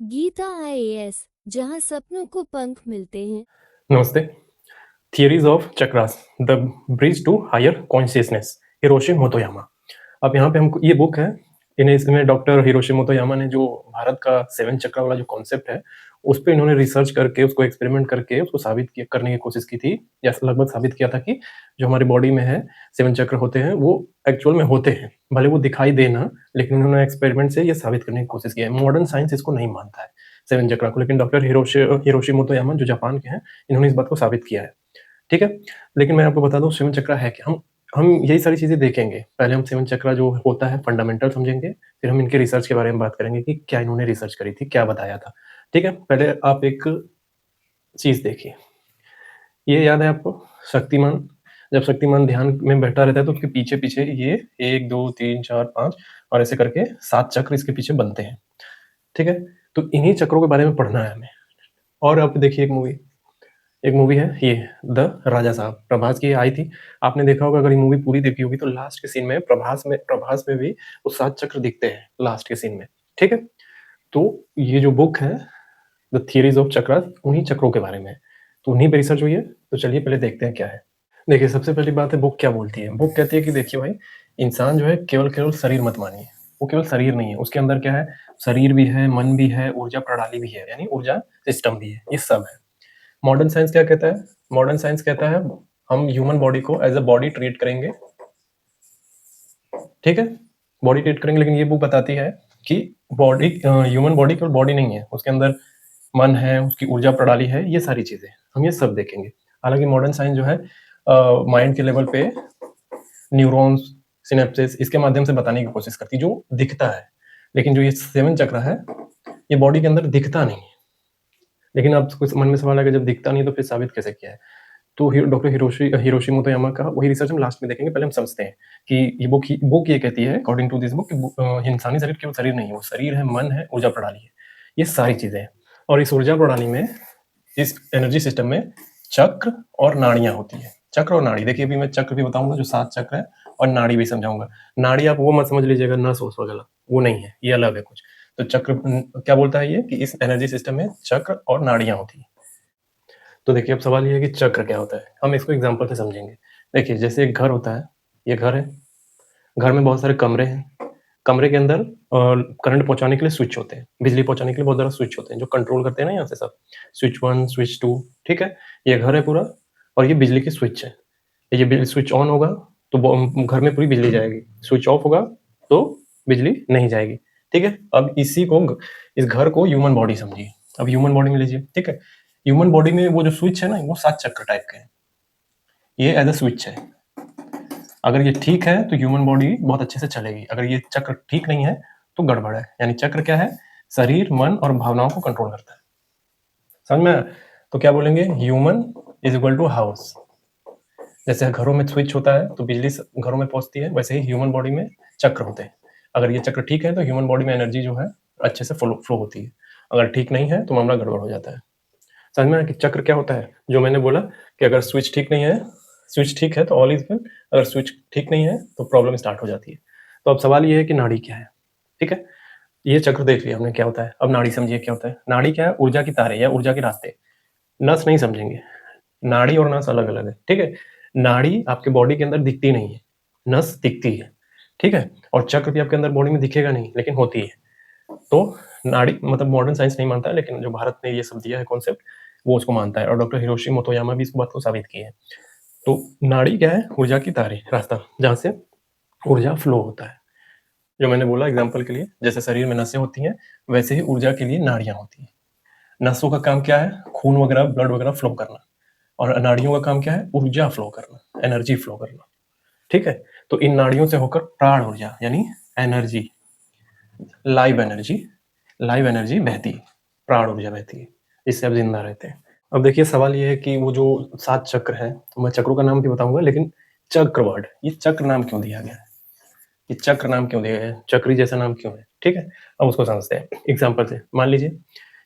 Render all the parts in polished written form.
Gita IAS, जहां सपनों को पंख मिलते हैं। नमस्ते। Theories of chakras, the bridge to higher consciousness, Hiroshi Motoyama. अब यहाँ पे हमको ये बुक है, इन्हें इसमें डॉक्टर हिरोशी मोतोयामा ने जो भारत का 7 चक्रा वाला जो कॉन्सेप्ट है, उस पे इन्होंने रिसर्च करके, उसको एक्सपेरिमेंट करके उसको साबित किया करने की कोशिश की थी, या लगभग साबित किया था कि जो हमारी बॉडी में है 7 चक्र होते हैं, वो एक्चुअल में होते हैं। भले वो दिखाई दे ना, लेकिन उन्होंने एक्सपेरिमेंट से ये साबित करने की कोशिश की है। मॉडर्न साइंस इसको नहीं मानता है 7 चक्रा को, लेकिन डॉक्टर हिरोशी मोतोयामा जो जापान के हैं, इन्होंने इस बात को साबित किया है। ठीक है? लेकिन मैं आपको बता दूँ 7 चक्रा है क्या? हम यही सारी चीज़ें देखेंगे। पहले हम 7 चक्रा जो होता है फंडामेंटल समझेंगे, फिर हम इनके रिसर्च के बारे में बात करेंगे कि क्या इन्होंने रिसर्च करी थी, क्या बताया था। ठीक है? पहले आप एक चीज़ देखिए, ये याद है आपको शक्तिमान? जब शक्तिमान ध्यान में बैठा रहता है तो उसके पीछे-पीछे ये 1, 2, 3, 4, 5 और ऐसे करके 7 चक्र इसके पीछे बनते हैं। ठीक है? तो इन्हीं चक्रों के बारे में पढ़ना है हमें। और अब देखिए एक मूवी है ये द राजा साहब, प्रभास की आई थी। आपने देखा होगा, अगर ये मूवी पूरी देखी होगी तो लास्ट के सीन में प्रभास में भी वो 7 चक्र दिखते हैं लास्ट के सीन में। ठीक है? तो ये जो बुक है द थियरीज ऑफ चक्रास, उन्हीं चक्रों के बारे में है। तो उन्हीं पे रिसर्च हुई है। तो चलिए पहले देखते हैं क्या है। देखिए, सबसे पहली बात है बुक क्या बोलती है। बुक कहती है कि देखिए भाई, इंसान जो है केवल शरीर मत मानिए। वो केवल शरीर नहीं है, उसके अंदर क्या है, शरीर भी है, मन भी है, ऊर्जा प्रणाली भी है, यानी ऊर्जा सिस्टम भी है, ये सब है। मॉडर्न साइंस क्या कहता है? मॉडर्न साइंस कहता है हम ह्यूमन बॉडी को एज अ बॉडी ट्रीट करेंगे। ठीक है? बॉडी ट्रीट करेंगे, लेकिन ये बुक बताती है कि बॉडी, ह्यूमन बॉडी केवल बॉडी नहीं है, उसके अंदर मन है, उसकी ऊर्जा प्रणाली है, ये सारी चीजें हम ये सब देखेंगे। हालांकि मॉडर्न साइंस जो है माइंड के लेवल पे न्यूरॉन्स, सिनेप्सिस, इसके माध्यम से बताने की कोशिश करती है जो दिखता है। लेकिन जो ये 7 चक्र है, ये बॉडी के अंदर दिखता नहीं है। लेकिन अब कुछ मन में सवाल है कि जब दिखता नहीं तो फिर साबित कैसे किया है? तो डॉक्टर हिरोशी मोतोयामा का वही रिसर्च हम लास्ट में देखेंगे। पहले हम समझते हैं कि ये बुक ये कहती है अकॉर्डिंग टू दिस बुक कि इंसानी शरीर केवल शरीर नहीं है, वो शरीर है, मन है, ऊर्जा प्रणाली है, ये सारी चीजें हैं। और इस ऊर्जा प्रणाली में, इस एनर्जी सिस्टम में चक्र और नाड़ियां होती है। चक्र और नाड़ी, देखिए अभी मैं चक्र भी बताऊंगा जो 7 चक्र है, और नाड़ी भी समझाऊंगा। नाड़ी आप वो मत समझ लीजिएगा नस वस वगैरह, वो नहीं है, ये अलग है कुछ। तो चक्र क्या बोलता है ये कि इस एनर्जी सिस्टम में चक्र और नाड़ियां होती है। तो देखिए, अब सवाल ये है कि चक्र क्या होता है। हम इसको एग्जांपल से समझेंगे। देखिए, जैसे एक घर होता है, ये घर है, घर में बहुत सारे कमरे हैं। कमरे के अंदर करंट पहुंचाने के लिए स्विच होते हैं, बिजली पहुंचाने के लिए बहुत सारा स्विच होते हैं जो कंट्रोल करते हैं ना, यहाँ से सब स्विच 1, स्विच 2। ठीक है? ये घर है पूरा, और ये बिजली की स्विच है। ये स्विच ऑन होगा तो घर में पूरी बिजली जाएगी, स्विच ऑफ होगा तो बिजली नहीं जाएगी। ठीक है? अब इस घर को ह्यूमन बॉडी समझिए। अब ह्यूमन बॉडी में लीजिए, ठीक है? ह्यूमन बॉडी में वो जो स्विच है ना, वो 7 चक्र टाइप के हैं। ये एज अ स्विच है। अगर ये ठीक है तो ह्यूमन बॉडी बहुत अच्छे से चलेगी, अगर ये चक्र ठीक नहीं है तो गड़बड़ है। यानी चक्र क्या है? शरीर, मन और भावनाओं को कंट्रोल करता है। समझ में आया? तो क्या बोलेंगे? Human is equal to house. जैसे घरों में स्विच होता है तो बिजली घरों में पहुंचती है, वैसे ही ह्यूमन बॉडी में चक्र होते हैं। अगर ये चक्र ठीक है तो ह्यूमन बॉडी में एनर्जी जो है अच्छे से फ्लो होती है। अगर ठीक नहीं है तो मामला गड़बड़ हो जाता है। समझ में आया कि चक्र क्या होता है? जो मैंने बोला कि अगर स्विच ठीक नहीं है, स्विच ठीक है तो ऑल इज वेल, अगर स्विच ठीक नहीं है तो प्रॉब्लम स्टार्ट हो जाती है। तो अब सवाल ये है कि नाड़ी क्या है? ठीक है? ये चक्र देख लिया हमने क्या होता है, अब नाड़ी समझिए क्या होता है। नाड़ी क्या है? ऊर्जा की तारें या ऊर्जा के रास्ते। नस नहीं समझेंगे, नाड़ी और नस अलग अलग है। ठीक है? नाड़ी आपके बॉडी के अंदर दिखती नहीं है, नस दिखती है। ठीक है? और चक्र भी आपके अंदर बॉडी में दिखेगा नहीं, लेकिन होती है। तो नाड़ी मतलब मॉडर्न साइंस नहीं मानता है, लेकिन जो भारत ने ये सब दिया है कॉन्सेप्ट, वो उसको मानता है, और डॉक्टर हिरोशी मोतोयामा भी इस बात को साबित की है। तो नाड़ी क्या है? ऊर्जा की तारें, रास्ता जहाँ से ऊर्जा फ्लो होता है। जो मैंने बोला एग्जाम्पल के लिए, जैसे शरीर में नसें होती हैं, वैसे ही ऊर्जा के लिए नाड़ियां होती हैं। नसों का काम क्या है? खून वगैरह, ब्लड वगैरह फ्लो करना। और नाड़ियों का काम क्या है? ऊर्जा फ्लो करना, एनर्जी फ्लो करना। ठीक है? तो इन नाड़ियों से होकर प्राण ऊर्जा यानी energy, live energy, live energy बहती है, प्राण ऊर्जा बहती है, इससे आप जिंदा रहते हैं। अब देखिए, सवाल ये है कि वो जो 7 चक्र है, तो मैं चक्रों का नाम भी बताऊंगा, लेकिन चक्र वर्ड, ये चक्र नाम क्यों दिया गया है? ये चक्र नाम क्यों दिया गया है? चक्री जैसा नाम क्यों है? ठीक है? अब उसको समझते हैं एग्जाम्पल से। मान लीजिए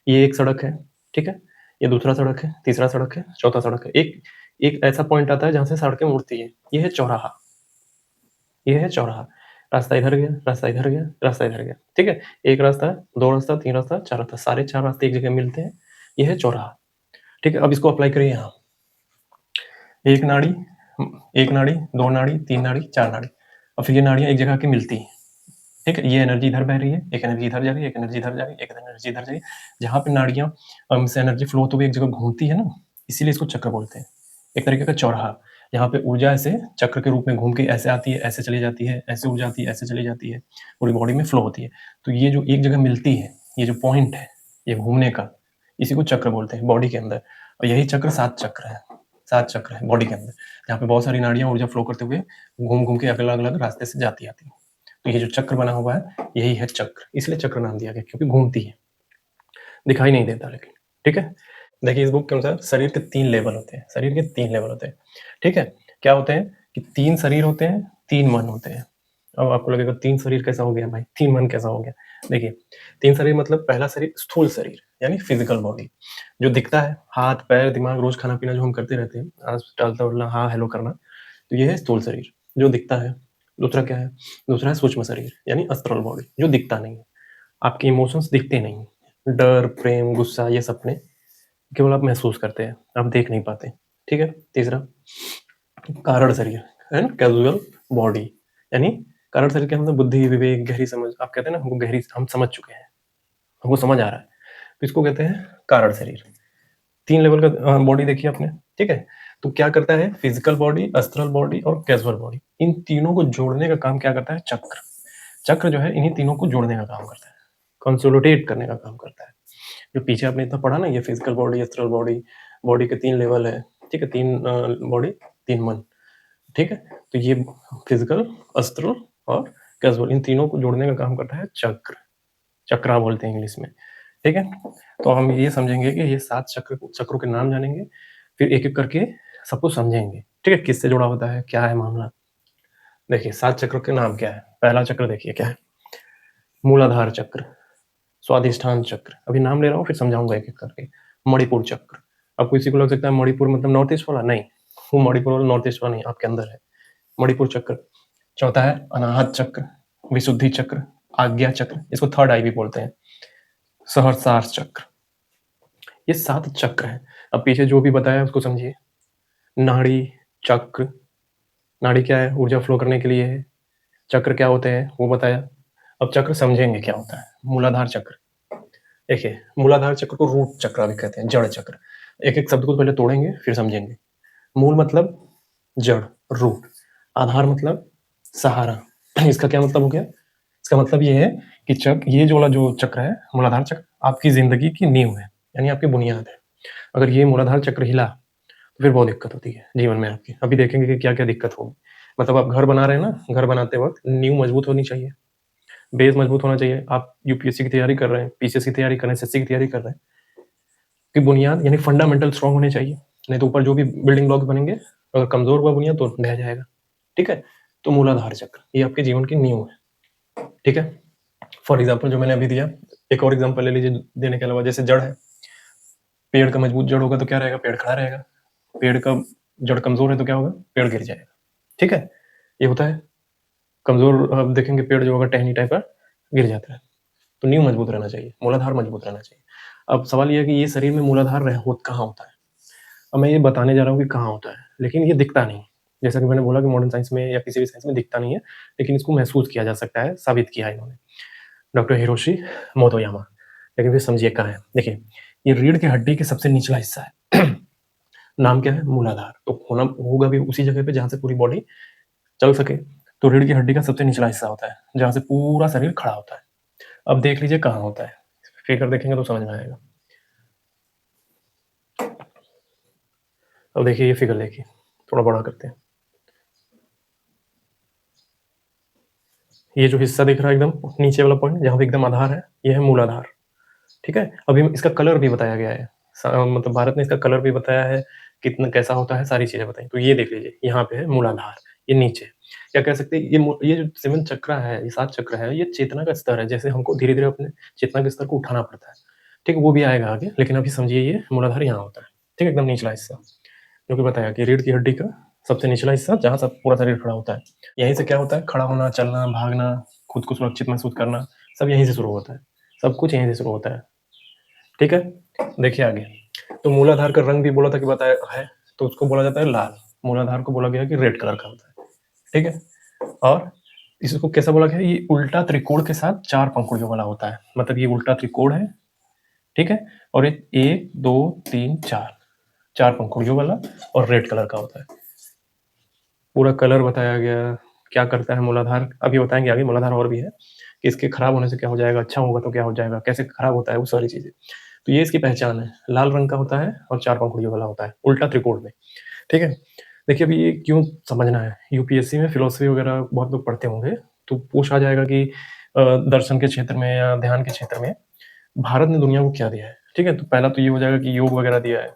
ये एक सड़क है, ठीक है? ये दूसरा सड़क है, तीसरा सड़क है, चौथा सड़क है। एक एक ऐसा पॉइंट आता है जहां से सड़कें मुड़ती है, ये है चौराहा। ये है चौराहा। रास्ता इधर गया, रास्ता इधर गया, रास्ता इधर गया, ठीक है? 1 रास्ता, 2 रास्ता, 3 रास्ता, 4 रास्ता, सारे 4 रास्ते एक जगह मिलते हैं, ये है चौराहा, ठीक है? अब इसको अप्लाई करिए यहाँ। 1 नाड़ी, 1 नाड़ी, 2 नाड़ी, 3 नाड़ी, 4 नाड़ी, और फिर ये नाड़ियाँ एक जगह आके मिलती हैं, ठीक है? ये एनर्जी इधर बह रही है, एक एनर्जी इधर जा रही है, एक एनर्जी इधर जा रही है, एक एनर्जी इधर जा रही है। जहाँ पे नाड़ियाँ से एनर्जी फ्लो होते हुए एक जगह घूमती है ना, इसीलिए इसको चक्र बोलते हैं। एक तरीके का चौराहा, यहाँ पे ऊर्जा ऐसे चक्र के रूप में घूम के ऐसे आती है, ऐसे चली जाती है, ऐसे ऊर्जा आती है, ऐसे चली जाती है, पूरी बॉडी में फ्लो होती है। तो ये जो एक जगह मिलती है, ये जो पॉइंट है, ये घूमने का, इसी को चक्र बोलते हैं बॉडी के अंदर। और यही चक्र 7 चक्र है, 7 चक्र है बॉडी के अंदर, जहाँ पे बहुत सारी नाड़ियाँ ऊर्जा फ्लो करते हुए घूम-घूम के अलग-अलग रास्ते से जाती आती हैं। तो ये जो चक्र बना हुआ है, यही है चक्र, इसलिए चक्र नाम दिया गया क्योंकि घूमती है, दिखाई नहीं देता लेकिन, ठीक है? देखिए इस बुक के अनुसार शरीर के 3 लेवल होते हैं, शरीर के 3 लेवल होते हैं, ठीक है? क्या होते हैं कि 3 शरीर होते हैं, 3 मन होते हैं। अब आपको लगेगा 3 शरीर कैसा हो गया भाई? 3 मन कैसा हो गया? देखिए 3 शरीर मतलब पहला शरीर स्थूल शरीर यानी फिजिकल बॉडी, जो दिखता है, हाथ, पैर, दिमाग, रोज खाना-पीना जो हम करते रहते हैं, टहलना-वहलना, हाँ, हेलो करना, तो ये है स्थूल शरीर, जो दिखता है। दूसरा क्या है? दूसरा है सूक्ष्म शरीर यानी अस्तरल बॉडी, जो दिखता नहीं है। आपके इमोशंस दिखते नहीं हैं। डर, प्रेम, गुस्सा ये सब अपने केवल आप महसूस करते हैं, आप देख नहीं पाते, ठीक है? तीसरा कारण शरीर एंड कैजुअल बॉडी, यानी कारण शरीर के अंदर बुद्धि, विवेक, गहरी समझ, आप कहते हैं ना हमको गहरी, हम समझ चुके हैं, हमको समझ आ रहा है, तो इसको कहते हैं कारण शरीर। 3 लेवल का बॉडी देखी आपने, ठीक है? तो क्या करता है? फिजिकल बॉडी, एस्ट्रल बॉडी और कैजुअल बॉडी, इन तीनों को जोड़ने का काम क्या करता है? चक्र। चक्र जो है इन्हीं तीनों को जोड़ने का काम करता है, कंसोलिडेट करने का काम करता है। जो पीछे आपने इतना पढ़ा ना, ये physical body, astral body, body के 3 लेवल है, ठीक है? 3 बॉडी, 3 मन, ठीक है? तो ये फिजिकल, एस्ट्रल और कैजुअल, इन तीनों को जोड़ने का काम करता है चक्र, चक्रा बोलते हैं इंग्लिश में, ठीक है? तो हम ये समझेंगे कि ये 7 चक्रों के नाम जानेंगे, फिर एक-एक करके सबको समझेंगे, ठीक है? किससे जुड़ा होता है, क्या है मामला? देखिए 7 चक्रों के नाम क्या है? पहला चक्र देखिए क्या है? मूलाधार चक्र, स्वादिष्ठान चक्र, अभी नाम ले रहा हूँ फिर समझाऊँगा एक-एक करके। मणिपुर चक्र, अब किसी को लग सकता है मणिपुर मतलब नॉर्थ ईस्ट वाला, नहीं, वो मणिपुर वाला नॉर्थ ईस्ट वाला नहीं, आपके अंदर है, मणिपुर चक्र। चौथा है अनाहत चक्र, विशुद्धि चक्र, आज्ञा चक्र, इसको थर्ड आई भी बोलते हैं, सहस्रार चक्र। ये 7 चक्र हैं। अब पीछे जो भी बताया उसको समझिए। नाड़ी, चक्र, नाड़ी क्या है? ऊर्जा फ्लो करने के लिए है। चक्र क्या होते हैं? वो बताया। अब चक्र समझेंगे क्या होता है। मूलाधार चक्र, देखिए मूलाधार चक्र को रूट चक्र भी कहते हैं, जड़ चक्र। एक-एक शब्द को पहले तोड़ेंगे फिर समझेंगे। मूल मतलब जड़, रूट। आधार मतलब सहारा। इसका क्या मतलब हो गया? इसका मतलब ये है कि ये जो वाला जो चक्र है, मूलाधार चक्र, आपकी ज़िंदगी की नींव है, यानी आपकी बुनियाद है। अगर ये मूलाधार चक्र हिला, तो फिर बहुत दिक्कत होती है जीवन में आपकी। अभी देखेंगे कि क्या-क्या दिक्कत होगी। मतलब आप घर बना रहे हैं ना, घर बनाते वक़्त नींव मजबूत होनी चाहिए, बेस मजबूत होना चाहिए। आप यूपीएससी की तैयारी कर रहे हैं, पीसीएस की तैयारी कर रहे हैं, एसएससी की तैयारी कर रहे हैं, कि बुनियाद यानी फंडामेंटल स्ट्रॉन्ग होने चाहिए। नहीं तो ऊपर जो भी बिल्डिंग ब्लॉक्स बनेंगे, अगर कमज़ोर हुआ बुनियाद तो ढह जाएगा, ठीक है? तो मूलाधार चक्र, ये आपके जीवन की नींव है, ठीक है? फॉर एग्ज़ाम्पल जो मैंने अभी दिया, एक और एग्ज़ाम्पल ले लीजिए देने के अलावा, जैसे जड़ है, पेड़ का मजबूत जड़ होगा तो क्या रहेगा? पेड़ खड़ा रहेगा। पेड़ का जड़ कमज़ोर है तो क्या होगा? पेड़ गिर जाएगा, ठीक है? ये होता है। कमज़ोर आप देखेंगे पेड़ जो होगा टहनी टाइप का, गिर जाता है। तो नींव मजबूत रहना चाहिए, मूलाधार मजबूत रहना चाहिए। अब सवाल ये है कि ये शरीर में मूलाधार कहाँ होता है? अब मैं ये बताने जा रहा हूँ कि कहाँ होता है, लेकिन ये दिखता नहीं। जैसा कि मैंने बोला कि मॉडर्न साइंस में या किसी भी साइंस में दिखता नहीं है, लेकिन इसको महसूस किया जा सकता है, साबित किया है इन्होंने, डॉक्टर हिरोशी मोटोयामा। लेकिन फिर समझिए कहाँ है? देखिए, ये रीढ़ की हड्डी के सबसे निचला हिस्सा है। नाम क्या है? मूलाधार। तो होना होगा भी उसी जगह पे जहाँ से पूरी बॉडी चल सके। तो रीढ़ की हड्डी का सबसे निचला हिस्सा होता है, जहाँ से पूरा शरीर खड़ा होता है। अब देख लीजिए कहाँ होता है, फिगर देखेंगे तो समझ में आएगा। अब देखिए ये फिगर देखिए, थोड़ा बड़ा करते हैं। ये जो हिस्सा दिख रहा है एकदम नीचे वाला पॉइंट जहाँ पे एकदम आधार है, ये है मूलाधार, ठीक है? अभी इसका कलर भी बताया गया है। मतलब भारत ने इसका कलर भी बताया है, कितना कैसा होता है, सारी चीज़ें बताई। तो ये देख लीजिए, यहाँ पे है मूलाधार, ये नीचे। क्या कह सकते हैं, ये जो 7 चक्र है, ये 7 चक्र है, ये चेतना का स्तर है। जैसे हमको धीरे-धीरे अपने चेतना के स्तर को उठाना पड़ता है, ठीक है? वो भी आएगा आगे, लेकिन अभी समझिए ये मूलाधार यहाँ होता है, ठीक है? एकदम निचला हिस्सा, जो कि बताया कि रीढ़ की हड्डी का सबसे निचला हिस्सा जहाँ सब पूरा शरीर खड़ा होता है। यहीं से क्या होता है, खड़ा होना, चलना, भागना, खुद को सुरक्षित महसूस करना, सब यहीं से शुरू होता है। सब कुछ यहीं से शुरू होता है। ठीक है? देखिए आगे। तो मूलाधार का रंग भी बोला था कि बताया है, तो उसको बोला जाता है लाल। मूलाधार को बोला गया कि रेड कलर का होता है। ठीक है? और इसको कैसा बोला गया है, ये उल्टा त्रिकोण के साथ 4 पंखुड़ियों वाला होता है। मतलब ये उल्टा त्रिकोण है, ठीक है? और ये 1, 2, 3, 4 पंखुड़ियों वाला और रेड कलर का होता है। पूरा कलर बताया गया, क्या करता है मूलाधार, अभी बताएंगे आगे। मूलाधार और भी है कि इसके खराब होने से क्या हो जाएगा, अच्छा होगा तो क्या हो जाएगा, कैसे खराब होता है, वो सारी चीजें। तो ये इसकी पहचान है, लाल रंग का होता है और 4 पंखुड़ियों वाला होता है, उल्टा त्रिकोण में। ठीक है? देखिए अभी ये क्यों समझना है, यूपीएससी में फिलोसफी वगैरह बहुत लोग पढ़ते होंगे, तो पूछा जाएगा कि दर्शन के क्षेत्र में या ध्यान के क्षेत्र में भारत ने दुनिया को क्या दिया है। ठीक है? तो पहला तो ये हो जाएगा कि योग वगैरह दिया है।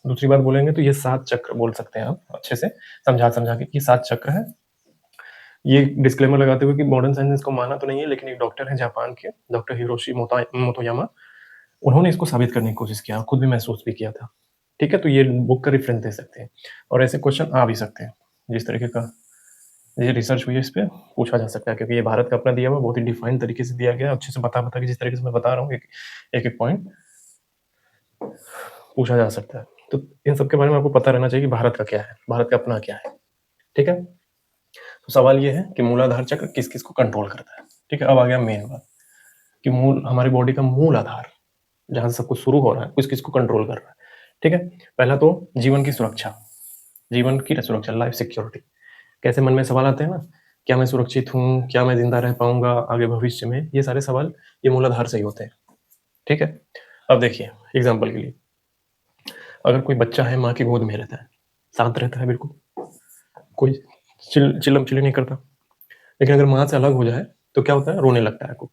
दूसरी बात बोलेंगे तो ये 7 चक्र बोल सकते हैं आप अच्छे से समझा के कि 7 चक्र है। ये डिस्क्लेमर लगाते हुए कि मॉडर्न साइंस ने इसको माना तो नहीं है, लेकिन एक डॉक्टर है जापान के, डॉक्टर हिरोशी मोतोयामा, उन्होंने इसको साबित करने की कोशिश किया, खुद भी महसूस भी किया था। ठीक है? तो ये बुक का रेफरेंस दे सकते हैं और ऐसे क्वेश्चन आ भी सकते हैं। जिस तरीके का ये रिसर्च हुई है, इस पे पूछा जा सकता है, क्योंकि ये भारत का अपना दिया हुआ बहुत ही डिफाइंड तरीके से दिया गया है, अच्छे से बता के जिस तरीके से मैं बता रहा हूँ, एक पॉइंट पूछा जा सकता है। तो इन सब के बारे में आपको पता रहना चाहिए कि भारत का क्या है, भारत का अपना क्या है। ठीक है? तो सवाल ये है कि मूलाधार चक्र किस किस को कंट्रोल करता है। ठीक है? अब आ गया मेन बात कि मूल, हमारी बॉडी का मूल आधार जहां से सब कुछ शुरू हो रहा है, किस किस को कंट्रोल कर रहा है। ठीक है? पहला तो जीवन की सुरक्षा, जीवन की सुरक्षा, लाइफ सिक्योरिटी। कैसे मन में सवाल आते हैं ना, क्या मैं सुरक्षित हूँ, क्या मैं जिंदा रह पाऊंगा आगे भविष्य में, ये सारे सवाल ये मूलाधार से ही होते हैं। ठीक है? अब देखिए एग्जाम्पल के लिए, अगर कोई बच्चा है, माँ की गोद में रहता है, शांत रहता है, बिल्कुल कोई चिल्लम चिल्ली नहीं करता। लेकिन अगर माँ से अलग हो जाए तो क्या होता है, रोने लगता है, को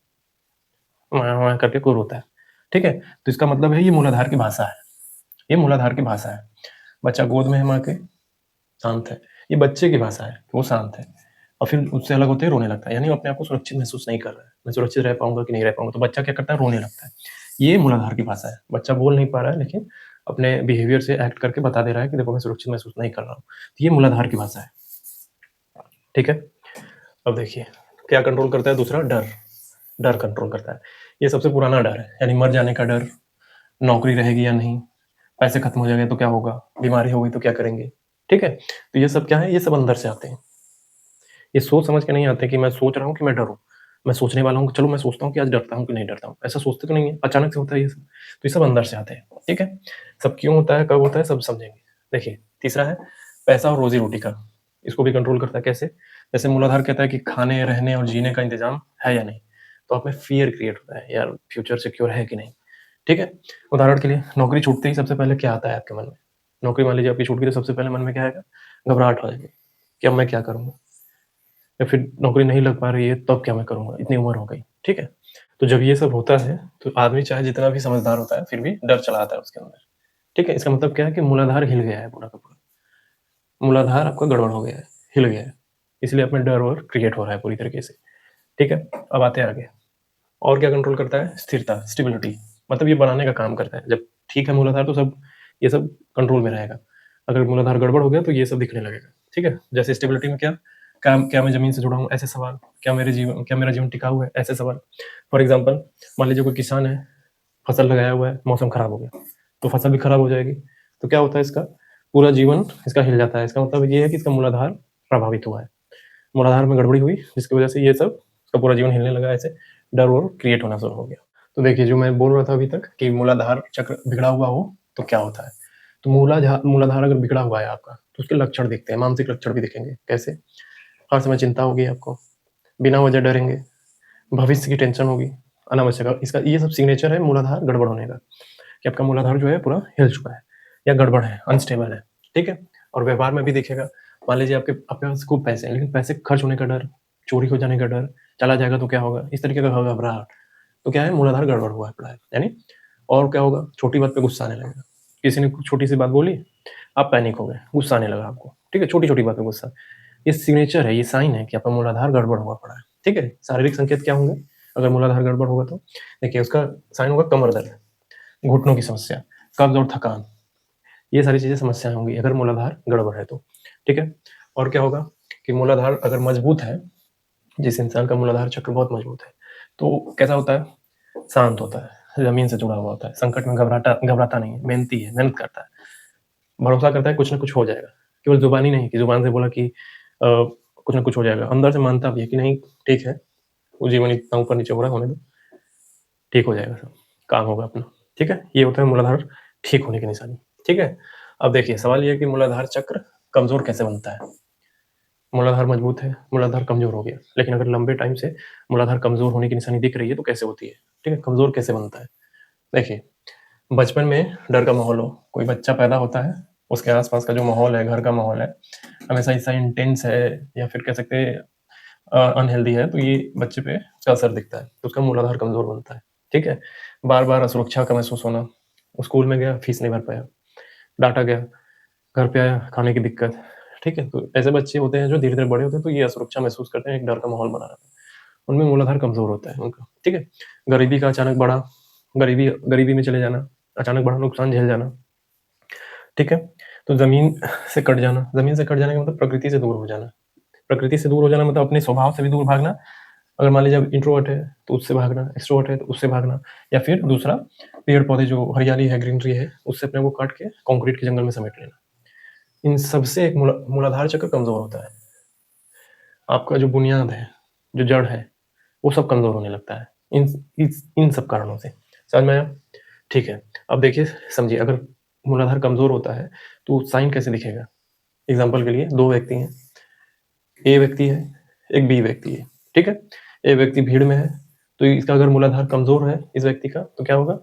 वहाँ करके को रोता है। ठीक है? तो इसका मतलब है ये मूलाधार की भाषा है, ये मूलाधार की भाषा है। बच्चा गोद में है माँ के, शांत है, ये बच्चे की भाषा है, वो शांत है, और फिर उससे अलग होते ही रोने लगता है, यानी अपने आप को सुरक्षित महसूस नहीं कर रहा है, मैं सुरक्षित रह पाऊंगा कि नहीं रह पाऊंगा। तो बच्चा क्या करता है, रोने लगता है। ये मूलाधार की भाषा है, बच्चा बोल नहीं पा रहा है लेकिन अपने बिहेवियर से एक्ट करके बता दे रहा है कि देखो मैं सुरक्षित महसूस नहीं कर रहा हूँ। तो ये मूलाधार की भाषा है। ठीक है? अब देखिए क्या कंट्रोल करता है, दूसरा डर, डर कंट्रोल करता है। ये सबसे पुराना डर है, यानी मर जाने का डर, नौकरी रहेगी या नहीं, पैसे खत्म हो जाएंगे तो क्या होगा, बीमारी हो गई तो क्या करेंगे। ठीक है? तो ये सब क्या है, ये सब अंदर से आते हैं, ये सोच समझ के नहीं आते कि मैं सोच रहा हूँ कि मैं डरूं, मैं सोचने वाला हूँ कि चलो मैं सोचता हूँ कि आज डरता हूँ कि नहीं डरता हूँ, ऐसा सोचते तो नहीं है, अचानक से होता है ये सब। तो ये सब अंदर से आते हैं। ठीक है? सब क्यों होता है, कब होता है, सब समझेंगे। देखिए तीसरा है पैसा और रोजी रोटी का, इसको भी कंट्रोल करता है। कैसे? जैसे मूलाधार कहता है कि खाने, रहने और जीने का इंतजाम है या नहीं, तो आप में फियर क्रिएट होता है, यार फ्यूचर सिक्योर है कि नहीं। ठीक है? उदाहरण के लिए नौकरी छूटते ही सबसे पहले क्या आता है आपके मन में, नौकरी मान लीजिए आपकी छूट गई तो सबसे पहले मन में क्या आएगा, घबराहट हो जाएगी कि अब मैं क्या करूंगा, या फिर नौकरी नहीं लग पा रही है तब क्या मैं करूंगा, इतनी उम्र हो गई। ठीक है? तो जब ये सब होता है तो आदमी चाहे जितना भी समझदार होता है फिर भी डर चला आता है उसके अंदर। ठीक है? इसका मतलब क्या है कि मूलाधार हिल गया है, पूरा का पूरा मूलाधार आपका गड़बड़ हो गया है, हिल गया है, इसलिए अपने डर और क्रिएट हो रहा है पूरी तरीके से। ठीक है? अब आते हैं आगे, और क्या कंट्रोल करता है, स्थिरता, स्टेबिलिटी, मतलब ये बनाने का काम करता है। जब ठीक है मूलाधार तो सब ये सब कंट्रोल में रहेगा, अगर मूलाधार गड़बड़ हो गया तो ये सब दिखने लगेगा। ठीक है? जैसे स्टेबिलिटी में क्या, क्या मैं जमीन से जुड़ा हूँ, ऐसे सवाल, क्या मेरा जीवन टिकाऊ है, ऐसे सवाल। फॉर एग्जाम्पल मान लीजिए कोई किसान है, फसल लगाया हुआ है, मौसम खराब हो गया तो फसल भी खराब हो जाएगी, तो क्या होता है, इसका पूरा जीवन इसका हिल जाता है। इसका मतलब ये है कि इसका मूलाधार प्रभावित हुआ है, मूलाधार में गड़बड़ी हुई जिसकी वजह से ये सब इसका पूरा जीवन हिलने लगा, ऐसे डर और क्रिएट होना शुरू हो गया। तो देखिए जो मैं बोल रहा था अभी तक कि मूलाधार चक्र बिगड़ा हुआ हो तो क्या होता है, तो मूलाधार अगर बिगड़ा हुआ है आपका तो उसके लक्षण दिखते हैं, मानसिक लक्षण भी दिखेंगे। कैसे? हर समय चिंता होगी आपको, बिना वजह डरेंगे, भविष्य की टेंशन होगी अनावश्यक। इसका ये सब सिग्नेचर है मूलाधार गड़बड़ होने का, कि आपका मूलाधार जो है पूरा हिल चुका है या गड़बड़ है, अनस्टेबल है। ठीक है? और व्यवहार में भी दिखेगा, मान लीजिए आपके पास खूब पैसे हैं लेकिन पैसे खर्च होने का डर, चोरी हो जाने का डर, चला जाएगा तो क्या होगा, इस तरीके का घबराहट, तो क्या है, मूलाधार गड़बड़ हुआ है पड़ा है यानी। और क्या होगा, छोटी बात पे गुस्सा आने लगेगा, किसी ने कुछ छोटी सी बात बोली, आप पैनिक हो गए, गुस्सा आने लगा आपको। ठीक है? छोटी छोटी बात पे गुस्सा, ये सिग्नेचर है, ये साइन है कि आपका मूलाधार गड़बड़ हुआ पड़ा है। ठीक है? शारीरिक संकेत क्या होंगे अगर मूलाधार गड़बड़ होगा तो, देखिए उसका साइन होगा कमर दर्द, घुटनों की समस्या, कब्ज और थकान, ये सारी चीज़ें समस्याएँ होंगी अगर मूलाधार गड़बड़ है तो, ठीक है? और क्या होगा कि मूलाधार अगर मजबूत है, जिस इंसान का मूलाधार चक्र बहुत मजबूत है, तो कैसा होता है? शांत होता है, ज़मीन से जुड़ा हुआ होता है, संकट में घबराता नहीं है, मेहनती है, मेहनत करता है, भरोसा करता है कुछ ना कुछ हो जाएगा। केवल ज़ुबानी नहीं कि ज़ुबान से बोला कि कुछ ना कुछ हो जाएगा, अंदर से मानता भी है कि नहीं ठीक है, वो जीवन इतना ऊपर-नीचे हो रहा है, होने दो, ठीक हो जाएगा सब, काम होगा अपना, ठीक है? ये होता है मूलाधार ठीक होने की निशानी, ठीक है? अब देखिए सवाल ये है कि मूलाधार चक्र कमज़ोर कैसे बनता है? मूलाधार मजबूत है, मूलाधार कमज़ोर हो गया, लेकिन अगर लंबे टाइम से मूलाधार कमज़ोर होने की निशानी दिख रही है, तो कैसे होती है? ठीक है? कमज़ोर कैसे बनता है? देखिए, बचपन में डर का माहौल हो, कोई बच्चा पैदा होता है, उसके आस-पास का जो माहौल है, घर का माहौल है, हमेशा ऐसा इंटेंस है या फिर कह सकते हैं अनहेल्दी है, तो ये बच्चे पे उसका असर दिखता है, तो उसका मूलाधार कमज़ोर बनता है, ठीक है? बार-बार असुरक्षा का महसूस होना, स्कूल में गया, फीस नहीं भर पाया, डाँटा गया, घर पे आया, खाने की दिक्कत, ठीक है? तो ऐसे बच्चे होते हैं जो धीरे-धीरे बड़े होते हैं, तो ये असुरक्षा महसूस करते हैं, एक डर का माहौल बना रहता है। उनमें मूलाधार कमज़ोर होता है उनका, ठीक है? गरीबी का अचानक बढ़ा, गरीबी में चले जाना, अचानक बड़ा नुकसान झेल जाना, ठीक है? तो ज़मीन से कट जाने का मतलब प्रकृति से दूर हो जाना। प्रकृति से दूर हो जाना मतलब अपने स्वभाव से भी दूर भागना। अगर मान लीजिए आप इंट्रोवर्ट है, तो उससे भागना, एक्सट्रोवर्ट है, तो उससे भागना या फिर दूसरा पेड़-पौधे जो हरियाली है, ग्रीनरी है, उससे अपने को काट के कंक्रीट के जंगल में समेट लेना। इन सबसे एक मूलाधार चक्र कमज़ोर होता है। आपका जो बुनियाद है, जो जड़ है, वो सब कमज़ोर होने लगता है। इन सब कारणों से। समझ में आया? ठीक है। अब देखिए समझिए अगर मूलाधार कमज़ोर होता है, तो साइन कैसे दिखेगा? एग्ज़ाम्पल के लिए 2 व्यक्ति हैं। ए व्यक्ति है, एक बी व्यक्ति है, ठीक है? ए व्यक्ति भीड़ में है, तो इसका अगर मूलाधार कमज़ोर है इस व्यक्ति का, तो क्या होगा?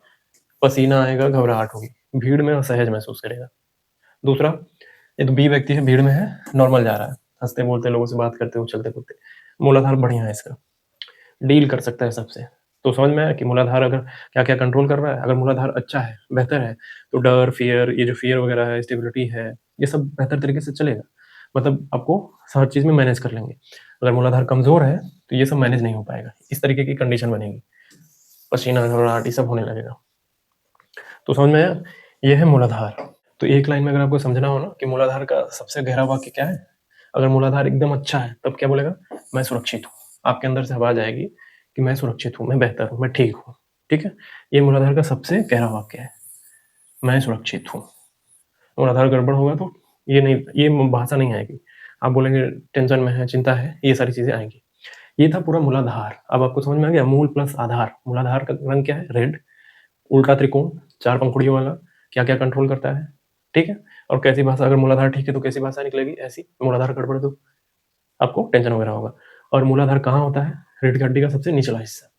पसीना आएगा, घबराहट होगी, भीड़ में असहज महसूस करेगा। दूसरा, ये तो बी व्यक्ति है, भीड़ में है, नॉर्मल जा रहा है, हँसते-बोलते लोगों से बात करते हुए, चलते-फिरते, मूलाधार बढ़िया है इसका, डील कर सकता है सबसे। तो समझ में आया कि मूलाधार अगर क्या-क्या कंट्रोल कर रहा है? अगर मूलाधार अच्छा है, बेहतर है, तो डर, फ़ियर, ये जो फ़ियर वगैरह है, स्टेबिलिटी है, ये सब बेहतर तरीके से चलेगा। मतलब आपको हर चीज़ में मैनेज कर लेंगे। अगर मूलाधार कमज़ोर है, तो ये सब मैनेज नहीं हो पाएगा। इस तरीके की कंडीशन बनेगी। पसीना, घबराहट ये सब होने लगेगा। तो समझ में आया? ये है मूलाधार। तो एक लाइन में अगर आपको समझना हो ना कि मूलाधार का सबसे गहरा वाक्य क्या है? अगर मूलाधार एकदम अच्छा है, तब क्या बोलेगा? मैं सुरक्षित हूँ। आपके अंदर से आवाज़ आएगी कि मैं सुरक्षित हूँ, मैं बेहतर हूँ, मैं ठीक हूँ। ठीक है? ये मूलाधार का सबसे गहरा वाक्य है। मैं सुरक्षित हूँ। मूलाधार गड़बड़ होगा तो ये भाषा नहीं आएगी। आप बोलेंगे टेंशन में है, चिंता है, ये सारी चीज़ें आएँगी। ये था पूरा मूलाधार। अब आपको समझ में आ गया? मूल प्लस आधार। मूलाधार का रंग क्या है? रेड। उल्टा त्रिकोण, 4 पंखुड़ियों वाला, क्या-क्या कंट्रोल करता है, ठीक है? और कैसी भाषा अगर मूलाधार ठीक है तो कैसी भाषा निकलेगी? ऐसी, मूलाधार गड़बड़ है तो आपको टेंशन वगैरह होगा। और मूलाधार कहाँ होता है? रीढ़ की हड्डी का सबसे निचला हिस्सा,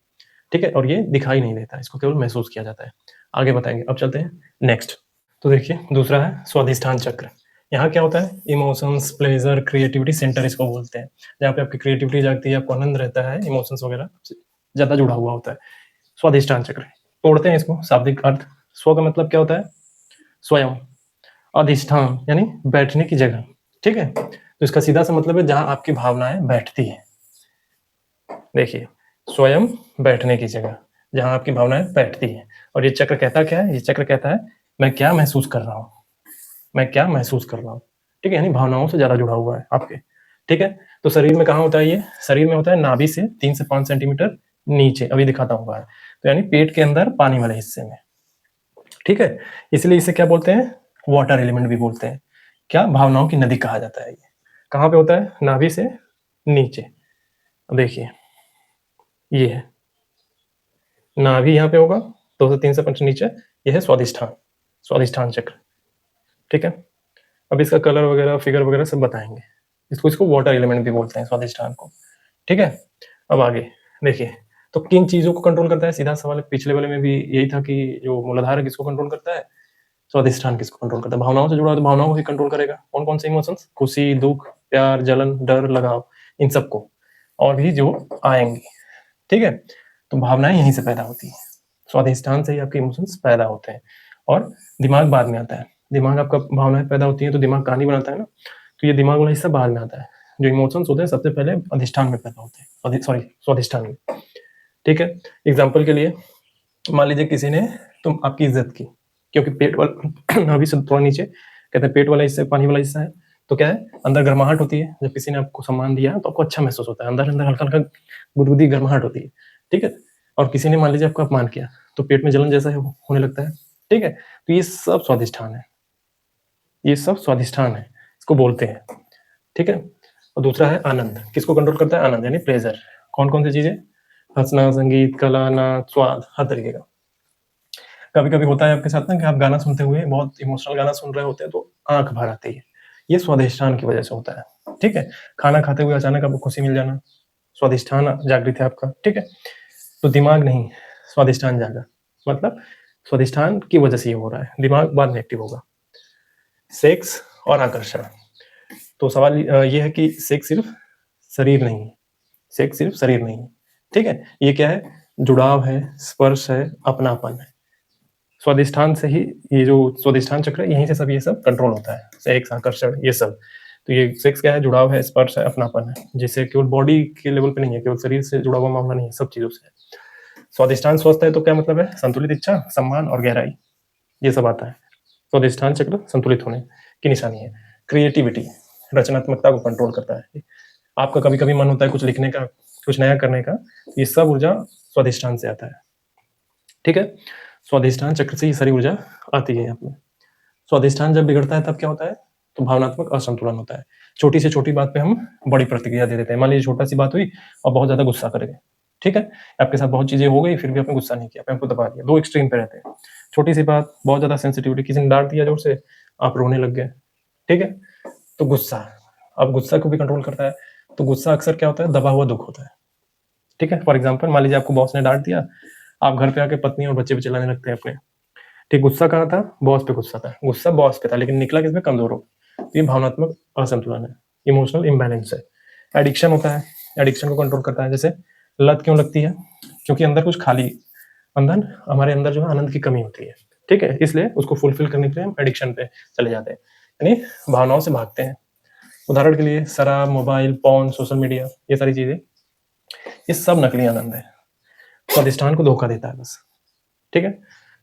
ठीक है? और ये दिखाई नहीं देता, इसको केवल महसूस किया जाता है। आगे बताएँगे, अब चलते हैं नेक्स्ट। तो देखिए दूसरा है स्वादिष्ठान चक्र। यहाँ क्या होता है? इमोशंस, प्लेज़र, क्रिएटिविटी सेंटर इसको बोलते हैं। जहाँ पे आपकी क्रिएटिविटी जागती है, आपको आनंद रहता है, इमोशंस वगैरह से ज़्यादा जुड़ा हुआ होता है। स्वादिष्ठान चक्र। तोड़ते हैं इसको, शाब्दिक अर्थ। स्व का मतलब क्या होता है? स्वयं। अधिष्ठान यानी बैठने की जगह, ठीक है? तो इसका सीधा सा मतलब है जहाँ आपकी भावनाएँ बैठती हैं। देखिए, स्वयं बैठने की जगह, जहाँ आपकी भावनाएँ बैठती हैं। और ये चक्र कहता क्या है? ये चक्र कहता है, मैं क्या महसूस कर रहा हूँ? मैं क्या महसूस कर रहा हूँ? ठीक है? यानी भावनाओं से ज़्यादा जुड़ा हुआ है आपके, ठीक है? तो शरीर में कहाँ होता है ये? शरीर में होता है नाभि से 3 से 5 सेंटीमीटर नीचे, अभी दिखाता हूँ बाहर। तो यानी पेट के अंदर पानी वाले हिस्से में, ठीक है? इसलिए इसे क्या बोलते हैं? वाटर एलिमेंट भी बोलते हैं। क्या? भावनाओं की नदी कहा जाता है ये। कहाँ पे होता है? नाभि से नीचे। अब देखिए, ये है। नाभि यहाँ पे होगा, 2 से 3 से 5 नीचे, ये है स्वादिष्ठान, स्वादिष्ठान चक्र, ठीक है? अब इसका कलर वगैरह, फिगर वगैरह सब बताएँगे। इसको वाटर एलिमेंट भी बोलते हैं स्वादिष्ठान को, ठीक है? अब आगे देखिए, तो किन चीज़ों को कंट्रोल करता है? सीधा सवाल है, पिछले वाले में भी यही था कि जो मूलाधार है किसको कंट्रोल करता है? स्वादिष्ठान किसको कंट्रोल करता है? भावनाओं से जुड़ा है तो भावनाओं को ही कंट्रोल करेगा। कौन-कौन से इमोशंस? खुशी, दुःख, प्यार, जलन, डर, लगाव, इन सबको और भी जो आएँगी, ठीक है? तो भावनाएँ यहीं से पैदा होती हैं। स्वादिष्ठान से ही आपके इमोशंस पैदा होते हैं और दिमाग बाद में आता है। दिमाग आपका भावनाएँ पैदा होती हैं तो दिमाग कहानी बनाता है ना, तो ये दिमाग वाला हिस्सा बाद में आता है। जो इमोशंस होते हैं सबसे पहले अधिष्ठान में पैदा होते हैं। स्वादिष्ठान में, ठीक है? एग्ज़ाम्पल के लिए मान लीजिए किसी ने आपकी इज़्ज़त की, क्योंकि पेट वाला नाभि से थोड़ा नीचे कहते हैं पेट वाला हिस्सा पानी वाला हिस्सा है, तो क्या है अंदर गर्माहट होती है। जब किसी ने आपको सम्मान दिया तो आपको अच्छा महसूस होता है, अंदर अंदर हल्का हल्का गुदगुदी गर्माहट होती है, ठीक है। और किसी ने मान लीजिए आपको अपमान किया तो पेट में जलन जैसा होने लगता है, ठीक है। तो ये सब स्वादिष्ठान है, ये सब स्वादिष्ठान है, इसको बोलते हैं, ठीक है। और दूसरा है आनंद, किसको कंट्रोल करता है? आनंद यानी प्लेजर। कौन कौन सी चीजें? हंसना, संगीत, कला, नाच, स्वाद, हर तरीके का। कभी कभी होता है आपके साथ ना कि आप गाना सुनते हुए बहुत इमोशनल गाना सुन रहे होते हैं तो आंख भर आती है, ये स्वादिष्ठान की वजह से होता है, ठीक है। खाना खाते हुए अचानक आपको खुशी मिल जाना, स्वादिष्ठान जागृत है आपका, ठीक है। तो दिमाग नहीं, स्वादिष्ठान जागा, मतलब स्वादिष्ठान की वजह से ये हो रहा है, दिमाग बाद में एक्टिव होगा। सेक्स और आकर्षण, तो सवाल ये है कि सेक्स सिर्फ शरीर नहीं है, सेक्स सिर्फ शरीर नहीं है, ठीक है। ये क्या है? जुड़ाव है, स्पर्श है, अपनापन है। स्वादिष्ठान से ही ये जो स्वादिष्ठान चक्र है, यहीं से सब ये सब कंट्रोल होता है, सेक्स, आकर्षण, ये सब। तो ये सेक्स क्या है? जुड़ाव है, स्पर्श है, अपनापन है, जिससे केवल बॉडी के लेवल पे नहीं है, केवल शरीर से जुड़ा हुआ मामला नहीं है, सब चीजों से है। स्वादिष्ठान स्वस्थ है तो क्या मतलब है? संतुलित इच्छा, सम्मान और गहराई, ये सब आता है। स्वादिष्ठान चक्र संतुलित होने की निशानी है। क्रिएटिविटी, रचनात्मकता को कंट्रोल करता है। आपका कभी कभी मन होता है कुछ लिखने का, कुछ नया करने का, ये सब ऊर्जा स्वादिष्ठान से आता है, ठीक है। स्वादिष्ठान चक्र से ये सारी ऊर्जा आती है यहाँ। स्वादिष्ठान जब बिगड़ता है तब क्या होता है? तो भावनात्मक असंतुलन होता है। छोटी से छोटी बात पे हम बड़ी प्रतिक्रिया दे देते हैं। मान लीजिए छोटा सी बात हुई और बहुत ज्यादा गुस्सा कर गए, ठीक है। आपके साथ बहुत चीजें हो गई फिर भी आपने गुस्सा नहीं किया, आपने आपको दबा दिया। दो एक्सट्रीम पे रहते हैं, छोटी सी बात, बहुत ज्यादा सेंसिटिविटी, किसी ने डांट दिया जोर से, आप रोने लग गए, ठीक है। तो गुस्सा, अब गुस्सा को भी कंट्रोल करता है। तो गुस्सा अक्सर क्या होता है? दबा हुआ दुख होता है, ठीक है। फॉर एग्जाम्पल मान लीजिए आपको बॉस ने डांट दिया, आप घर पे आके पत्नी और बच्चे पे चिल्लाने लगते हैं अपने, ठीक। गुस्सा कहाँ था? बॉस पे गुस्सा था, गुस्सा बॉस पे था, लेकिन निकला किसमें? कमजोर हो। तो ये भावनात्मक असंतुलन है, इमोशनल इम्बैलेंस है। एडिक्शन होता है, एडिक्शन को कंट्रोल करता है। जैसे लत क्यों लगती है? क्योंकि अंदर कुछ खाली, अंदर हमारे अंदर जो है आनंद की कमी होती है, ठीक है। इसलिए उसको फुलफिल करने के लिए हम एडिक्शन पे चले जाते हैं, यानी भावनाओं से भागते हैं। उदाहरण के लिए शराब, मोबाइल, पॉर्न, सोशल मीडिया, ये सारी चीजें, ये सब नकली आनंद है, स्वादिष्ठान को धोखा देता है बस, ठीक है।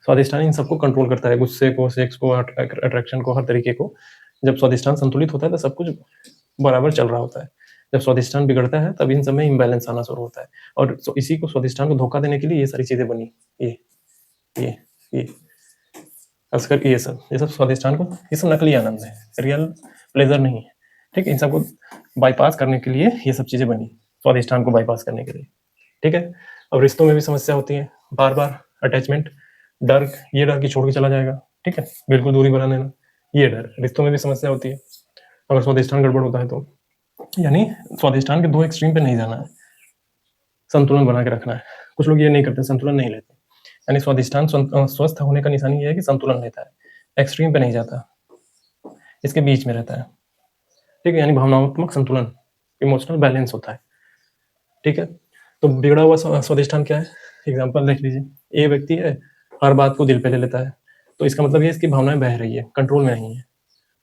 स्वादिष्ठान इन सबको कंट्रोल करता है, गुस्से को, सेक्स को, अट्रैक्शन को, हर तरीके को। जब स्वादिष्ठान संतुलित होता है तो सब कुछ बराबर चल रहा होता है। जब स्वादिष्ठान बिगड़ता है तब इन सब में इम्बैलेंस आना शुरू होता है। और इसी को, स्वादिष्ठान को धोखा देने के लिए ये सारी चीजें बनी, ये ये खास करके ये सब स्वादिष्ठान को, ये सब नकली आनंद है, रियल प्लेजर नहीं है, ठीक है। इन सबको बाईपास करने के लिए ये सब चीजें बनी, स्वादिष्ठान को बाईपास करने के लिए, ठीक है। अब रिश्तों में भी समस्या होती है, बार बार अटैचमेंट, डर, ये डर कि छोड़ के चला जाएगा, ठीक है, बिल्कुल दूरी बना देना, ये डर, रिश्तों में भी समस्या होती है अगर स्वादिष्ठान गड़बड़ होता है तो। यानी स्वादिष्ठान के दो एक्सट्रीम पे नहीं जाना है, संतुलन बना के रखना है। कुछ लोग ये नहीं करते, संतुलन नहीं लेते, यानी स्वादिष्ठान स्वस्थ होने का निशानी ये है कि संतुलन लेता है, एक्सट्रीम पे नहीं जाता, इसके बीच में रहता है, ठीक है। यानी भावनात्मक संतुलन, इमोशनल बैलेंस होता है, ठीक है। तो बिगड़ा हुआ स्वादिष्ठान क्या है? एग्जाम्पल देख लीजिए, ए व्यक्ति है, हर बात को दिल पे ले लेता है, तो इसका मतलब ये इसकी भावनाएं बह रही है, कंट्रोल में नहीं है।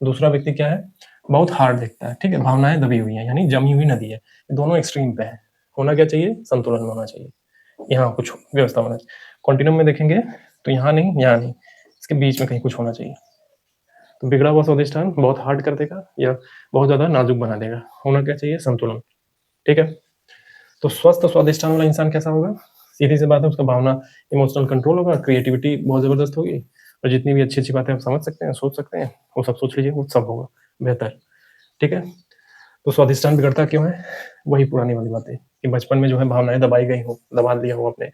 दूसरा व्यक्ति क्या है? बहुत हार्ड दिखता है, ठीक है, भावनाएं दबी हुई है, यानी जमी हुई नदी है। दोनों एक्सट्रीम पे है, होना क्या चाहिए? संतुलन होना चाहिए, यहाँ कुछ व्यवस्था होना चाहिए। कॉन्टिन्यूम में देखेंगे तो यहाँ नहीं, यहाँ नहीं, इसके बीच में कहीं कुछ होना चाहिए। तो बिगड़ा हुआ स्वादिष्ठान बहुत हार्ड कर देगा या बहुत ज्यादा नाजुक बना देगा, होना क्या चाहिए? संतुलन, ठीक है। तो स्वस्थ स्वादिष्ठान वाला इंसान कैसा होगा? सीधी सी बात है, उसका भावना, इमोशनल कंट्रोल होगा, क्रिएटिविटी बहुत जबरदस्त होगी, और जितनी भी अच्छी अच्छी बातें आप समझ सकते हैं, सोच सकते हैं, वो सब सोच लीजिए, वो सब होगा बेहतर, ठीक है। तो स्वादिष्टान बिगड़ता क्यों है? वही पुरानी वाली बातें कि बचपन में जो है भावनाएं दबाई गई हो, दबा दिया हो अपने।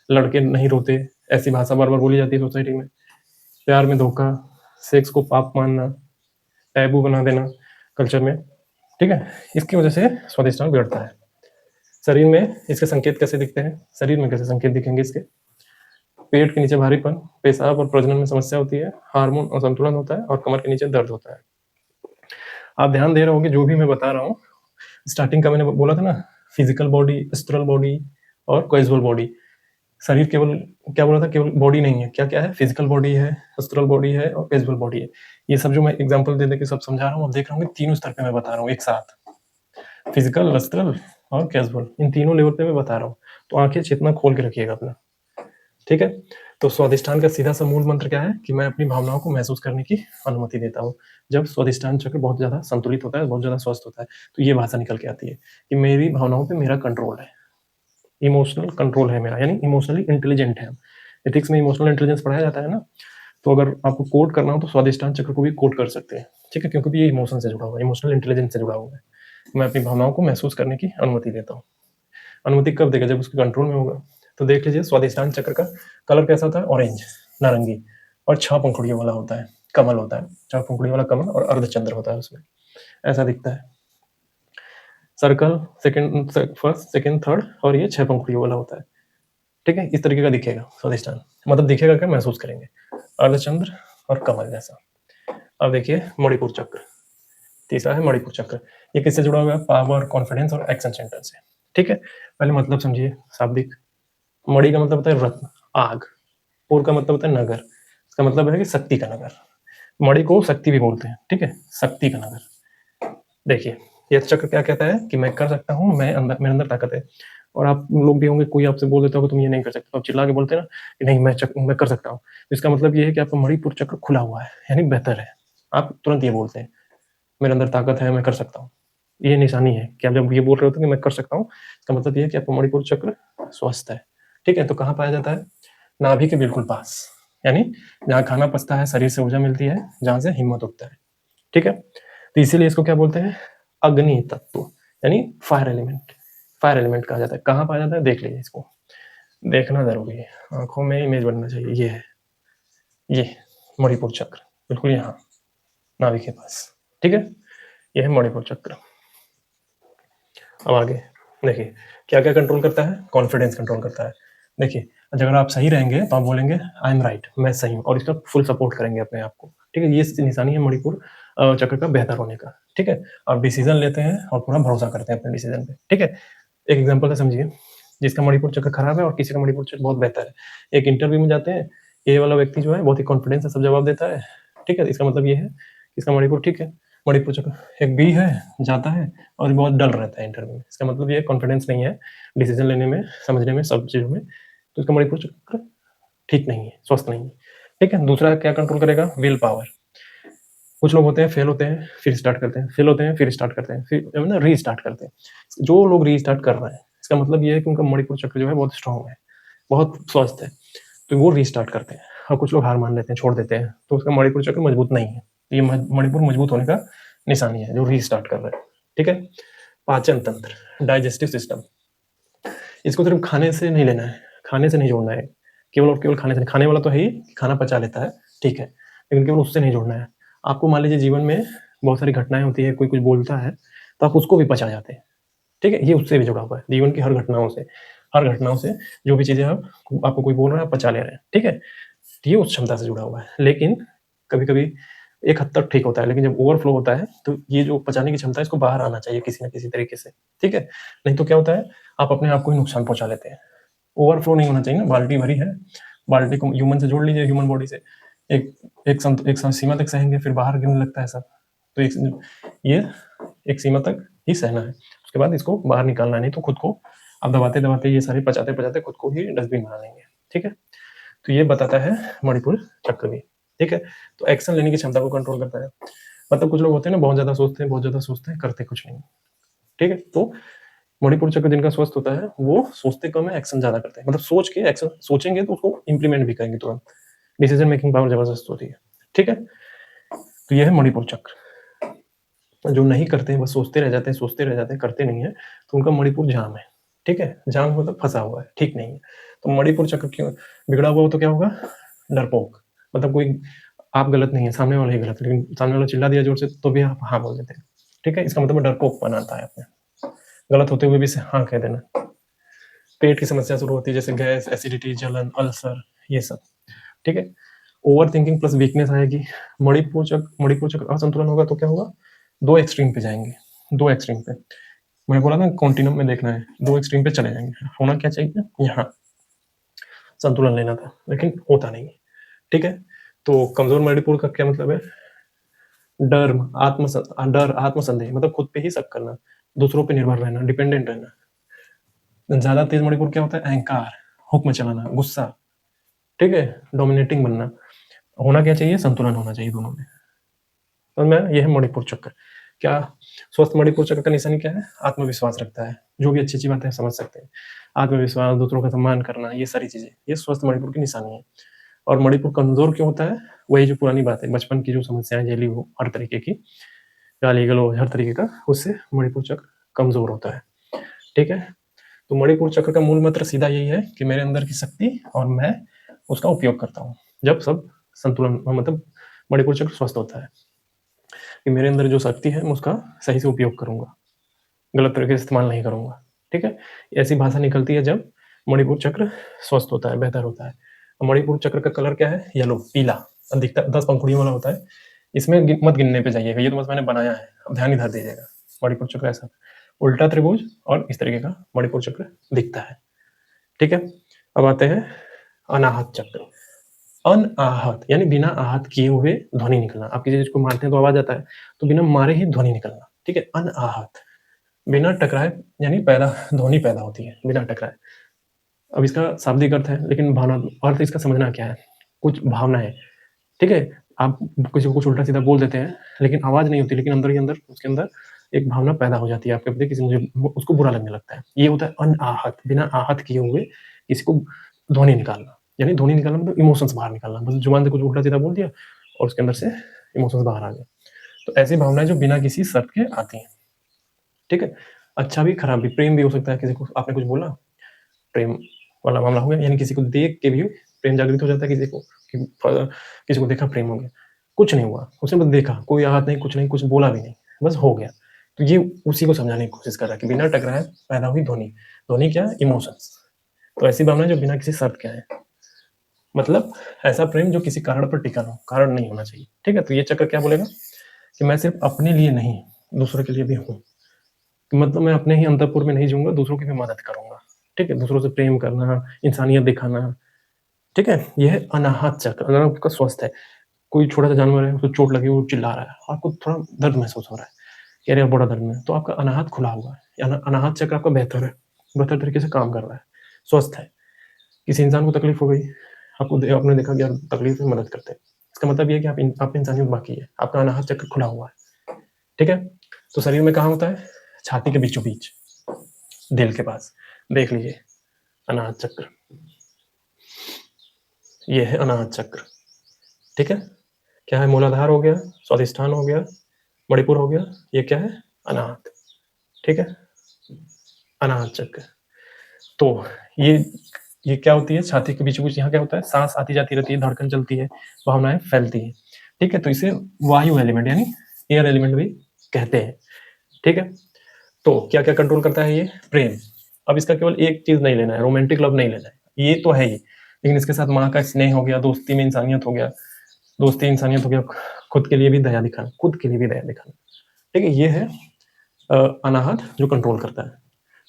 लड़के नहीं रोते, ऐसी भाषा बार बार बोली जाती है सोसाइटी में। प्यार में धोखा, सेक्स को पाप मानना, टैबू बना देना कल्चर में, ठीक है। इसकी वजह से स्वादिष्टान बिगड़ता है। शरीर में इसके संकेत कैसे दिखते हैं? शरीर में कैसे संकेत दिखेंगे इसके? पेट के नीचे भारीपन, पेशाब और प्रजनन में समस्या होती है, हार्मोन असंतुलन होता है, और कमर के नीचे दर्द होता है। आप ध्यान दे रहे होंगे जो भी मैं बता रहा हूँ, स्टार्टिंग का मैंने बोला था ना, फिजिकल बॉडी, एस्ट्रल बॉडी और कैजुअल बॉडी। शरीर केवल, क्या बोला था, केवल बॉडी नहीं है, क्या क्या है? फिजिकल बॉडी है, एस्ट्रल बॉडी है और कैजुअल बॉडी है। ये सब जो मैं एग्जांपल दे दे के सब समझा रहा हूँ, आप देख रहे होंगे तीनों स्तर पे मैं बता रहा हूँ एक साथ, फिजिकल, एस्ट्रल और कैजुअल, इन तीनों लेवल पे मैं बता रहा हूँ। तो आंखें चेतना खोल के रखिएगा अपना, ठीक है। तो स्वादिष्टान का सीधा सा मूल मंत्र क्या है कि मैं अपनी भावनाओं को महसूस करने की अनुमति देता हूँ। जब स्वादिष्टान चक्र बहुत ज़्यादा संतुलित होता है, बहुत ज़्यादा स्वस्थ होता है, तो ये भाषा निकल के आती है कि मेरी भावनाओं पे मेरा कंट्रोल है, इमोशनल कंट्रोल है मेरा, यानी इमोशनली इंटेलिजेंट है हम। एथिक्स में इमोशनल इंटेलिजेंस पढ़ाया जाता है ना, तो अगर आपको कोड करना हो तो स्वादिष्टान चक्र को भी कोड कर सकते हैं, ठीक है? क्योंकि ये इमोशन से जुड़ा हुआ है, इमोशनल इंटेलिजेंस से जुड़ा हुआ है। मैं अपनी भावनाओं को महसूस करने की अनुमति देता हूँ। अनुमति कब देगा? जब उसके कंट्रोल में होगा। तो देख लीजिए स्वादिष्टान चक्र का कलर कैसा होता है? ऑरेंज, नारंगी, और 6 पंखुड़ियों वाला होता है, कमल होता है, 6 पंखुड़ियों वाला कमल और अर्धचंद्र होता है उसमें, ऐसा दिखता है। Circle second, first, second, third, और ये 6 पंखुड़ियों वाला होता है, ठीक है? इस तरीके का दिखेगा स्वादिष्टान, मतलब दिखेगा क्या? महसूस करेंगे, अर्धचंद्र और कमल जैसा। अब देखिए मणिपुर चक्र, तीसरा है मणिपुर चक्र। ये किससे जुड़ा हुआ है? पावर, कॉन्फिडेंस और एक्शन सेंटर से, ठीक है? पहले मतलब समझिए शाब्दिक। मणि का मतलब होता है रत्न, आग। पुर का मतलब होता है नगर, इसका मतलब है कि शक्ति का नगर। मणि को शक्ति भी बोलते हैं, ठीक है? शक्ति का नगर। देखिए ये चक्र क्या कहता है कि मैं कर सकता हूँ, मैं अंदर, मेरे अंदर ताकत है। और आप लोग भी होंगे, कोई आपसे बोल देता होगा तुम ये नहीं कर सकते, तो आप चिल्ला के बोलते हैं ना कि नहीं मैं कर सकता हूँ, तो इसका मतलब ये है कि आपका मणिपुर चक्र खुला हुआ है, यानी बेहतर है। आप तुरंत ये बोलते हैं मेरे अंदर ताकत है, मैं कर सकता हूँ। ये निशानी है कि आप जब ये बोल रहे होते हैं कि मैं कर सकता हूँ, इसका मतलब ये है कि आपका मणिपुर चक्र स्वस्थ है, ठीक है? तो कहाँ पाया जाता है? नाभि के बिल्कुल पास, यानी जहाँ खाना पचता है, शरीर से ऊर्जा मिलती है, जहाँ से हिम्मत उठता है, ठीक है? तो इसीलिए इसको क्या बोलते हैं? अग्नि तत्व, यानी फायर एलिमेंट। फायर एलिमेंट कहा जाता है। कहाँ पाया जाता है? देख लीजिए, इसको देखना जरूरी है, आंखों में इमेज बनना चाहिए। ये है, ये मणिपुर चक्र, बिल्कुल यहाँ नाभि के पास, ठीक है? ये है मणिपुर चक्र। अब आगे देखिए क्या क्या कंट्रोल करता है? कॉन्फिडेंस कंट्रोल करता है। देखिए अगर आप सही रहेंगे तो आप बोलेंगे आई एम राइट, मैं सही हूँ, और इसका फुल सपोर्ट करेंगे अपने आप को, ठीक है? ये निशानी है मणिपुर चक्र का बेहतर होने का, ठीक है? आप डिसीजन लेते हैं और पूरा भरोसा करते हैं अपने डिसीजन पे, ठीक है? एक एग्जाम्पल से समझिए, जिसका मणिपुर चक्र खराब है और किसी का मणिपुर चक्र बहुत बेहतर है। एक इंटरव्यू में जाते हैं, ए वाला व्यक्ति जो है बहुत ही कॉन्फिडेंस से सब जवाब देता है, ठीक है? इसका मतलब ये है कि इसका मणिपुर ठीक है, मणिपुर चक्र। एक बी है, जाता है और बहुत डल रहता है इंटरव्यू में, इसका मतलब ये कॉन्फिडेंस नहीं है डिसीजन लेने में, समझने में, सब चीज़ों में, तो इसका मणिपुर चक्र ठीक नहीं है, स्वस्थ नहीं है, ठीक है? दूसरा क्या कंट्रोल करेगा? Will power. कुछ लोग होते हैं फेल होते हैं फिर स्टार्ट करते हैं, फेल होते हैं फिर स्टार्ट करते हैं, फिर ना रीस्टार्ट करते हैं। जो लोग रीस्टार्ट कर रहे हैं, इसका मतलब ये है कि उनका मणिपुर चक्र जो है बहुत स्ट्रांग है, बहुत स्वस्थ है, तो वो रीस्टार्ट करते हैं। और कुछ लोग हार मान लेते हैं, छोड़ देते हैं, तो उसका मणिपुर चक्र मजबूत नहीं है। ये मणिपुर मजबूत होने का निशानी है, जो रीस्टार्ट कर रहे हैं, ठीक है? पाचन तंत्र, डाइजेस्टिव सिस्टम, इसको सिर्फ खाने से नहीं लेना है, खाने से नहीं जोड़ना है, केवल और केवल खाने से नहीं। खाने वाला तो है ही, खाना पचा लेता है, ठीक है, लेकिन केवल उससे नहीं जोड़ना है। आपको मान लीजिए जीवन में बहुत सारी घटनाएं होती है, कोई कुछ बोलता है तो आप उसको भी पचा जाते हैं, ठीक है? ये उससे भी जुड़ा हुआ है, जीवन की हर घटनाओं से, हर घटनाओं से जो भी चीजें आप, आपको कोई बोल रहा है आप पचा ले रहे हैं, ठीक है? ये उस क्षमता से जुड़ा हुआ है। लेकिन कभी कभी एक हद तक ठीक होता है, लेकिन जब ओवरफ्लो होता है तो ये जो पचाने की क्षमता है, इसको बाहर आना चाहिए किसी न किसी तरीके से, ठीक है? नहीं तो क्या होता है, आप अपने आप को ही नुकसान पहुंचा लेते हैं। ओवरफ्लो नहीं होना चाहिए ना, बाल्टी भरी है, बाल्टी को ह्यूमन से जोड़ लीजिए, ह्यूमन बॉडी से एक एक सीमा तक सहेंगे, फिर बाहर गिरने लगता है सब। तो ये एक सीमा तक ही सहना है, उसके बाद इसको बाहर निकालना है, नहीं तो खुद को आप दबाते दबाते, ये सारे पचाते पचाते खुद को ही डस्टबिन बना लेंगे, ठीक है? तो ये बताता है मणिपुर चक्र भी, ठीक है? तो एक्शन लेने की क्षमता को कंट्रोल करता है। मतलब कुछ लोग होते हैं ना, बहुत ज्यादा सोचते हैं, बहुत ज्यादा सोचते हैं, करते कुछ नहीं, ठीक है? तो मणिपुर चक्र जिनका स्वस्थ होता है वो सोचते कम है, एक्शन ज्यादा करते हैं। मतलब सोच के एक्शन, सोचेंगे तो उसको इंप्लीमेंट भी करेंगे तुरंत, डिसीजन मेकिंग पावर जबरदस्त होती है, ठीक है? तो यह है मणिपुर चक्र। जो नहीं करते हैं, बस सोचते रह जाते हैं, सोचते रह जाते हैं, करते नहीं है, तो उनका मणिपुर जाम है, ठीक है? जाम मतलब फंसा हुआ है, ठीक नहीं है। तो मणिपुर चक्र क्यों बिगड़ा हुआ हो तो क्या होगा? डरपोक, मतलब कोई, आप गलत नहीं है, सामने वाला ही गलत है, लेकिन सामने वाला चिल्ला दिया जोर से तो भी आप हाँ बोल देते हैं, ठीक है? इसका मतलब डरपोक बनाता है अपने, गलत होते हुए भी हाँ कह देना। पेट की समस्या शुरू होती है, जैसे गैस, एसिडिटी, जलन, अल्सर, ये सब, ठीक है? ओवर थिंकिंग प्लस वीकनेस आएगी। मणिपुर चक्र असंतुलन होगा तो क्या होगा? दो एक्सट्रीम पे जाएंगे, दो एक्सट्रीम पे, मैंने बोला था कॉन्टिन्यूम में देखना है, दो एक्सट्रीम पे चले जाएंगे। होना क्या चाहिए? यहाँ संतुलन लेना था, लेकिन होता नहीं है, ठीक है? तो कमजोर मणिपुर का क्या मतलब है? डर, आत्मसंदेह, मतलब खुद पे ही शक करना, दूसरों पे निर्भर रहना, डिपेंडेंट रहना। ज्यादा तेज मणिपुर क्या होता है? अहंकार, हुक्म चलाना, गुस्सा, ठीक है? डोमिनेटिंग बनना। होना क्या चाहिए? संतुलन होना चाहिए दोनों में। समझ में आया? ये है मणिपुर चक्र। क्या स्वस्थ मणिपुर चक्र का निशानी क्या है? आत्मविश्वास रखता है। जो भी अच्छी-अच्छी बातें हैं समझ सकते हैं। आत्मविश्वास, दूसरों का सम्मान करना, ये सारी चीज़ें, ये स्वस्थ मणिपुर की निशानी है। और मणिपुर कमज़ोर क्यों होता है? वही जो पुरानी बात है, बचपन की जो समस्याएँ झेली हो हर तरीके की, गाली-गलौज हर तरीके का, उससे मणिपुर चक्र कमज़ोर होता है। ठीक है? तो मणिपुर चक्र का मूल मंत्र सीधा यही है कि मेरे अंदर की शक्ति और मैं उसका उपयोग करता हूँ। जब सब संतुलन मतलब मणिपुर चक्र स्वस्थ होता है कि मेरे अंदर जो शक्ति है मैं उसका सही से उपयोग करूँगा, गलत तरीके से इस्तेमाल नहीं करूँगा। ठीक है? ऐसी भाषा निकलती है जब मणिपुर चक्र स्वस्थ होता है, बेहतर होता है। मणिपुर चक्र का कलर क्या है? येलो, पीला। अधिकतर 10 पंखुड़ियों वाला होता है। इसमें मत गिनने पे जाइएगा, ये तो बस मैंने बनाया है, अब ध्यान इधर दीजिएगा। मणिपुर चक्र ऐसा उल्टा त्रिभुज और इस तरीके का मणिपुर चक्र दिखता है। ठीक है? अब आते हैं अनाहत चक्र। अनाहत यानी बिना आहत किए हुए ध्वनि निकलना। आप किसी चीज को मारते हैं तो आवाज आता है, तो बिना मारे ही ध्वनि निकलना। ठीक है? अनाहत, बिना टकराए, यानी ध्वनि पैदा होती है बिना टकराए। अब इसका शाब्दिक अर्थ है, लेकिन भावना अर्थ इसका समझना क्या है? कुछ भावना है। ठीक है? आप किसी को कुछ उल्टा सीधा बोल देते हैं, लेकिन आवाज नहीं होती, लेकिन अंदर ही अंदर उसके अंदर एक भावना पैदा हो जाती है आपके प्रति, किसी मुझे उसको बुरा लगने लगता है। ये होता है अनाहत, बिना आहत किए हुए किसी को ध्वनि निकालना। यानी ध्वनि निकालना मतलब इमोशंस बाहर निकालना, बस जुबान से कुछ उल्टा सीधा बोल दिया और उसके अंदर से इमोशंस बाहर आ गए। तो ऐसी भावनाएं जो बिना किसी शर्त के आती हैं। ठीक है? अच्छा भी खराब भी, प्रेम भी हो सकता है, किसी को आपने कुछ बोला, प्रेम वाला मामला हो गया, यानी किसी को देख के भी प्रेम जागृत हो जाता है किसी को कि किसी को देखा प्रेम हो गया। कुछ नहीं हुआ, उसने बस देखा, कोई आहत नहीं, कुछ नहीं, कुछ बोला भी नहीं, बस हो गया। तो ये उसी को समझाने की कोशिश कर रहा है कि बिना टकराए पैदा हुई ध्वनि। ध्वनि क्या है? इमोशंस। तो ऐसी भावना जो बिना किसी शर्त के है, मतलब ऐसा प्रेम जो किसी कारण पर टिका हो, कारण नहीं होना चाहिए। ठीक है? तो ये चक्र क्या बोलेगा कि मैं सिर्फ अपने लिए नहीं, दूसरों के लिए भी हूँ। मतलब मैं अपने ही अंतःपुर में नहीं जीऊँगा, दूसरों की भी मदद करूँगा। ठीक है? दूसरों से प्रेम करना, इंसानियत दिखाना। ठीक है? ये है अनाहत चक्र। अगर आपका स्वस्थ है, कोई छोटा-सा जानवर है, उसको चोट लगी, वो चिल्ला रहा है, आपको थोड़ा दर्द महसूस हो रहा है कि अरे! बड़ा दर्द में, तो आपका अनाहत खुला हुआ है। अनाहत चक्र आपका बेहतर है, बेहतर तरीके से काम कर रहा है, स्वस्थ है। किसी इंसान को तकलीफ हो गई, आपने देखा कि यार तकलीफ में मदद करते हैं। इसका मतलब ये है कि आप में इंसानियत बाकी है, आपका अनाहत चक्र खुला हुआ है। ठीक है? तो शरीर में कहाँ होता है? छाती के बीचों-बीच, दिल के पास। देख लीजिए अनाहत चक्र। ये है अनाहत चक्र। ठीक है? क्या है? मूलाधार हो गया, स्वादिष्ठान हो गया, मणिपुर हो गया, ये क्या है? अनाहत। ठीक है? अनाहत चक्र। तो ये ये क्या होती है? छाती के बीचों-बीच यहाँ क्या होता है? सांस आती-जाती रहती है, धड़कन चलती है, भावनाएँ फैलती हैं। ठीक है? तो इसे वायु एलिमेंट यानी एयर एलिमेंट भी कहते हैं। ठीक है? तो क्या-क्या कंट्रोल करता है ये? प्रेम। अब इसका केवल एक चीज़ नहीं लेना है, रोमांटिक लव नहीं लेना है। ये तो है ही, लेकिन इसके साथ माँ का स्नेह हो गया, दोस्ती में इंसानियत हो गया, दोस्ती इंसानियत हो गया, खुद के लिए भी दया दिखाना, खुद के लिए भी दया दिखाना। ठीक है? ये है अनाहत जो कंट्रोल करता है।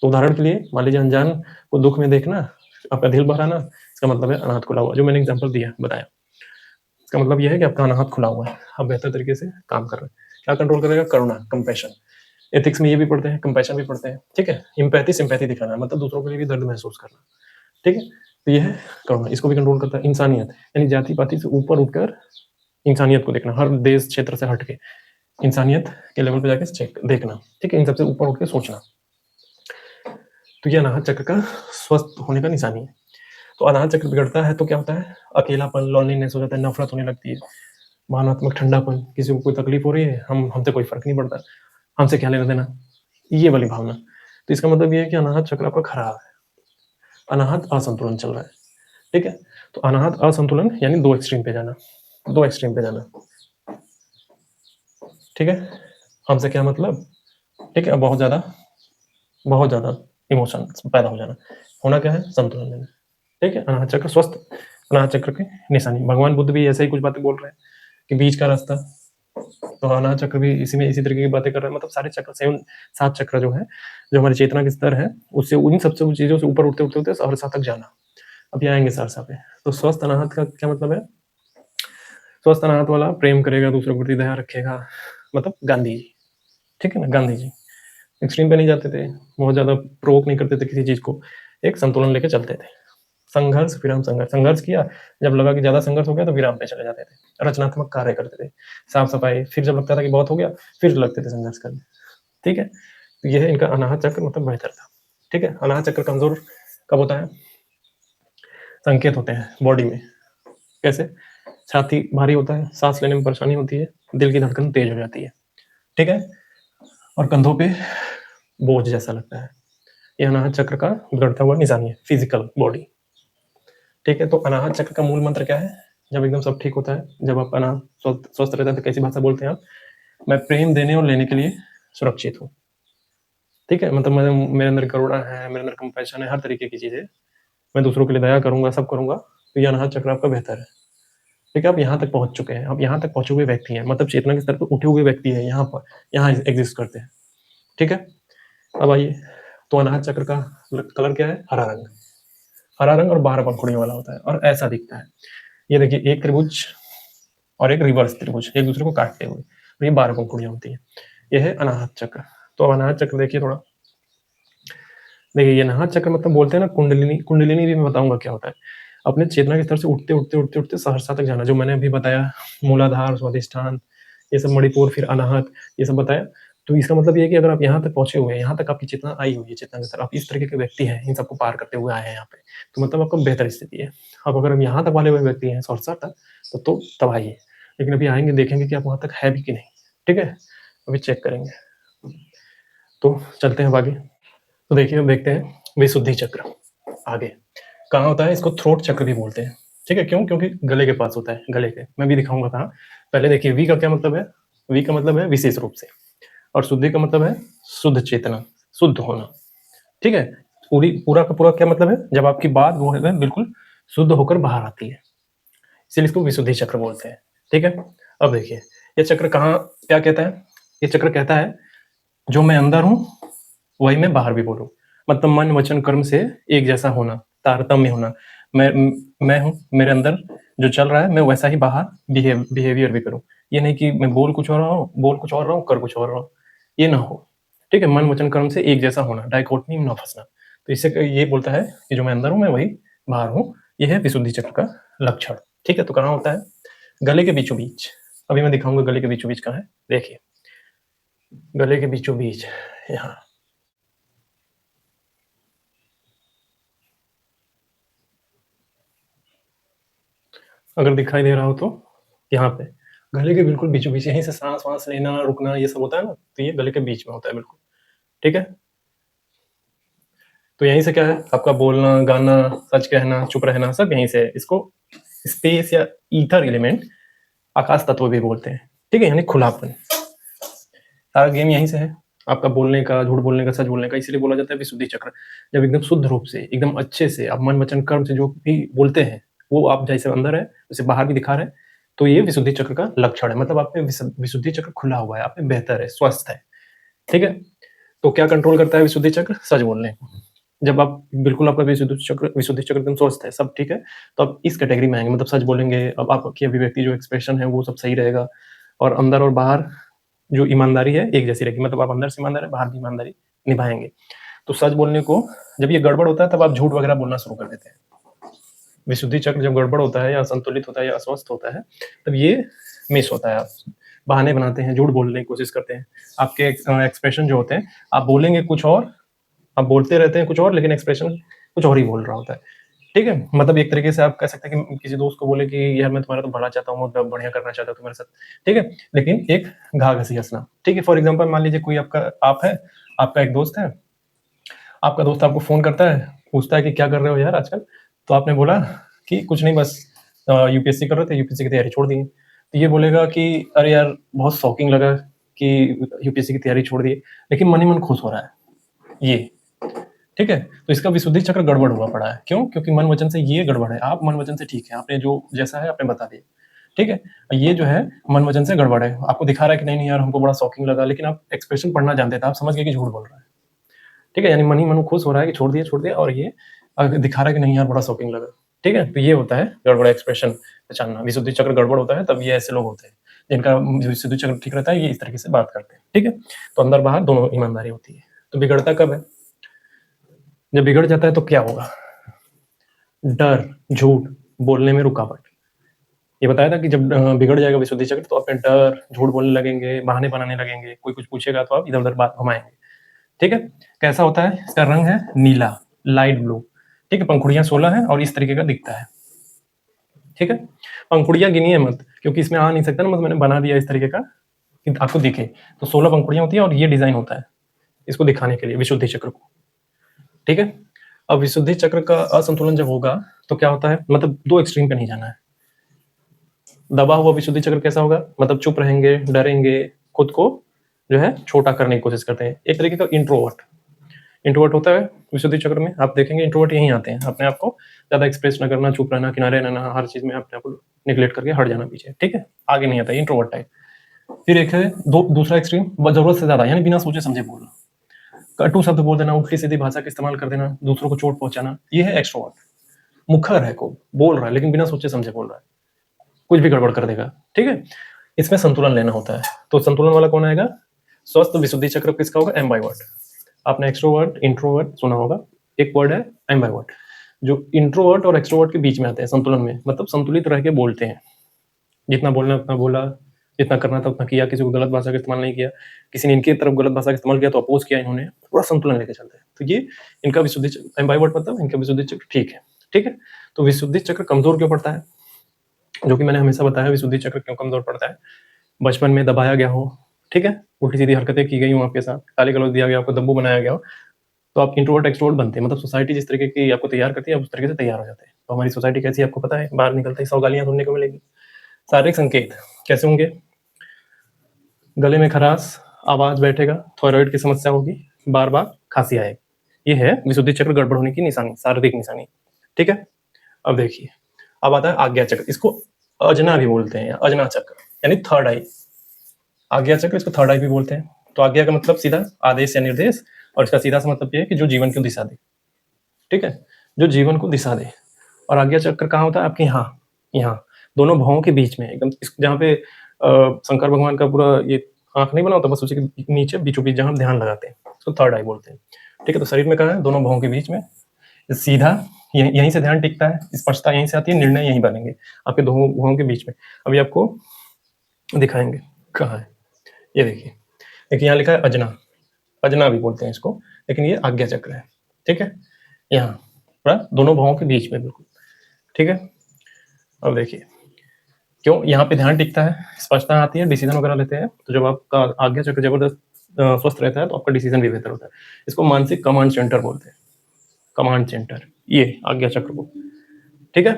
तो उदाहरण के लिए मान लीजिए अनजान को दुःख में देखना, आपका दिल बहलाना, इसका मतलब है अनाहत खुला हुआ, जो मैंने एग्ज़ाम्पल दिया, बताया। इसका मतलब ये है कि आपका अनाहत खुला हुआ है, आप बेहतर तरीके से काम कर रहे हैं। क्या कंट्रोल करेगा? करुणा, कंपैशन। एथिक्स में ये भी पढ़ते हैं, कंपैशन भी पढ़ते हैं। ठीक है? एम्पैथी, सिम्पैथी दिखाना, मतलब दूसरों के लिए भी दर्द महसूस करना। ठीक है? तो ये है करुणा, इसको भी कंट्रोल करता है। इंसानियत, यानी जाति-पाति से ऊपर उठकर इंसानियत को देखना, हर देश क्षेत्र से हट के इंसानियत के लेवल पे जाके चेक देखना। ठीक है? इन सबसे ऊपर उठ के सोचना। तो ये अनाहत चक्र का स्वस्थ होने का निशानी है। तो अनाहत चक्र बिगड़ता है तो क्या होता है? अकेलापन, लॉनलीनेस हो जाता है, नफ़रत होने लगती है, भावनात्मक ठंडापन, किसी को कोई तकलीफ हो रही है, हमसे कोई फ़र्क नहीं पड़ता, हमसे क्या लेना-देना, ये वाली भावना। तो इसका मतलब ये है कि अनाहत चक्र आपका खराब है, अनाहत असंतुलन चल रहा है। ठीक है? तो अनाहत असंतुलन यानी 2 एक्सट्रीम पे जाना, 2 एक्सट्रीम पे जाना। ठीक है? हमसे क्या मतलब? ठीक है? बहुत ज़्यादा इमोशंस पैदा हो जाना। होना क्या है? संतुलन में। ठीक है? अनाहत चक्र स्वस्थ, अनाहत चक्र की निशानी। भगवान बुद्ध भी ऐसे ही कुछ बातें बोल रहे हैं कि बीच का रास्ता। तो अनाहत चक्र भी इसी तरीके की बातें कर रहे हैं। मतलब सारे चक्र 7 चक्र जो है, जो हमारी चेतना के स्तर है, उससे उन सबसे चीज़ों से ऊपर उठते-उठते सहरसा तक जाना। अभी आएँगे सहरसा पे। तो स्वस्थ अनाहत का क्या मतलब है? स्वस्थ अनाहत वाला प्रेम करेगा, दूसरों के प्रति दया रखेगा, मतलब गांधी जी। ठीक है ना? गांधी जी एक्सट्रीम पे नहीं जाते थे, बहुत ज़्यादा प्रोवोक नहीं करते थे किसी चीज़ को, एक संतुलन लेके चलते थे। संघर्ष, विराम, संघर्ष। संघर्ष किया, जब लगा कि ज़्यादा संघर्ष हो गया तो विराम पे चले जाते थे, रचनात्मक कार्य करते थे, साफ-सफाई, फिर जब लगता था कि बहुत हो गया, फिर लगते थे संघर्ष करने, ठीक है? तो ये है इनका अनाहत चक्र, मतलब बेहतर था, ठीक है? अनाहत चक्र कमज़ोर कब होता है? संकेत होते हैं बॉडी में, कैसे? छाती भारी होता है, सांस लेने में परेशानी होती है, दिल की धड़कन तेज हो जाती है, ठीक है? और कंधों पे बोझ जैसा लगता है। ये अनाहत चक्र का बिगड़ता हुआ निशानी है, फिजिकल बॉडी, ठीक है? तो अनाहत चक्र का मूल मंत्र क्या है? जब एकदम सब ठीक होता है, जब आप अनाहत स्वस्थ रहता है, तो कैसी भाषा बोलते हैं आप? मैं प्रेम देने और लेने के लिए सुरक्षित हूँ, ठीक है? मतलब मेरे अंदर करुणा है, मेरे अंदर कंपैशन है, हर तरीके की चीज़ें, मैं दूसरों के लिए दया करूँगा, सब करूँगा, तो ये अनाहत चक्र आपका बेहतर है, ठीक है? आप यहाँ तक पहुँच चुके हैं, आप यहाँ तक पहुँचे हुए व्यक्ति हैं, मतलब चेतना के स्तर पे उठे हुए व्यक्ति हैं, यहाँ पर, यहाँ एग्जिस्ट करते हैं, ठीक है? अब आइए, तो अनाहत चक्र का कलर क्या है? हरा रंग। हरा रंग और 12 पंखुड़ियों वाला होता है और ऐसा दिखता है। ये देखिए, एक त्रिभुज और एक रिवर्स त्रिभुज, एक दूसरे को काटते हुए, और ये 12 पंखुड़ियाँ होती हैं। ये है अनाहत चक्र। तो अब अनाहत चक्र देखिए थोड़ा। देखिए, ये अनाहत चक्र मतलब बोलते हैं ना कुंडलिनी, कुंडलिनी भी मैं बताऊँगा क्या होता है। अपने चेतना के स्तर से उठते सहरसा तक जाना, जो मैंने अभी बताया, मूलाधार, स्वाधिष्ठान, ये सब मणिपुर, फिर अनाहत, ये सब बताया। तो इसका मतलब ये है कि अगर आप यहाँ तक पहुँचे हुए हैं, यहाँ तक आपकी चेतना आई हुई है, चेतना के स्तर, आप इस तरीके के व्यक्ति हैं, इन सबको पार करते हुए आए हैं यहाँ पे, तो मतलब आपको बेहतर स्थिति है। अब अगर हम यहाँ तक वाले हुए व्यक्ति हैं, सहरसा तक, तो तबाही है। लेकिन अभी आएँगे, देखेंगे कि आप वहाँ तक है भी कि नहीं, ठीक है? अभी चेक करेंगे। तो चलते हैं अब आगे। तो देखिए, अब देखते हैं विशुद्धि चक्र आगे कहाँ होता है। इसको थ्रोट चक्र भी बोलते हैं, ठीक है? क्यों? क्योंकि गले के पास होता है, गले के। मैं भी दिखाऊंगा कहाँ। पहले देखिए, वी का क्या मतलब है? वी का मतलब है विशेष रूप से, और शुद्धि का मतलब है शुद्ध चेतना, शुद्ध होना, ठीक है? पूरा का पूरा क्या मतलब है? जब आपकी बात वो है बिल्कुल शुद्ध होकर बाहर आती है, इसलिए इसको विशुद्धि चक्र बोलते हैं, ठीक है? अब देखिए, ये चक्र कहाँ क्या कहता है? ये चक्र कहता है, जो मैं अंदर हूँ वही मैं बाहर भी बोलूँ, मतलब मन वचन कर्म से एक जैसा होना, तारतम्य होना। मैं हूँ, मेरे अंदर जो चल रहा है मैं वैसा ही बाहर बिहेवियर भी करूँ। ये नहीं कि मैं बोल कुछ और रहा हूँ, कर कुछ और रहा हूँ, ये ना हो, ठीक है? मन वचन कर्म से एक जैसा होना, डाइकोटोमी में ना फंसना। तो इससे ये बोलता है कि जो मैं अंदर हूँ मैं वही बाहर हूँ। ये है विशुद्धि चक्र का लक्षण, ठीक है? तो कहाँ होता है? गले के बीचों बीच। अभी मैं दिखाऊंगा गले के बीचों बीच कहाँ है। देखिए, गले के बीचों बीच यहाँ, अगर दिखाई दे रहा हो तो यहाँ पे गले के बिल्कुल बीचों बीच, यहीं से सांस वांस लेना रुकना ये सब होता है ना, तो ये गले के बीच में होता है बिल्कुल, ठीक है? तो यहीं से क्या है, आपका बोलना, गाना, सच कहना, चुप रहना, सब यहीं से है। इसको स्पेस या ईथर एलिमेंट, आकाश तत्व भी बोलते हैं, ठीक है? यानी खुलापन। सारा गेम यहीं से है, आपका बोलने का, झूठ बोलने का, सच बोलने का। इसलिए बोला जाता है विशुद्धि चक्र। जब एकदम शुद्ध रूप से, एकदम अच्छे से आप मन वचन कर्म से जो भी बोलते हैं, वो आप जैसे अंदर है वैसे बाहर भी दिखा रहे हैं, तो ये विशुद्धि चक्र का लक्षण है। मतलब आप में विशुद्धि चक्र खुला हुआ है, आप में बेहतर है, स्वस्थ है, ठीक है? तो क्या कंट्रोल करता है विशुद्धि चक्र? सच बोलने को। जब आप बिल्कुल, आपका विशुद्धि चक्र एकदम स्वस्थ है, सब ठीक है, तो आप इस कैटेगरी में आएंगे, मतलब सच बोलेंगे। अब आपकी अभिव्यक्ति, जो एक्सप्रेशन है, वो सब सही रहेगा, और अंदर और बाहर जो ईमानदारी है एक जैसी रहेगी। मतलब आप अंदर से ईमानदार है, बाहर भी ईमानदारी निभाएंगे। तो सच बोलने को, जब ये गड़बड़ होता है तब आप झूठ वगैरह बोलना शुरू कर देते हैं। विशुद्धि चक्र जब गड़बड़ होता है या असंतुलित होता है या अस्वस्थ होता है, तब ये मिस होता है। आप बहाने बनाते हैं, झूठ बोलने की कोशिश करते हैं। आपके एक्सप्रेशन जो होते हैं, आप बोलेंगे कुछ और, आप बोलते रहते हैं कुछ और, लेकिन एक्सप्रेशन कुछ और ही बोल रहा होता है, ठीक है? मतलब एक तरीके से आप कह सकते हैं कि किसी दोस्त को बोले कि यार मैं तुम्हारा तो भला चाहता हूँ, मैं बढ़िया करना चाहता हूँ तुम्हारे साथ, ठीक है? लेकिन एक घा घसी हंसना, ठीक है? फॉर एग्जाम्पल, मान लीजिए कोई आप है, आपका एक दोस्त है, आपका दोस्त आपको फोन करता है, पूछता है कि क्या कर रहे हो यार आजकल, तो आपने बोला कि कुछ नहीं, बस यूपीएससी कर रहे थे, यूपीएससी की तैयारी छोड़ दी। तो ये बोलेगा कि अरे यार बहुत शॉकिंग लगा कि यूपीएससी की तैयारी छोड़ दी, लेकिन मन ही मन खुश हो रहा है, ये, ठीक है? तो इसका विशुद्धि चक्र गड़बड़ हुआ पड़ा है। क्यों? क्योंकि मन वचन से ये गड़बड़ है। आप मन वचन से ठीक है, आपने जो जैसा है आपने बता दिया, ठीक है? ये जो है मन वचन से गड़बड़ है, आपको दिखा रहा है कि नहीं नहीं यार हमको बड़ा शॉकिंग लगा, लेकिन आप एक्सप्रेशन पढ़ना जानते थे, आप समझ गए कि झूठ बोल रहा है, ठीक है? यानी मन ही मन खुश हो रहा है कि छोड़ दिया, और ये दिखा रहा है कि नहीं यार बड़ा शॉकिंग लगा, ठीक है? तो ये होता है गड़बड़ एक्सप्रेशन पहचानना। विशुद्धि चक्र गड़बड़ होता है तब ये ऐसे लोग होते हैं, जिनका विशुद्धि चक्र ठीक रहता है, ये इस तरीके से बात करते हैं, ठीक है? तो अंदर बाहर दोनों ईमानदारी होती है। तो बिगड़ता कब है? जब बिगड़ जाता है तो क्या होगा? डर, झूठ, बोलने में रुकावट। ये बताया था कि जब बिगड़ जाएगा विशुद्धि चक्र तो आप में डर, झूठ बोलने लगेंगे, बहाने बनाने लगेंगे, कोई कुछ पूछेगा तो आप इधर-उधर बात घुमाएँगे। ठीक है? कैसा होता है? इसका रंग है नीला, लाइट ब्लू। ठीक है? पंखुड़ियाँ 16 हैं और इस तरीके का दिखता है। ठीक है? पंखुड़ियाँ गिनिए मत, क्योंकि इसमें आ नहीं सकता ना, मतलब मैंने बना दिया इस तरीके का कि आपको दिखे। तो 16 पंखुड़ियाँ होती हैं और ये डिज़ाइन होता है, इसको दिखाने के लिए विशुद्धि चक्र को। ठीक है? अब विशुद्धि चक्र का असंतुलन जब होगा तो क्या होता है? मतलब 2 एक्सट्रीम पे नहीं जाना है। दबा हुआ विशुद्धि चक्र कैसा होगा? मतलब चुप रहेंगे, डरेंगे, खुद को जो है छोटा करने की कोशिश करते हैं। एक तरीके का इंट्रोवर्ट। इंट्रोवर्ट होता है विशुद्धि चक्र में, आप देखेंगे इंट्रोवर्ट यहीं आते हैं, अपने आप को ज़्यादा एक्सप्रेस ना करना, चुप रहना, किनारे रहना, हर चीज़ में अपने आप को नेग्लेक्ट करके हट जाना पीछे। ठीक है? आगे नहीं आता, इंट्रोवर्ट टाइप। फिर एक है दूसरा एक्सट्रीम, ज़रूरत से ज़्यादा, यानी बिना सोचे समझे बोलना, कटु शब्द बोल देना, उल्टी सीधी भाषा का इस्तेमाल कर देना, दूसरों को चोट पहुंचाना, ये है एक्सट्रोवर्ट। मुखर है, को बोल रहा है लेकिन बिना सोचे समझे बोल रहा है, कुछ भी गड़बड़ कर देगा। ठीक है? इसमें संतुलन लेना होता है। तो संतुलन वाला कौन आएगा? स्वस्थ विशुद्धि चक्र किसका होगा? एम्बाइवर्ट। आपने एक्सट्रोवर्ट, इंट्रोवर्ट सुना होगा। एक वर्ड है एम्बाइवर्ट, जो इंट्रोवर्ट और एक्सट्रोवर्ट के बीच में आते हैं संतुलन में, मतलब संतुलित रह के बोलते हैं। जितना बोलना उतना बोला, जितना करना था उतना किया, किसी को गलत भाषा का इस्तेमाल नहीं किया, किसी ने इनकी तरफ गलत भाषा का इस्तेमाल किया तो अपोज किया इन्होंने, पूरा संतुलन लेके चलते हैं। तो ये इनका विशुद्धि चक्र, एम्बाइवर्ट मतलब इनका विशुद्धि चक्र ठीक है। ठीक है? तो विशुद्धि चक्र कमजोर क्यों पड़ता है? जो कि मैंने हमेशा बताया, विशुद्धि चक्र क्यों कमजोर पड़ता है? बचपन में दबाया गया हो, ठीक है, उल्टी सीधी हरकतें की गई हो आपके साथ, गाली गलौज दिया गया, आपको दब्बू बनाया गया हो, तो आप इंट्रोवर्ट एक्सट्रोवर्ट बनते हैं। मतलब सोसाइटी जिस तरीके की आपको तैयार करती है, आप उस तरीके से तैयार हो जाते हैं। तो हमारी सोसाइटी कैसी है आपको पता है, बाहर निकलते ही 100 गालियां सुनने को मिलेगी। शारीरिक संकेत कैसे होंगे? गले में खराश, आवाज बैठेगा, थायराइड की समस्या होगी, बार बार खांसी आएगी। ये है विशुद्धि चक्र गड़बड़ होने की निशानी, शारीरिक निशानी। ठीक है? अब देखिए, अब आता है आज्ञा चक्र। इसको अजना भी बोलते हैं, अजना चक्र, यानी थर्ड आई। आज्ञा चक्र, इसको थर्ड आई भी बोलते हैं। तो आज्ञा का मतलब सीधा आदेश या निर्देश, और इसका सीधा सा मतलब ये है कि जो जीवन को दिशा दे। ठीक है? जो जीवन को दिशा दे। और आज्ञा चक्र कहाँ होता है? आपके यहाँ दोनों भवों के बीच में, एकदम जहाँ पे शंकर भगवान का पूरा ये आंख नहीं बना होता, बस उसी के नीचे बीचों बीच जहाँ हम ध्यान लगाते हैं, उसको थर्ड आई बोलते हैं। ठीक है? तो शरीर में कहाँ है? दोनों भवों के बीच में, सीधा यहीं से ध्यान टिकता है, स्पष्टता यहीं से आती है, निर्णय यहीं बनेंगे आपके दोनों भवों के बीच में। अभी आपको दिखाएंगे कहाँ है, ये देखिए। देखिए यहाँ लिखा है अजना, अजना भी बोलते हैं इसको, लेकिन ये आज्ञा चक्र है। ठीक है? यहाँ पूरा दोनों भवों के बीच में बिल्कुल। ठीक है? अब देखिए क्यों यहाँ पे ध्यान टिकता है, स्पष्टता आती है, डिसीजन वगैरह लेते हैं। तो जब आपका आज्ञा चक्र जबरदस्त स्वस्थ रहता है तो आपका डिसीजन भी बेहतर होता है। इसको मानसिक कमांड सेंटर बोलते हैं, कमांड सेंटर, ये आज्ञा चक्र को। ठीक है?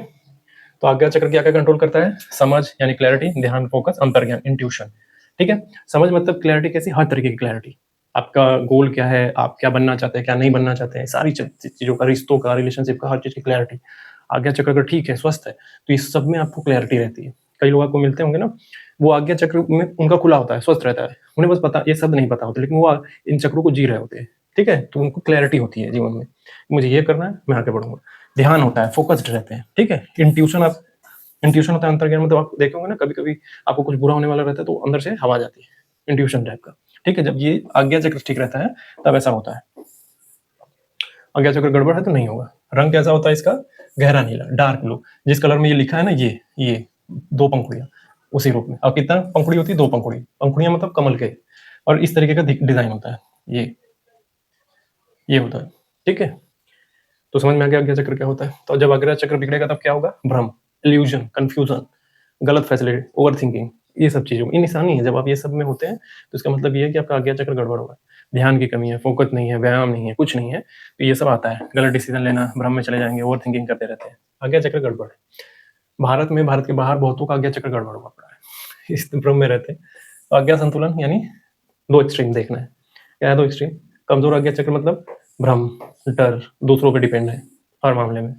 तो आज्ञा चक्र क्या क्या कंट्रोल करता है? समझ यानी क्लैरिटी, ध्यान, फोकस, अंतर्ज्ञान, इंट्यूशन। ठीक है? समझ मतलब क्लैरिटी कैसी? हर तरीके की क्लैरिटी। आपका गोल क्या है, आप क्या बनना चाहते हैं, क्या नहीं बनना चाहते हैं, सारी चीजों का, रिश्तों का, रिलेशनशिप का, हर चीज की क्लैरिटी। आज्ञा चक्र अगर ठीक है, स्वस्थ है, तो इस सब में आपको क्लैरिटी रहती है। कई लोग आपको मिलते होंगे ना, वो आज्ञा चक्र में उनका खुला होता है, स्वस्थ रहता है, उन्हें बस पता, ये शब्द नहीं पता होते, लेकिन वो इन चक्रों को जी रहे होते हैं। ठीक है? तो उनको क्लैरिटी होती है जीवन में, मुझे ये करना है, मैं आगे बढ़ूंगा। ध्यान होता है, फोकस्ड रहते हैं। ठीक है? इंट्यूशन होता है, अंतर्ज्ञान, मतलब आप देखे होंगे ना, कभी कभी आपको कुछ बुरा होने वाला रहता है तो अंदर से हवा जाती है, इंट्यूशन टाइप का। ठीक है? जब ये आज्ञा चक्र ठीक रहता है तब ऐसा होता है। आज्ञा चक्र गड़बड़ है तो नहीं होगा। रंग कैसा होता है इसका? गहरा नीला, डार्क ब्लू। जिस कलर में ये लिखा है ना, ये 2 पंखुड़ियां, उसी रूप में। अब कितना पंखुड़ी होती है? 2 पंखुड़ी। पंखुड़ियां मतलब कमल के, और इस तरीके का डिजाइन होता है, ये होता है। ठीक है? तो समझ में आ गया आज्ञा चक्र क्या होता है। तो जब आज्ञा चक्र बिगड़ेगा तब क्या होगा? भ्रम, इल्यूजन, कंफ्यूजन, गलत फैसले, ओवर थिंकिंग, ये सब चीजों की निशानी है। जब आप ये सब में होते हैं तो इसका मतलब ये है कि आपका आज्ञा चक्र गड़बड़ होगा, ध्यान की कमी है, फोकस नहीं है, व्यायाम नहीं है, कुछ नहीं है, तो ये सब आता है। गलत डिसीजन लेना, भ्रम में चले जाएंगे, ओवर थिंकिंग करते रहते हैं, आज्ञा चक्र गड़बड़ है। भारत में, भारत के बाहर बहुतों का आज्ञा चक्र गड़बड़ हुआ पड़ा है, इस भ्रम में रहते हैं। तो आज्ञा संतुलन यानी 2 एक्सट्रीम देखना है। क्या है 2 एक्सट्रीम? कमजोर आज्ञा चक्र मतलब भ्रम, डर, दूसरों पर डिपेंड है हर मामले में।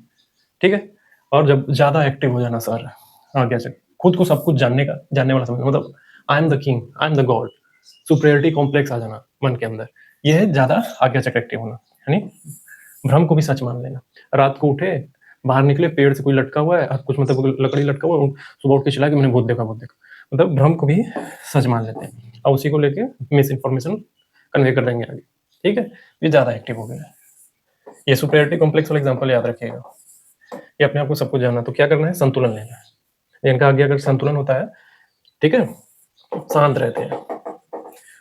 ठीक है? और जब ज्यादा एक्टिव हो जाना सर, आज्ञा चक्र, खुद को सब कुछ जानने वाला समझना, मतलब I am the king, I am the god, superiority complex आ जाना मन के अंदर, ये है ज्यादा आज्ञा चक्र एक्टिव होना। यानी भ्रम को भी सच मान लेना। रात को उठे, बाहर निकले, पेड़ से कोई लटका हुआ है, कुछ मतलब लकड़ी लटका हुआ है, सुबह उठ के चिल्ला के मैंने भूत देखा, मतलब भ्रम को भी सच मान लेते हैं और उसी को लेके मिस इन्फॉर्मेशन कन्वे कर देंगे आगे। ठीक है? ये ज्यादा एक्टिव हो गया है। ये सुपरियरिटी कॉम्प्लेक्स वाला एग्जांपल याद रखिएगा। ये अपने आप को सब कुछ जानना, तो क्या करना है, संतुलन लेना है। इनका आगे अगर संतुलन होता है, ठीक है, शांत रहते हैं,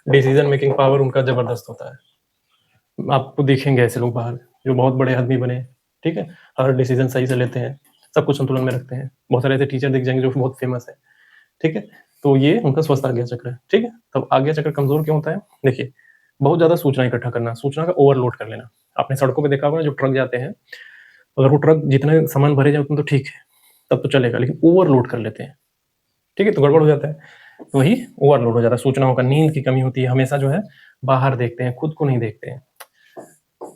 डिसीजन मेकिंग पावर उनका जबरदस्त होता है। आपको देखेंगे ऐसे लोग बाहर जो बहुत बड़े आदमी बने, ठीक है, हर डिसीजन सही से लेते हैं, सब कुछ संतुलन में रखते हैं। बहुत सारे ऐसे टीचर दिख जाएंगे जो बहुत फेमस है, ठीक है, तो ये उनका स्वस्थ आज्ञा चक्र है, ठीक है। तब आज्ञा चक्र कमजोर क्यों होता है, देखिए, बहुत ज्यादा सूचना इकट्ठा करना, सूचना का ओवरलोड कर लेना। आपने सड़कों पे देखा होगा जो ट्रक जाते हैं, अगर वो ट्रक जितने सामान भरे जाए उतना तो ठीक है, तब तो चलेगा, लेकिन ओवरलोड कर लेते हैं, ठीक है, तो गड़बड़ हो जाता है। तो वही ओवरलोड हो जाता है, सूचनाओं का, नींद की कमी होती है, हमेशा जो है बाहर देखते हैं, खुद को नहीं देखते हैं।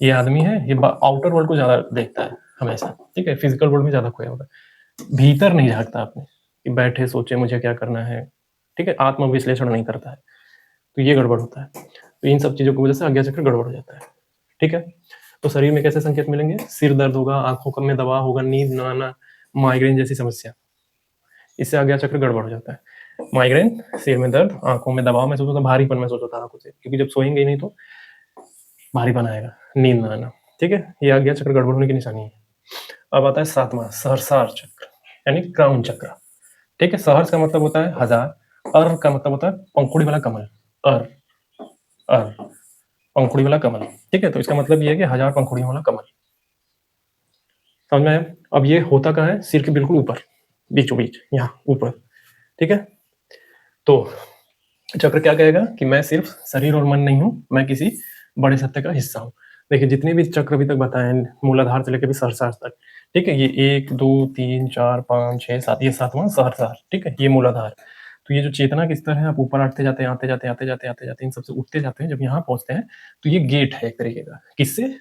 ये आदमी है, ये आउटर वर्ल्ड को ज्यादा देखता है हमेशा, ठीक है, फिजिकल वर्ल्ड में ज्यादा खोया होता है, भीतर नहीं झांकता आपने कि बैठे सोचे मुझे क्या करना है, ठीक है, आत्म विश्लेषण नहीं करता है, तो ये गड़बड़ होता है। तो इन सब चीजों की वजह से आज्ञा चक्र गड़बड़ हो जाता है, ठीक है। तो शरीर में कैसे संकेत मिलेंगे, सिर दर्द होगा, आंखों में दबाव होगा, नींद न आना, माइग्रेन जैसी समस्या, इससे आज्ञा चक्र गड़बड़ हो जाता है। माइग्रेन, सिर में दर्द, आंखों में दबाव महसूस होता, भारीपन महसूस होता है आंखों से, क्योंकि जब सोएंगे ही नहीं तो भारीपन आएगा, नींद न आना, ठीक है, ये आज्ञा चक्र गड़बड़ होने की निशानी है। अब आता है सातवां, सहस्रार चक्र, यानी क्राउन चक्र, ठीक है। सहर्ष का मतलब होता है हजार, अर का मतलब होता है पंखुड़ी वाला कमल, अर, अर, पंखुड़ी वाला कमल, ठीक है, तो इसका मतलब ये है कि 1000 पंखुड़ियों वाला कमल, समझ में आया। अब ये होता कहाँ है, सिर के बिल्कुल ऊपर, बीचों बीच, यहाँ ऊपर, ठीक है। तो चक्र क्या कहेगा कि मैं सिर्फ शरीर और मन नहीं हूं, मैं किसी बड़े सत्य का हिस्सा हूं। देखिए, जितने भी चक्र अभी तक बताए, मूलाधार से लेकर भी सहस्रार तक, ठीक है, ये 1 2 3 4 5 6 7, ये सातवां सहस्रार, ठीक है, ये मूलाधार। तो ये जो चेतना के स्तर है, आप ऊपर आते जाते हैं, आते जाते आते जाते आते जाते इन सबसे उठते जाते हैं, जब यहाँ पहुंचते हैं तो ये गेट है एक तरीके का, किससे,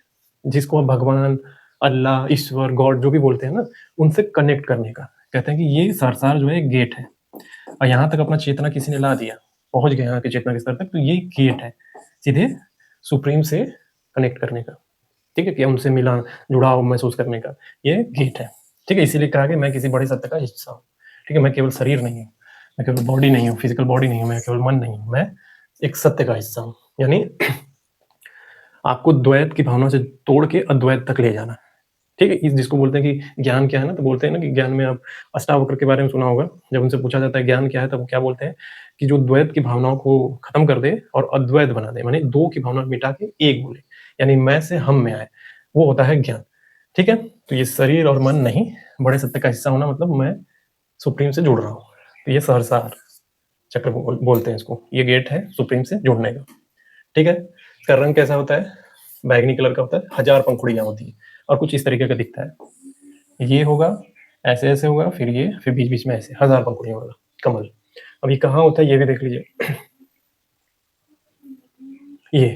जिसको आप भगवान, अल्लाह, ईश्वर, गॉड जो भी बोलते हैं ना, उनसे कनेक्ट करने का। कहते हैं कि ये सहस्रार जो है एक गेट है, और यहाँ तक अपना चेतना किसी ने ला दिया, पहुंच गए यहाँ के चेतना के स्तर तक, तो ये गेट है सीधे सुप्रीम से कनेक्ट करने का, ठीक है, कि उनसे मिला, जुड़ाव महसूस करने का, ये गेट है, ठीक है। इसीलिए कहा कि मैं किसी बड़े सत्य का हिस्सा हूँ, ठीक है, मैं केवल शरीर नहीं हूँ, मैं केवल बॉडी नहीं हूँ, फिजिकल बॉडी नहीं हूँ, मैं केवल मन नहीं हूँ, मैं एक सत्य का हिस्सा हूँ। यानी आपको द्वैत की भावना से तोड़ के अद्वैत तक ले जाना, ठीक है। इस जिसको बोलते हैं कि ज्ञान क्या है ना, तो बोलते हैं ना कि ज्ञान में, आप अष्टावक्र के बारे में सुना होगा, जब उनसे पूछा जाता है ज्ञान क्या है, तब वो क्या बोलते हैं कि जो द्वैत की भावनाओं को खत्म कर दे और अद्वैत बना दे, माने दो की भावना मिटा के एक बोले, यानी मैं से हम में आए, वो होता है ज्ञान, ठीक है। तो ये शरीर और मन नहीं, बड़े सत्य का हिस्सा होना मतलब मैं सुप्रीम से जुड़ रहा हूँ, तो ये सहस्रार चक्र बोलते हैं इसको, ये गेट है सुप्रीम से जुड़ने का, ठीक है। इसका रंग कैसा होता है, बैगनी कलर का होता है, 1000 पंखुड़ियां होती है, और कुछ इस तरीके का दिखता है, ये होगा, ऐसे ऐसे होगा, फिर ये, फिर बीच बीच में ऐसे 1000 पंखुड़ियां होगा कमल। अब ये कहाँ होता है ये भी देख लीजिए, ये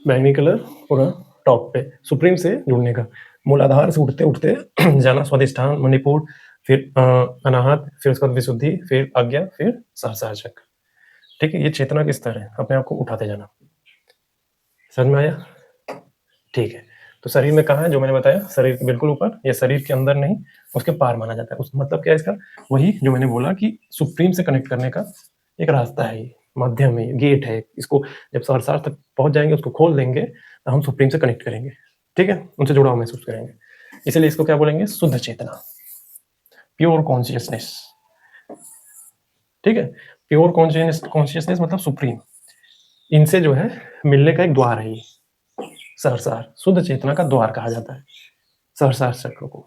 बैगनी कलर पूरा टॉप पे, सुप्रीम से जुड़ने का, मूलाधार से उठते उठते जाना स्वादिष्ठान, मणिपुर, फिर अनाहत, फिर उसके बाद विशुद्धि, फिर आज्ञा, फिर सहस्रार चक्र, ठीक है। ये चेतना के स्तर है, अपने आप को उठाते जाना, समझ में आया, ठीक है। तो शरीर में कहाँ है, जो मैंने बताया, शरीर के बिल्कुल ऊपर, या शरीर के अंदर नहीं, उसके पार माना जाता है। उस मतलब क्या है इसका, वही जो मैंने बोला कि सुप्रीम से कनेक्ट करने का एक रास्ता है, ये माध्यम है, गेट है, इसको जब सहस्रार तक पहुंच जाएंगे, उसको खोल देंगे, तो हम सुप्रीम से कनेक्ट करेंगे, ठीक है, उनसे जुड़ाव महसूस करेंगे। इसलिए इसको क्या बोलेंगे, शुद्ध चेतना, प्योर कॉन्शियसनेस, ठीक है। प्योर कॉन्शियसनेस मतलब सुप्रीम, इनसे जो है मिलने का एक द्वार है ये सहस्रार, शुद्ध चेतना का द्वार कहा जाता है सहस्रार चक्र को।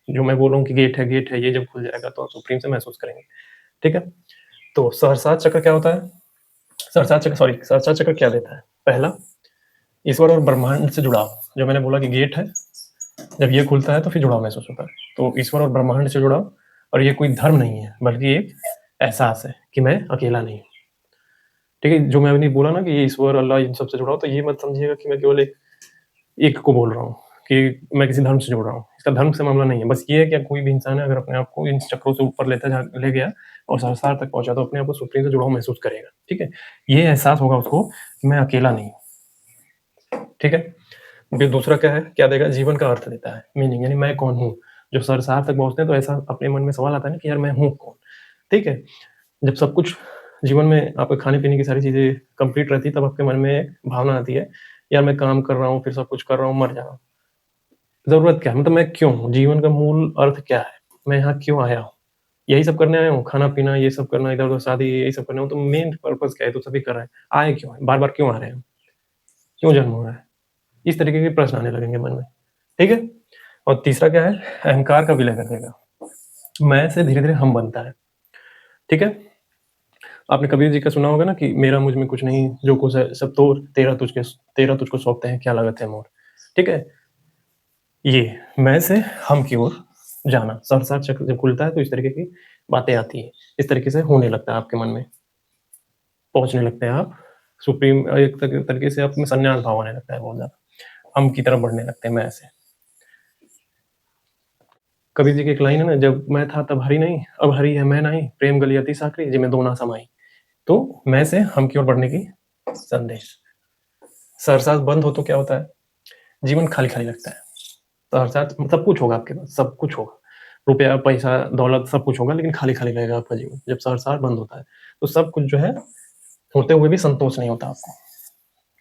जो मैं बोल रहा हूँ कि गेट है, गेट है, ये जब खुल जाएगा तो सुप्रीम से महसूस करेंगे, ठीक है। तो सहस्रार चक्र क्या होता है, सहस्रार चक्र क्या देता है, पहला, ईश्वर और ब्रह्मांड से जुड़ाव, जो मैंने बोला कि गेट है, जब ये खुलता है तो फिर जुड़ाव महसूस होता है, तो ईश्वर और ब्रह्मांड से जुड़ाव, और ये कोई धर्म नहीं है, बल्कि एक एहसास है कि मैं अकेला नहीं हूँ, ठीक है। जो मैंने बोला ना कि ये ईश्वर, अल्लाह, इन सबसे जुड़ा हो, तो ये मत समझिएगा कि मैं केवल एक को बोल रहा हूँ कि मैं किसी धर्म से जुड़ रहा हूँ, इसका धर्म से मामला नहीं है। बस ये है कि कोई भी इंसान है, अगर अपने आप को इन चक्रों से ऊपर ले गया और संसार तक पहुंचा, तो अपने आप को सुप्रीम से जुड़ाव महसूस करेगा, ठीक है। ये एहसास होगा उसको कि मैं अकेला नहीं हूँ, ठीक है। फिर दूसरा क्या है, क्या देगा, जीवन का अर्थ देता है, मीनिंग, यानी मैं कौन हूँ। जब संसार तक पहुंचते हैं तो ऐसा अपने मन में सवाल आता है ना कि यार मैं हूँ कौन, ठीक है। जब सब कुछ जीवन में आपके खाने पीने की सारी चीजें कंप्लीट रहती है, तब आपके मन में भावना आती है, यार मैं काम कर रहा हूँ, फिर सब कुछ कर रहा हूँ, मर जा रहा हूँ, ज़रूरत क्या है? मतलब मैं क्यों हूँ? जीवन का मूल अर्थ क्या है? मैं यहाँ क्यों आया हूँ? यही सब करने आया हूँ, खाना-पीना ये सब करना, इधर-उधर शादी यही सब करना हो, तो मेन पर्पज़ क्या है? तो सभी कर रहे हैं। आए क्यों हैं? बार-बार क्यों आ रहे हैं? क्यों जन्म हो रहा है? इस तरीके के प्रश्न आने लगेंगे मन में, ठीक है? और तीसरा क्या है? अहंकार का विलय कर देगा। मैं से धीरे-धीरे हम बनता है, ठीक है? आपने कबीर जी का सुना होगा ना कि मेरा मुझ में कुछ नहीं, जो कुछ है सब तोर, तेरा तुझको सौंपते हैं, क्या लागत है मोर, ठीक है? ये मैं से हम की ओर जाना, सहस्रार चक्र जब खुलता है तो इस तरीके की बातें आती हैं। इस तरीके से होने लगता है आपके मन में, पहुँचने लगते हैं आप सुप्रीम एक तरीके से आप में संन्यास भाव आने लगता है बहुत ज़्यादा। हम की तरफ बढ़ने लगते हैं मैं से। कबीर जी की एक लाइन है ना, जब मैं था तब हरि नहीं, अब हरि है मैं नहीं, प्रेम गली अति साकरी जिमें दो ना समाई। तो मैं से हम की ओर बढ़ने की संदेश। सहसा बंद हो तो क्या होता है? जीवन खाली-खाली लगता है। सहसा सब कुछ होगा आपके पास, सब कुछ होगा। रुपया, पैसा, दौलत सब कुछ होगा लेकिन खाली-खाली लगेगा आपका जीवन। जब सहसा बंद होता है, तो सब कुछ जो है होते हुए भी संतोष नहीं होता आपको,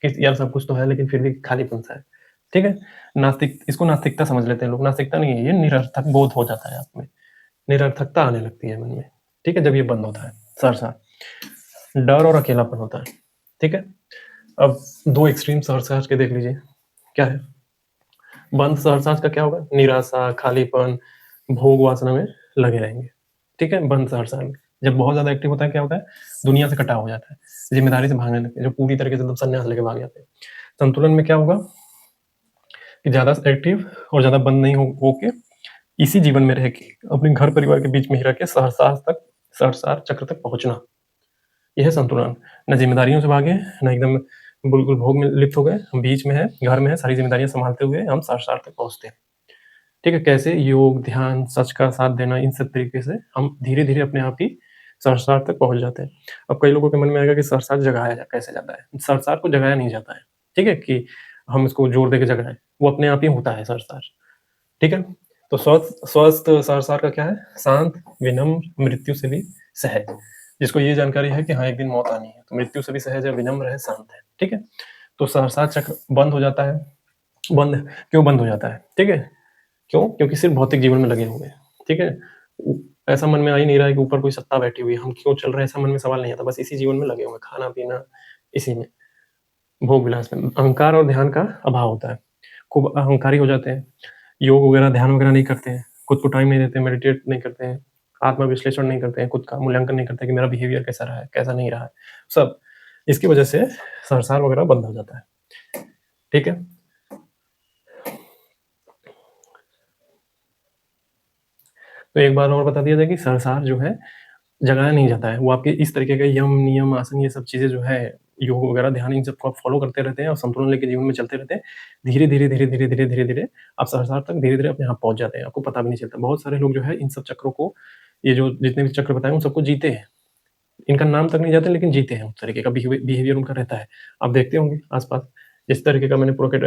कि यार सब कुछ तो है लेकिन फिर भी खालीपन-सा है। ठीक है? नास्तिक इसको नास्तिकता समझ लेते हैं लोग, नास्तिकता नहीं है ये, निरर्थक बोध हो जाता है आप में। निरर्थकता आने लगती है मन में, ठीक है? जब ये बंद होता है, सहसा। डर और अकेलापन होता है, ठीक है? अब 2 एक्सट्रीम सहसा के देख लीजिए, क्या है? बंद सहसा का क्या होगा? निराशा, खालीपन, भोग वासना में लगे रहेंगे, ठीक है? बंद सहसा में। जब बहुत ज़्यादा एक्टिव होता है, क्या होता है? दुनिया से कटाव हो जाता है, ज़िम्मेदारी से भागने लगते हैं, जो पूरी तरीके से एकदम संन्यास लेके भाग जाते हैं। संतुलन में क्या होगा? कि ज़्यादा एक्टिव और ज़्यादा बंद नहीं होके इसी जीवन में रह के अपने घर परिवार के बीच में ही रह के सहस्रार चक्र तक पहुँचना, ये है संतुलन। ना ज़िम्मेदारियों से भागे, ना एकदम बिल्कुल भोग में लिप्त हो गए, हम बीच में हैं, घर में हैं, सारी ज़िम्मेदारियाँ सँभालते हुए हम सहस्रार तक पहुँचते हैं। ठीक है? कैसे? योग, ध्यान, सच का साथ देना, इन सब तरीके से हम धीरे-धीरे अपने आप ही सहस्रार तक पहुँच जाते हैं। अब कई लोगों के मन में आएगा कि सहस्रार जगाया कैसे जाता है? सहस्रार को जगाया नहीं जाता है, ठीक है? कि हम इसको जोर देके जगाएँ, वो अपने आप ही होता है सहस्रार, ठीक है? तो स्वस्थ सहस्रार का क्या है? शांत, विनम्र, मृत्यु से भी सहज। जिसको ये जानकारी है कि हाँ, एक दिन मौत आनी है, तो मृत्यु से भी सहज है, विनम्र है, शांत है, ठीक है? तो सहस्रार चक्र बंद हो जाता है। बंद क्यों बंद हो जाता है? ठीक है? क्यों? क्योंकि सिर्फ़ भौतिक जीवन में लगे हुए हैं, ठीक है? उ ऐसा मन में आ ही नहीं रहा है कि ऊपर कोई सत्ता बैठी हुई है, हम क्यों चल रहे हैं, ऐसा मन में सवाल नहीं आता, बस इसी जीवन में लगे हुए हैं, खाना-पीना इसी में, भोग-विलास में। अहंकार और ध्यान का अभाव होता है, खूब अहंकारी हो जाते हैं, योग वगैरह, ध्यान वगैरह नहीं करते हैं, खुद को टाइम नहीं देते, मेडिटेट नहीं करते हैं, आत्म-विश्लेषण नहीं करते हैं, खुद का मूल्यांकन नहीं करते कि मेरा बिहेवियर कैसा रहा है, कैसा नहीं रहा है, सब। इसकी वजह से संसार वगैरह बंद हो जाता है, ठीक है? तो एक बार और बता दिया जाए कि संसार जो है जगाया नहीं जाता है, वो आपके इस तरीके के यम, नियम, आसन ये सब चीज़ें जो है, योग वगैरह, ध्यान इन सबको आप फ़ॉलो करते रहते हैं और संतुलन लेके जीवन में चलते रहते हैं। धीरे-धीरे, धीरे-धीरे, धीरे-धीरे, धीरे आप सहस्रार तक धीरे-धीरे अपने आप पहुँच जाते हैं, आपको पता भी नहीं चलता। बहुत सारे लोग जो है इन सब चक्रों को, ये जो जितने भी चक्र बताए उन सबको जीते हैं। इनका नाम तक नहीं जाते लेकिन जीते हैं, उस तरीके का बिहेवियर उनका रहता है। आप देखते होंगे आस-पास, जिस तरीके का मैंने पूरा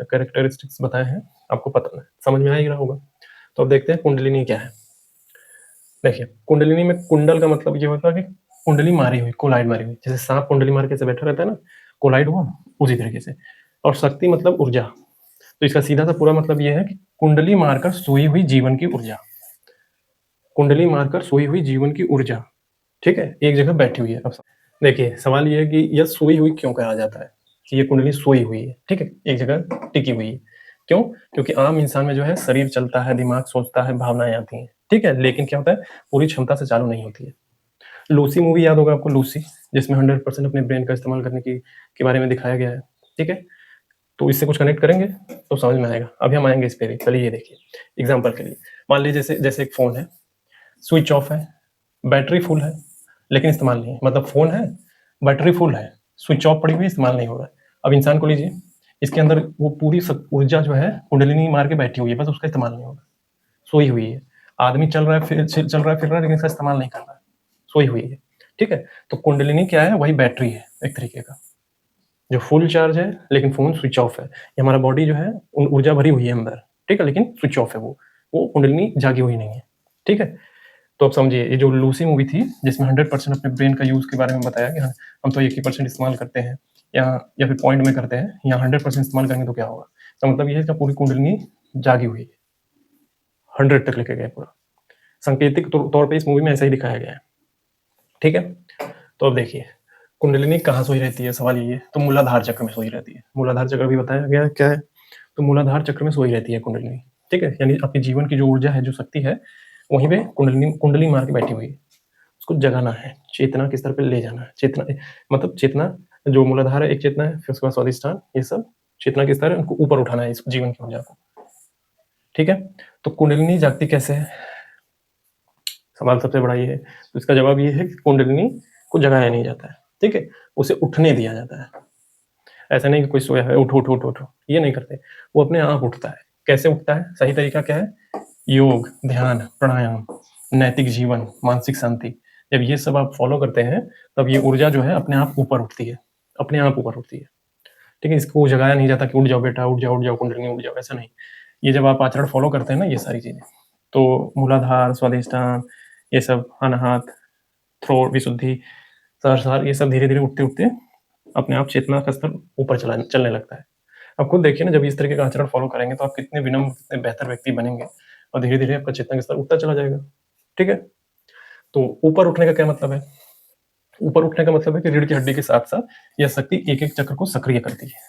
कैरेक्टरिस्टिक्स बताए हैं, आपको पता समझ में आ ही रहा होगा। तो अब देखते हैं कुंडलिनी क्या है? देखिए, कुंडलिनी में कुंडल का मतलब ये होता है कि कुंडली मारी हुई, कोलाइड मारी हुई। जैसे साँप कुंडली मार के ऐसे बैठा रहता है ना, कोलाइड हुआ, उसी तरीके से। और शक्ति मतलब ऊर्जा। तो इसका सीधा-सा पूरा मतलब ये है कि कुंडली मारकर सोई हुई जीवन की ऊर्जा। कुंडली मारकर सोई हुई जीवन की ऊर्जा, ठीक है? एक जगह बैठी हुई है। अब देखिए, सवाल ये है कि यह सोई हुई क्यों कहा जाता है? कि ये कुंडली सोई हुई है, ठीक है? एक जगह टिकी हुई है। क्यों? क्योंकि आम इंसान में जो है शरीर चलता है, दिमाग सोचता है, भावनाएँ आती हैं, ठीक है? लेकिन क्या होता है, पूरी क्षमता से चालू नहीं होती है। लूसी मूवी याद होगा आपको, लूसी, जिसमें 100% अपने ब्रेन का इस्तेमाल करने की के बारे में दिखाया गया है, ठीक है? तो इससे कुछ कनेक्ट करेंगे तो समझ में आएगा। अभी हम आएँगे इस पे भी। चलिए ये देखिए, एग्ज़ाम्पल के लिए, मान लीजिए जैसे जैसे एक फ़ोन है, स्विच ऑफ है, बैटरी फुल है, लेकिन इस्तेमाल नहीं है। मतलब फ़ोन है, बैटरी फुल है, स्विच ऑफ पड़ी हुई है, इस्तेमाल नहीं हो रहा है। अब इंसान को लीजिए, इसके अंदर वो पूरी ऊर्जा जो है कुंडलिनी मार के बैठी हुई है, बस उसका इस्तेमाल नहीं हो रहा है, सोई हुई है। आदमी चल रहा है, चल रहा है, फिर रहा है, लेकिन इसका इस्तेमाल नहीं कर रहा है, सोई हुई है, ठीक है? तो कुंडलिनी क्या है? वही बैटरी है एक तरीके का, जो फुल चार्ज है लेकिन फ़ोन स्विच ऑफ है। ये हमारा बॉडी जो है ऊर्जा भरी हुई है अंदर, ठीक है? लेकिन स्विच ऑफ है वो कुंडलिनी जागी हुई नहीं है, ठीक है? तो अब समझिए, ये जो लूसी मूवी थी जिसमें 100% अपने ब्रेन का यूज़ के बारे में बताया कि हाँ, हम तो 1 ही % इस्तेमाल करते हैं या फिर पॉइंट में करते हैं, यहाँ 100% इस्तेमाल करेंगे तो क्या होगा? तो मतलब ये है कि पूरी कुंडलिनी जागी हुई है, 100 तक लेके गए पूरा। सांकेतिक तौर पे इस मूवी में ऐसा ही दिखाया गया है, ठीक है। तो अब देखिए कुंडलिनी कहाँ सोई रहती है, सवाल ये है। तो मूलाधार चक्र में सोई रहती है। मूलाधार चक्र भी बताया गया है क्या है, तो मूलाधार चक्र में सोई रहती है कुंडलिनी, ठीक है। यानी आपके जीवन की जो ऊर्जा है, जो शक्ति है, वहीं पे कुंडली मार के बैठी हुई है। उसको जगाना है, चेतना के स्तर पे ले जाना है। चेतना मतलब चेतना, जो मूलाधार है एक चेतना है, फिर उसके बाद स्वाधिष्ठान, ये सब चेतना के स्तर है, उनको ऊपर उठाना है इस जीवन की ऊर्जा को, ठीक है। तो कुंडलिनी जागती कैसे है, सवाल सबसे बड़ा ये है। तो इसका जवाब ये है कि कुंडलिनी को जगाया नहीं जाता है, ठीक है, उसे उठने दिया जाता है। ऐसा नहीं कि कोई सोया है उठो उठो उठो उठो, ये नहीं करते, वो अपने आप उठता है। कैसे उठता है, सही तरीका क्या है, योग, ध्यान, प्राणायाम, नैतिक जीवन, मानसिक शांति, जब ये सब आप फॉलो करते हैं तब ये ऊर्जा जो है अपने आप ऊपर उठती है, अपने आप ऊपर उठती है, ठीक है। इसको जगाया नहीं जाता कि उठ जाओ बेटा, उठ जाओ कुंडलिनी उठ जाओ, ऐसा नहीं। ये जब आप आचरण फॉलो करते हैं ना, ये सारी चीजें, तो मूलाधार, स्वाधिष्ठान, ये सब, अनाहत, थ्रोट, विशुद्धि, सहस्रार, ये सब धीरे धीरे उठते उठते अपने आप चेतना का स्तर ऊपर चलने लगता है। आप खुद देखिए ना, जब इस तरीके का आचरण फॉलो करेंगे तो आप कितने विनम्र, कितने बेहतर व्यक्ति बनेंगे, और धीरे धीरे आपका चेतना का स्तर उठता चला जाएगा, ठीक है। तो ऊपर उठने का क्या मतलब है, ऊपर उठने का मतलब है कि रीढ़ की हड्डी के साथ साथ यह शक्ति एक एक चक्र को सक्रिय करती है।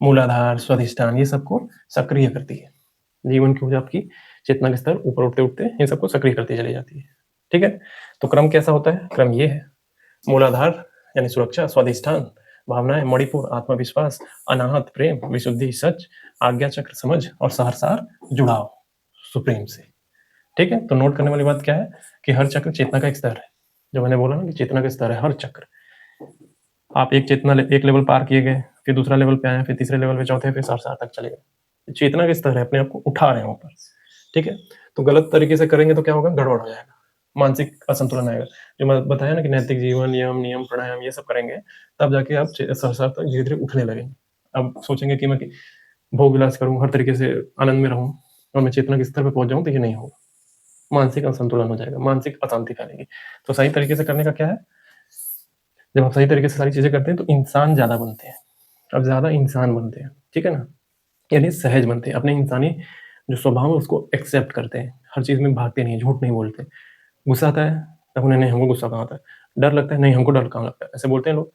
मूलाधार, स्वाधिष्ठान, ये सबको सक्रिय करती है। जीवन की ऊर्जा आपकी चेतना के स्तर ऊपर उठते उठते इन सबको सक्रिय करती चली जाती है, ठीक है। तो क्रम कैसा होता है, क्रम ये है, मूलाधार यानी सुरक्षा, स्वाधिष्ठान भावनाएं, मणिपुर आत्मविश्वास, अनाहत प्रेम, विशुद्धि सच, आज्ञा चक्र समझ, और सहरसार जुड़ाव सुप्रीम से, ठीक है। तो नोट करने वाली बात क्या है कि हर चक्र चेतना का एक स्तर है। जो मैंने बोला ना कि चेतना का स्तर है हर चक्र। आप एक लेवल पार किए गए, फिर दूसरा लेवल पे आए, फिर तीसरे लेवल पे, चौथे, फिर सहरसार तक चले गए। चेतना का स्तर है, अपने आप को उठा रहे हैं ऊपर, ठीक है। तो गलत तरीके से करेंगे तो क्या होगा, गड़बड़ हो जाएगा, मानसिक असंतुलन आएगा। जो मैं बताया ना कि नैतिक जीवन, यम नियम, प्राणायाम, ये सब करेंगे तब जाके आप सहसा तक धीरे धीरे उठने लगेंगे। अब सोचेंगे कि मैं भोग विलास करूँ, हर तरीके से आनंद में रहूँ और मैं चेतना के स्तर पर पहुंच जाऊँ, तो ये नहीं होगा, मानसिक असंतुलन हो जाएगा, मानसिक अशांति फैलेगी। तो सही तरीके से करने का क्या है, जब आप सही तरीके से सारी चीजें करते हैं तो इंसान ज्यादा बनते हैं, अब ज्यादा इंसान बनते हैं, ठीक है ना। यानी सहज बनते हैं, अपने इंसानी जो स्वभाव है उसको एक्सेप्ट करते हैं, हर चीज में भागते नहीं, झूठ नहीं बोलते। गुस्सा आता है तब उन्हें, नहीं हमको गुस्सा कहाँ आता है, डर लगता है, नहीं हमको डर कहाँ लगता है, ऐसे बोलते हैं लोग।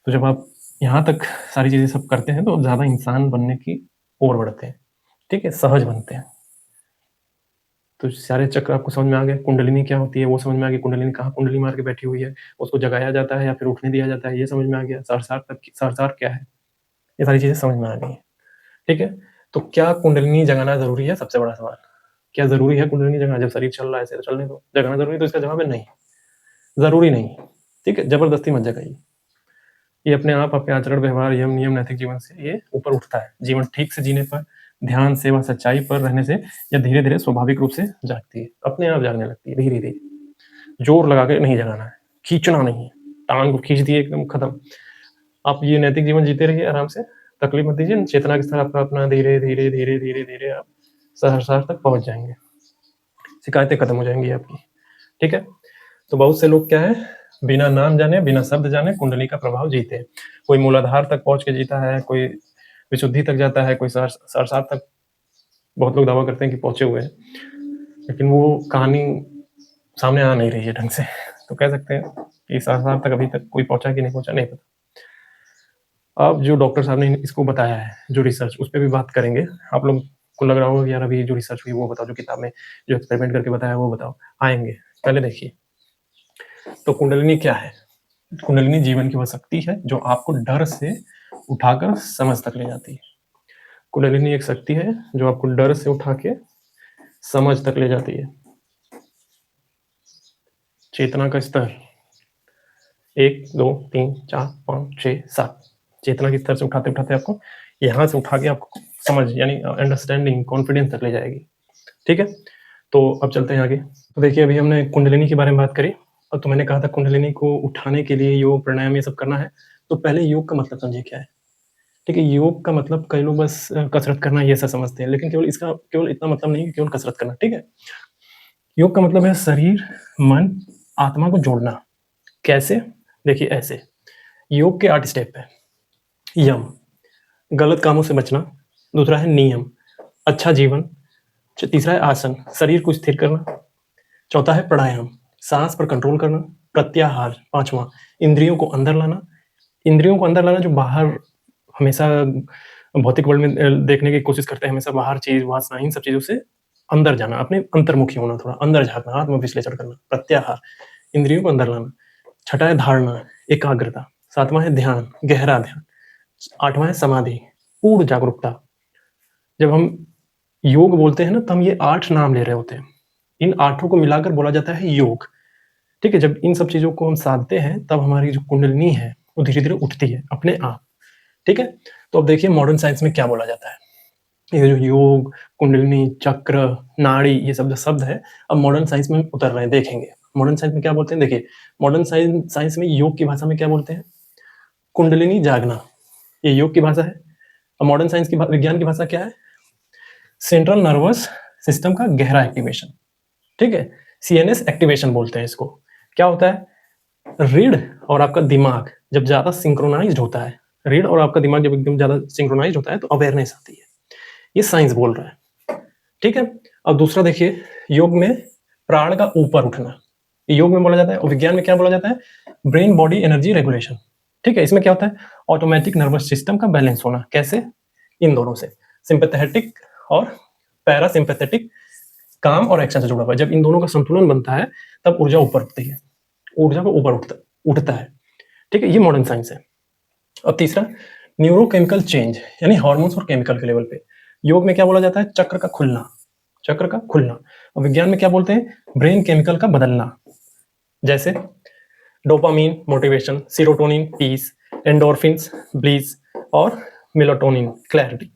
तो जब आप यहाँ तक सारी चीजें सब करते हैं तो ज्यादा इंसान बनने की ओर बढ़ते हैं, ठीक है, सहज बनते हैं। तो सारे चक्र आपको समझ में आ गए, कुंडलिनी क्या होती है वो समझ में आ गया, कुंडलिनी कहाँ कुंडली मार के बैठी हुई है, उसको जगाया जाता है या फिर उठने दिया जाता है, ये समझ में आ गया। सरसार क्या है, ये सारी चीजें समझ में आ गई, ठीक है। तो क्या कुंडलिनी जगाना जरूरी है, सबसे बड़ा सवाल, क्या जरूरी है कुंडलिनी जगाना, जब शरीर चल रहा है ऐसे तो चलने दो, जगाना जरूरी, तो इसका जवाब है नहीं, जरूरी नहीं, ठीक है। जबरदस्ती मत जगाइए, ये अपने आप आपके आचरण, व्यवहार, यम नियम, नैतिक जीवन से ये ऊपर उठता है। जीवन ठीक से जीने पर, ध्यान, सेवा, सच्चाई पर रहने से यह धीरे धीरे स्वाभाविक रूप से जागती है, अपने आप जागने लगती है धीरे धीरे। जोर लगा के नहीं जगाना है, खींचना नहीं है, टांग को खींच दिए एकदम खत्म। आप ये नैतिक जीवन जीते रहिए आराम से, तकलीफ मत दीजिए, चेतना के स्तर आपका अपना धीरे धीरे धीरे धीरे धीरे आप सहरसार तक पहुंच जाएंगे, शिकायतें खत्म हो जाएंगी आपकी, ठीक है। तो बहुत से लोग क्या है, बिना नाम जाने, बिना शब्द जाने कुंडली का प्रभाव जीते हैं। कोई मूलाधार तक पहुंच के जीता है, कोई विशुद्धि तक जाता है, कोई सरसार तक, बहुत लोग दावा करते हैं कि पहुंचे हुए हैं, लेकिन वो कहानी सामने आ नहीं रही है ढंग से। तो कह सकते हैं कि सरसार तक अभी तक कोई पहुंचा कि नहीं पहुंचा, नहीं पता। अब जो डॉक्टर साहब ने इसको बताया है, जो रिसर्च, उस पर भी बात करेंगे। आप लोग को लग रहा होगा कि यार अभी जो रिसर्च हुई वो बताओ, जो किताब में जो एक्सपेरिमेंट करके बताया वो बताओ, आएंगे, पहले देखिए। तो कुंडलिनी क्या है, कुंडलिनी जीवन की वह शक्ति है जो आपको डर से उठाकर समझ तक ले जाती है। कुंडलिनी एक शक्ति है जो आपको डर से उठा के समझ तक ले जाती है। चेतना का स्तर 1 2 3 4 5 6 7, चेतना के स्तर से उठाते उठाते आपको यहाँ से उठा के आपको समझ यानी अंडरस्टैंडिंग, कॉन्फिडेंस तक ले जाएगी, ठीक है। तो अब चलते हैं आगे। तो देखिए अभी हमने कुंडलिनी के बारे में बात करी, और तो मैंने कहा था कुंडलिनी को उठाने के लिए योग, प्राणायाम, ये सब करना है। तो पहले योग का मतलब समझिए क्या है, ठीक है। योग का मतलब कई लोग बस कसरत करना ये सब समझते हैं, लेकिन केवल इतना मतलब नहीं कि केवल कसरत करना, ठीक है। योग का मतलब है शरीर, मन, आत्मा को जोड़ना। कैसे, देखिए ऐसे। योग के 8 स्टेप है। यम, गलत कामों से बचना। दूसरा है नियम, अच्छा जीवन, तीसरा है आसन, शरीर को स्थिर करना, चौथा है प्राणायाम, सांस पर कंट्रोल करना, प्रत्याहार, पांचवा इंद्रियों को अंदर लाना, इंद्रियों को अंदर लाना जो बाहर हमेशा भौतिक वर्ल्ड में देखने की कोशिश करते हैं, हमेशा बाहर चीज वासना इन सब चीजों से अंदर जाना, अपने अंतर्मुखी होना, थोड़ा अंदर झांकना, आत्म विश्लेषण करना, प्रत्याहार, इंद्रियों को अंदर लाना, छठा है धारणा, एकाग्रता, सातवां है ध्यान, गहरा ध्यान, आठवां है समाधि, पूर्ण जागरूकता। जब हम योग बोलते हैं ना, तो हम ये 8 नाम ले रहे होते हैं, इन 8 को मिलाकर बोला जाता है योग। ठीक है, जब इन सब चीजों को हम साधते हैं तब हमारी जो कुंडलिनी है वो धीरे धीरे उठती है अपने आप। ठीक है, तो अब देखिए मॉडर्न साइंस में क्या बोला जाता है। ये जो योग, कुंडलिनी, चक्र, नाड़ी, ये सब जो शब्द है अब मॉडर्न साइंस में उतर रहे हैं, देखेंगे मॉडर्न साइंस में क्या बोलते हैं। देखिए मॉडर्न साइंस में योग की भाषा में क्या बोलते हैं, कुंडलिनी जागना, ये योग की भाषा है। अब मॉडर्न साइंस की विज्ञान की भाषा क्या है, सेंट्रल नर्वस सिस्टम का गहरा एक्टिवेशन। ठीक है, सीएनएस एक्टिवेशन बोलते हैं इसको। क्या होता है, रीढ़ और आपका दिमाग जब ज्यादा सिंक्रोनाइज्ड होता है, रीढ़ और आपका दिमाग जब एकदम ज्यादा सिंक्रोनाइज्ड होता है तो अवेयरनेस आती है, ये साइंस बोल रहा है। ठीक है, अब दूसरा देखिए, योग में प्राण का ऊपर उठना, योग में बोला जाता है, और विज्ञान में क्या बोला जाता है, ब्रेन बॉडी एनर्जी रेगुलेशन। ठीक है, इसमें क्या होता है, ऑटोमेटिक नर्वस सिस्टम का बैलेंस होना। कैसे, इन दोनों से, सिंपैथेटिक और पैरासिम्पैथेटिक, काम और एक्शन से जुड़ा हुआ है। जब इन दोनों का संतुलन बनता है तब ऊर्जा ऊपर उठती है, ऊर्जा को ऊपर उठता है। ठीक है, ये मॉडर्न साइंस है। अब तीसरा, न्यूरोकेमिकल चेंज, यानी हार्मोन्स और केमिकल के लेवल पे योग में क्या बोला जाता है, चक्र का खुलना, चक्र का खुलना। और विज्ञान में क्या बोलते हैं, ब्रेन केमिकल का बदलना, जैसे dopamine motivation, serotonin peace, endorphins bliss, और मेलाटोनिन क्लैरिटी।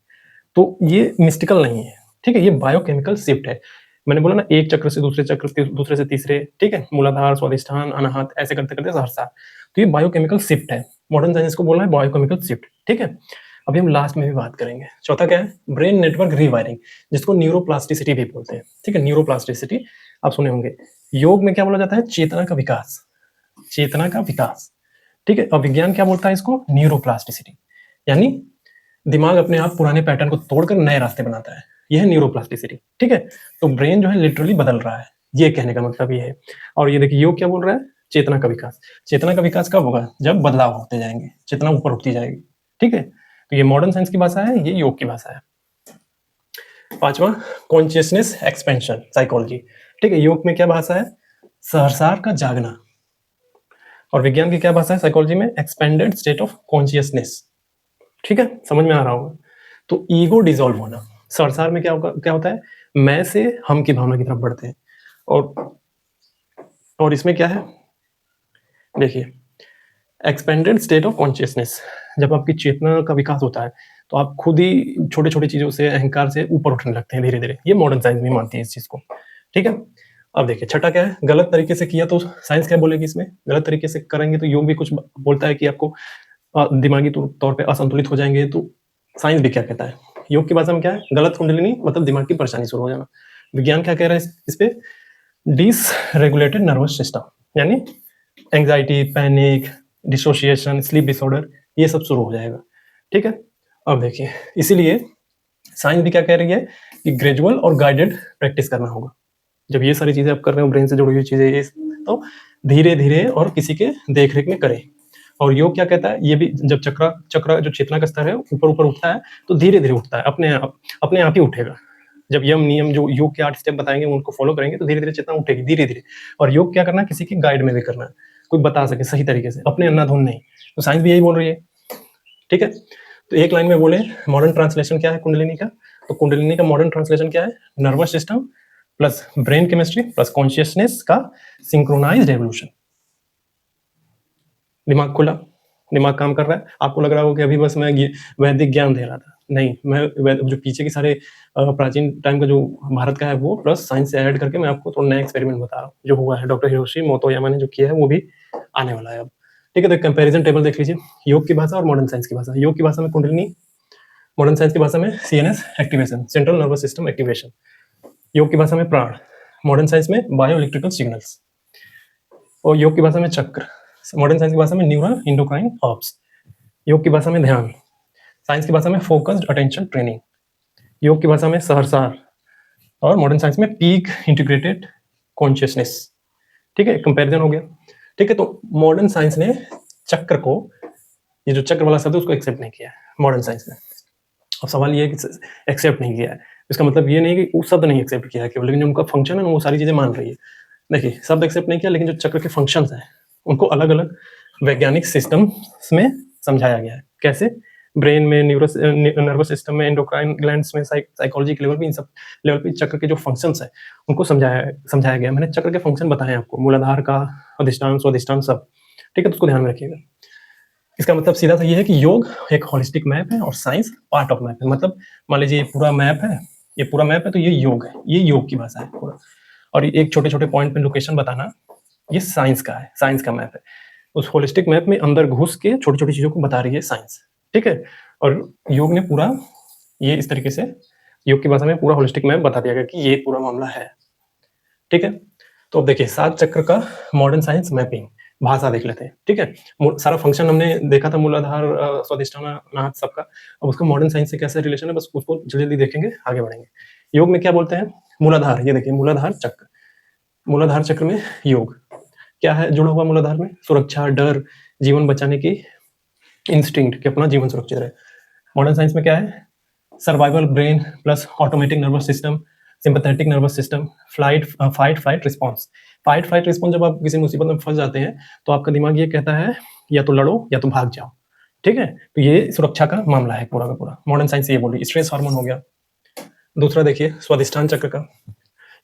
तो ये मिस्टिकल नहीं है, ठीक है, ये बायोकेमिकल शिफ्ट है। मैंने बोला ना, एक चक्र से दूसरे चक्र, दूसरे से तीसरे, ठीक है, मूलाधार, स्वादिष्ठान, अनाहत, ऐसे करते करते सहरसा, तो ये बायोकेमिकल शिफ्ट है। मॉडर्न साइंस को बोला है बायोकेमिकल शिफ्ट। ठीक है, अभी हम लास्ट में भी बात करेंगे। चौथा क्या है, ब्रेन नेटवर्क रीवायरिंग, जिसको न्यूरोप्लास्टिसिटी भी बोलते हैं। ठीक है, न्यूरोप्लास्टिसिटी आप सुने होंगे। योग में क्या बोला जाता है, चेतना का विकास, चेतना का विकास। ठीक है, और विज्ञान क्या बोलता है इसको, न्यूरोप्लास्टिसिटी, यानी दिमाग अपने आप पुराने पैटर्न को तोड़कर नए रास्ते बनाता है, यह है न्यूरोप्लास्टिसिटी। ठीक है, तो ब्रेन जो है लिटरली बदल रहा है, ये कहने का मतलब ये है। और ये देखिए योग क्या बोल रहा है, चेतना का विकास। चेतना का विकास कब होगा, जब बदलाव होते जाएंगे, चेतना ऊपर उठती जाएगी। ठीक है, तो ये मॉडर्न साइंस की भाषा है, ये योग की भाषा है। पांचवा, कॉन्शियसनेस एक्सपेंशन साइकोलॉजी। ठीक है, योग में क्या भाषा है, सहरसार का जागना, और विज्ञान की क्या भाषा है साइकोलॉजी में, एक्सपेंडेड स्टेट ऑफ कॉन्शियसनेस। ठीक है, समझ में आ रहा होगा। तो ईगो डिसॉल्व होना, संसार में क्या होता है, मैं से हम की भावना की तरफ बढ़ते हैं। और इसमें क्या है, देखिए एक्सपेंडेड स्टेट ऑफ कॉन्शियसनेस, जब आपकी चेतना का विकास होता है तो आप खुद ही छोटे छोटे चीजों से, अहंकार से ऊपर उठने लगते हैं धीरे धीरे। ये मॉडर्न साइंस भी मानती है इस चीज को। ठीक है, अब देखिए छठा क्या है, गलत तरीके से किया तो साइंस क्या बोलेगी, इसमें गलत तरीके से करेंगे तो योग भी कुछ बोलता है कि आपको दिमागी तौर पे असंतुलित हो जाएंगे। तो साइंस भी क्या कहता है, योग की भाषा में क्या है, गलत कुंडलिनी मतलब दिमाग की परेशानी शुरू हो जाना। विज्ञान क्या कह रहा है इस पे, डिसरेगुलेटेड नर्वस सिस्टम, यानी anxiety, panic, dissociation, sleep disorder, ये सब शुरू हो जाएगा। ठीक है, अब देखिए इसीलिए साइंस भी क्या कह रही है कि ग्रेजुअल और गाइडेड प्रैक्टिस करना होगा। जब ये सारी चीजें आप कर रहे हो, ब्रेन से जुड़ी हुई चीजें, तो धीरे धीरे और किसी के देख रेख में करें। और योग क्या कहता है, ये भी जब चक्र जो चेतना का स्तर है ऊपर ऊपर उठता है तो धीरे धीरे उठता है, अपने आप ही उठेगा। जब यम नियम जो योग के 8 स्टेप बताएंगे उनको फॉलो करेंगे तो धीरे धीरे चेतना उठेगी धीरे धीरे। और योग क्या करना है, किसी की गाइड में भी करना है, कोई बता सके सही तरीके से, अपने अंधाधुंध नहीं। तो साइंस भी यही बोल रही है। ठीक है, तो एक लाइन में बोले मॉडर्न ट्रांसलेशन क्या है कुंडलिनी का, तो कुंडलिनी का मॉडर्न ट्रांसलेशन क्या है, nervous system plus brain chemistry plus consciousness का सिंक्रोनाइज्ड एवोल्यूशन। दिमाग खुला, दिमाग काम कर रहा है। आपको लग रहा होगा कि अभी बस मैं वैदिक ज्ञान दे रहा था, नहीं, मैं जो पीछे के सारे प्राचीन टाइम का जो भारत का है वो प्लस साइंस से ऐड करके मैं आपको थोड़ा नया एक्सपेरिमेंट बता रहा हूँ जो हुआ है, डॉक्टर हिरोशी मोतोयामा ने जो किया है वो भी आने वाला है अब। ठीक है, तो कंपेरिजन टेबल देख लीजिए, योग की भाषा और मॉडर्न साइंस की भाषा। योग की भाषा में कुंडलिनी, मॉडर्न साइंस की भाषा में CNS activation, central nervous system activation. योग की भाषा में प्राण, मॉडर्न साइंस में बायो इलेक्ट्रिकल सिग्नल्स। और योग की भाषा में चक्र, मॉडर्न साइंस की भाषा में न्यूरल इंडोक्राइन हर्ब्स। योग की भाषा में ध्यान, साइंस की भाषा में फोकस्ड अटेंशन ट्रेनिंग। योग की भाषा में सहरसार, और मॉडर्न साइंस में पीक इंटीग्रेटेड कॉन्शियसनेस। ठीक है, कंपैरिजन हो गया। ठीक है, तो मॉडर्न साइंस ने चक्र को, ये जो चक्र वाला शब्द है उसको एक्सेप्ट नहीं किया है मॉडर्न साइंस ने। अब सवाल ये है कि एक्सेप्ट नहीं किया है, इसका मतलब ये नहीं कि वो शब्द नहीं एक्सेप्ट किया है केवल, लेकिन जो उनका फंक्शन है ना वो सारी चीजें मान रही है। देखिए, शब्द एक्सेप्ट नहीं किया, लेकिन जो चक्र के फंक्शंस हैं उनको अलग अलग वैज्ञानिक सिस्टम में समझाया गया है। कैसे? ब्रेन में, नर्वस सिस्टम में, एंडोक्राइन ग्लैंड्स में, साइकोलॉजी के लेवल पे, इन सब लेवल पे चक्र के जो फंक्शंस है उनको समझाया गया। मैंने चक्र के फंक्शन बताए आपको, मूलाधार का, अधिष्ठान, स्वाधिष्ठान, सब। ठीक है, तो उसको ध्यान में रखिएगा। इसका मतलब सीधा सा ये है कि योग एक होलिस्टिक मैप है और साइंस पार्ट ऑफ मैप है। मतलब मान लीजिए ये पूरा मैप है, ये पूरा मैप है, तो ये योग है, ये योग की भाषा है पूरा। और ये एक छोटे छोटे पॉइंट पे लोकेशन बताना, ये साइंस का है, साइंस का मैप है। उस होलिस्टिक मैप में अंदर घुस के छोटी छोटी चीजों को बता रही है साइंस। ठीक है, और योग ने पूरा ये इस तरीके से, योग की भाषा में पूरा होलिस्टिक मैप बता दिया गया कि ये पूरा मामला है। ठीक है, तो अब देखिए 7 चक्र का मॉडर्न साइंस मैपिंग भाषा देख लेते हैं। ठीक है, सारा फंक्शन हमने देखा था, मूलाधार, स्वादिष्टान, नाथ, सबका। अब उसका मॉडर्न साइंस से कैसा रिलेशन है, बस उसको जल्दी जल्दी देखेंगे, आगे बढ़ेंगे। योग में क्या बोलते हैं? मूलाधार, ये देखिए मूलाधार चक्र। मूलाधार चक्र में योग क्या है जुड़ा हुआ? मूलाधार में सुरक्षा, डर, जीवन बचाने की इंस्टिंक्ट कि अपना जीवन सुरक्षित रहे। मॉडर्न साइंस में क्या है? Survival brain plus automatic nervous system, sympathetic nervous system, fight flight response. Fight flight response, जब आप किसी मुसीबत में फंस जाते हैं तो आपका दिमाग ये कहता है या तो लड़ो या तो भाग जाओ। ठीक है, तो ये सुरक्षा का मामला है पूरा का पूरा। मॉडर्न साइंस ये बोली। स्ट्रेस हार्मोन हो गया। दूसरा देखिए स्वादिष्ठान चक्र का।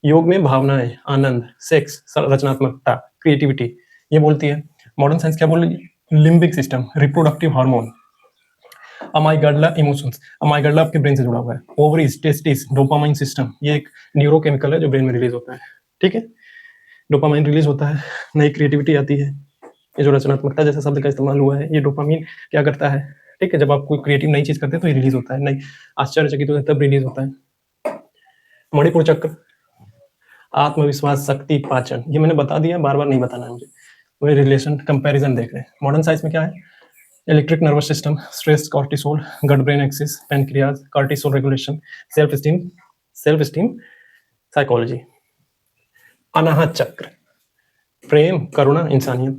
योग में भावनाएं, आनंद, सेक्स, रचनात्मकता, क्रिएटिविटी, ये बोलती है। मॉडर्न साइंस क्या बोल रही है? Limbic system, reproductive hormone, amygdala emotions. Amygdala आपके ब्रेन से जुड़ा हुआ है। ओवरीज, टेस्टिस, डोपामाइन सिस्टम, ये एक न्यूरोकेमिकल है जो ब्रेन में रिलीज होता है। ठीक है, डोपामाइन रिलीज होता है, नई क्रिएटिविटी आती है। ये जो रचनात्मकता जैसा शब्द का इस्तेमाल हुआ है, ये डोपामाइन क्या करता है? ठीक है, जब आप कोई क्रिएटिव नई चीज करते हैं तो ये रिलीज होता है, नई आश्चर्यचकित होता है तब रिलीज होता है। मणिपुर चक्र, आत्मविश्वास, शक्ति, पाचन, ये मैंने बता दिया, बार बार नहीं बताना है मुझे। वही रिलेशन कंपैरिजन देख रहे हैं। मॉडर्न साइंस में क्या है? Electric nervous system, stress, cortisol, gut brain axis, pancreas, cortisol regulation, self esteem, psychology. अनाहत चक्र, प्रेम, करुणा, इंसानियत।